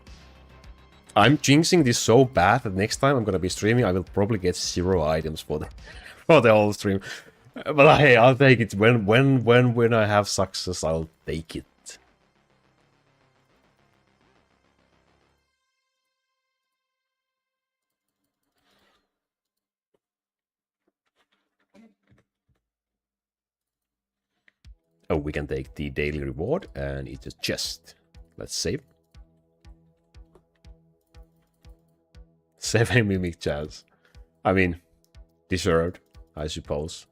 I'm jinxing this so bad that next time I'm gonna be streaming, I will probably get 0 items for the whole stream. But hey, I'll take it. When I have success, I'll take it. Oh, we can take the daily reward, and it's a chest. Let's save. 7 mimic chance. I mean, deserved, I suppose.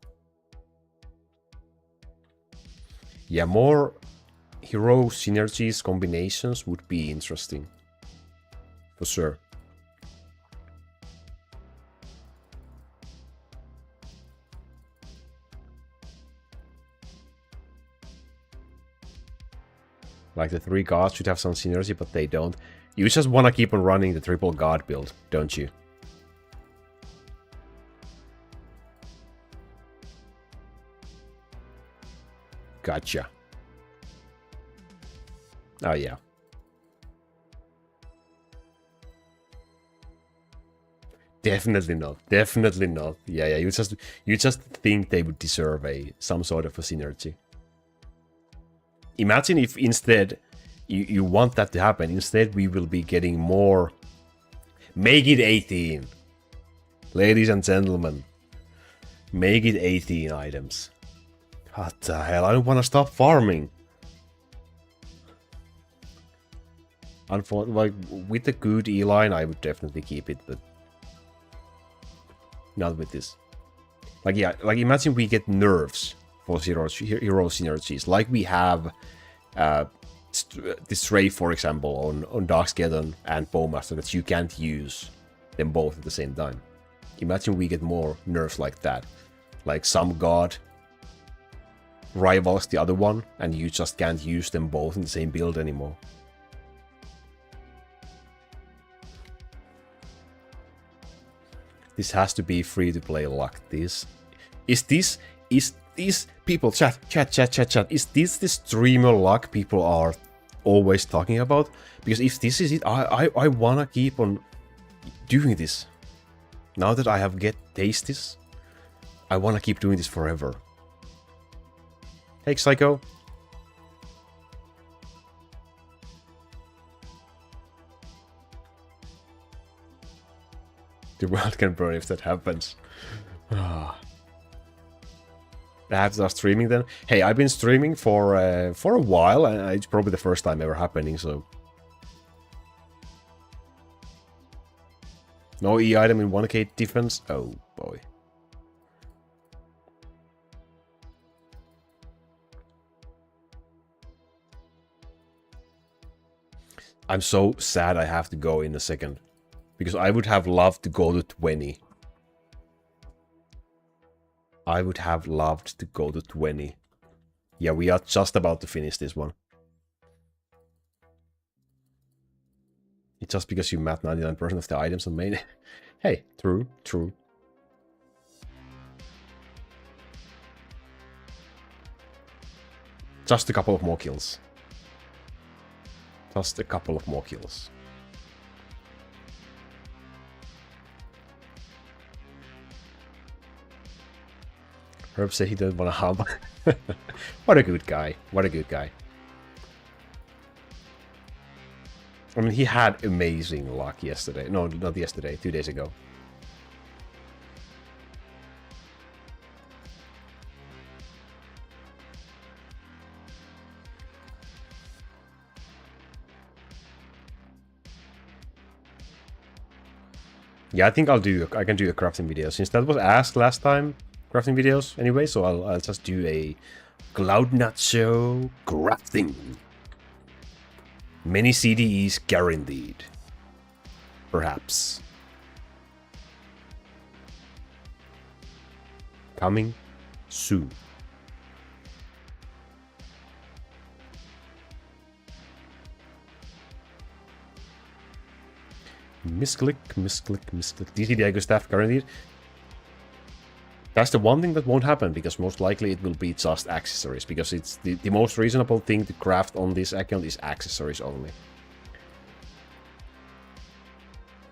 Yeah, more hero synergies, combinations would be interesting. For sure. Like the 3 gods should have some synergy, but they don't. You just want to keep on running the triple god build, don't you? Gotcha. Oh yeah. Definitely not. Definitely not. Yeah. You just think they would deserve some sort of a synergy. Imagine if instead you want that to happen. Instead, we will be getting more. Make it 18. Ladies and gentlemen. Make it 18 items. What the hell? I don't want to stop farming. Like, with the good E-line, I would definitely keep it, but not with this. Like, yeah, like imagine we get nerfs for hero synergies, like we have the Stray, for example, on Darksgeddon and Bowmaster, that you can't use them both at the same time. Imagine we get more nerfs like that. Like some god rivals the other one, and you just can't use them both in the same build anymore. This has to be free to play luck. Is this people chat, is this the streamer luck people are always talking about? Because if this is it, I wanna keep on doing this. Now that I have taste this, I wanna keep doing this forever. Hey Psycho. The world can burn if that happens. I have to start streaming then. Hey, I've been streaming for a while, and it's probably the first time ever happening, so... No E item in 1k defense? Oh, boy. I'm so sad I have to go in a second. Because I would have loved to go to 20. I would have loved to go to 20. Yeah, we are just about to finish this one. It's just because you map 99% of the items on main. Hey, true, true. Just a couple of more kills. Just a couple of more kills. Herb said he doesn't want to hub. What a good guy. What a good guy. I mean, he had amazing luck yesterday. No, not yesterday. 2 days ago. Yeah, I think I can do a crafting video. Since that was asked last time, crafting videos anyway, so I'll just do a CloudNacho crafting. Many CDEs guaranteed. Perhaps. Coming soon. Misclick, misclick, misclick. DC Diego staff guaranteed. That's the one thing that won't happen, because most likely it will be just accessories, because it's the most reasonable thing to craft on this account is accessories only.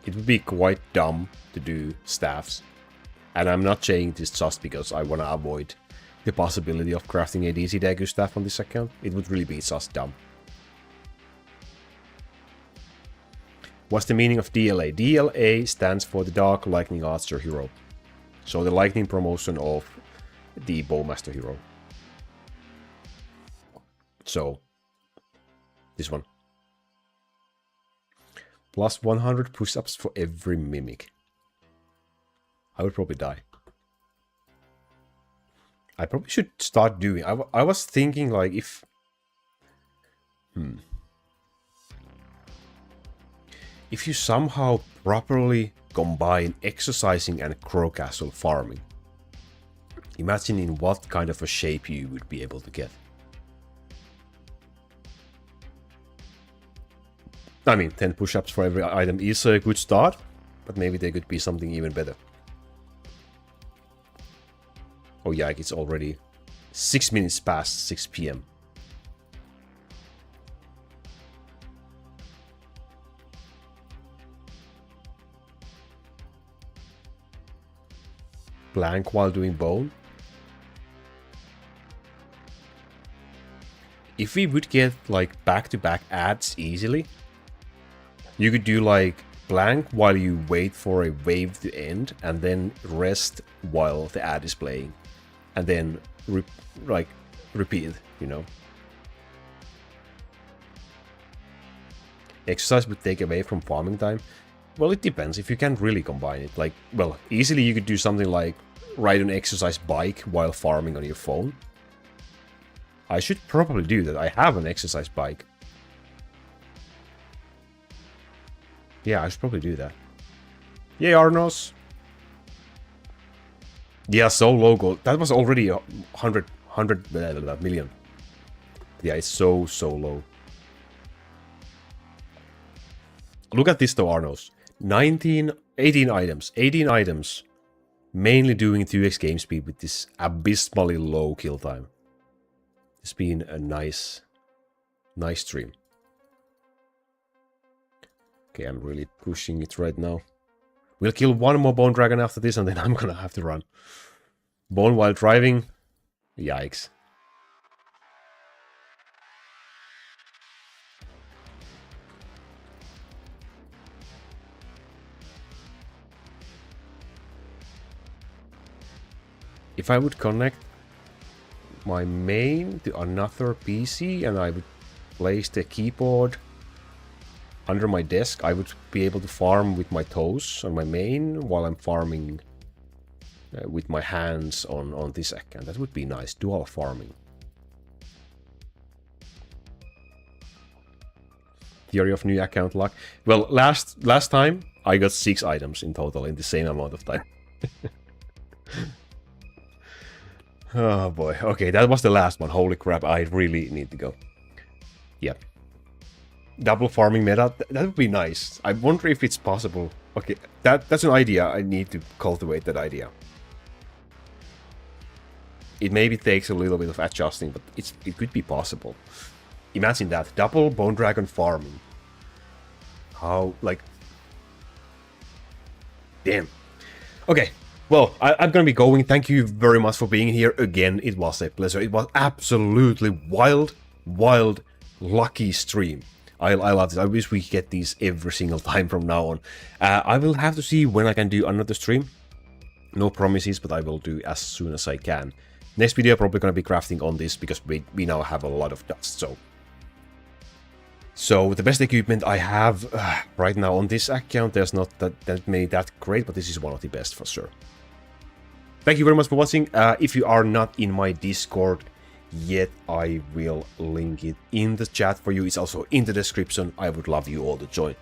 It would be quite dumb to do staffs, and I'm not saying this just because I want to avoid the possibility of crafting a DC Dagu staff on this account. It would really be just dumb. What's the meaning of DLA? DLA stands for the Dark Lightning Archer Hero. So the lightning promotion of the Bowmaster hero. So, this one. Plus 100 push-ups for every mimic. I would probably die. I probably should start doing... I was thinking like if... If you somehow properly combine exercising and crow castle farming, imagine in what kind of a shape you would be able to get. I mean, 10 push-ups for every item is a good start, but maybe there could be something even better. Oh yeah, it's already 6 minutes past 6 PM. Blank while doing bone. If we would get like back-to-back ads easily, you could do like blank while you wait for a wave to end, and then rest while the ad is playing, and then repeat, you know. exercise would take away from farming time. Well, it depends if you can really combine it. Like, well, easily you could do something like ride an exercise bike while farming on your phone. I should probably do that. I have an exercise bike. Yeah, I should probably do that. Yay, Arnos! Yeah, so low gold. That was already 100 million. Yeah, it's so low. Look at this though, Arnos. 18 items. 18 items. Mainly doing 2x game speed with this abysmally low kill time. It's been a nice stream. Okay, I'm really pushing it right now. We'll kill one more bone dragon after this and then I'm gonna have to run. Bone while driving? Yikes. If I would connect my main to another PC and I would place the keyboard under my desk, I would be able to farm with my toes on my main while I'm farming with my hands on this account. That would be nice. Dual farming. Theory of new account luck. Well, last time I got 6 items in total in the same amount of time. Oh boy. Okay, that was the last one. Holy crap, I really need to go. Yep. Double farming meta, that would be nice. I wonder if it's possible. Okay, that's an idea. I need to cultivate that idea. It maybe takes a little bit of adjusting, but it could be possible. Imagine that. Double bone dragon farming. How, like... Damn. Okay. Well, I'm gonna be going. Thank you very much for being here again. It was a pleasure. It was absolutely wild, lucky stream. I love this. I wish we get these every single time from now on. I will have to see when I can do another stream. No promises, but I will do as soon as I can. Next video probably gonna be crafting on this because we now have a lot of dust. So the best equipment I have right now on this account, there's not that many that great, but this is one of the best for sure. Thank you very much for watching. If you are not in my Discord yet, I will link it in the chat for you. It's also in the description. I would love you all to join.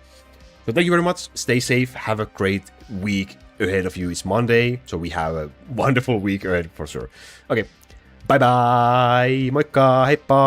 So thank you very much. Stay safe. Have a great week ahead of you. It's Monday, so we have a wonderful week ahead for sure. Okay, bye bye. Moikka, heippa.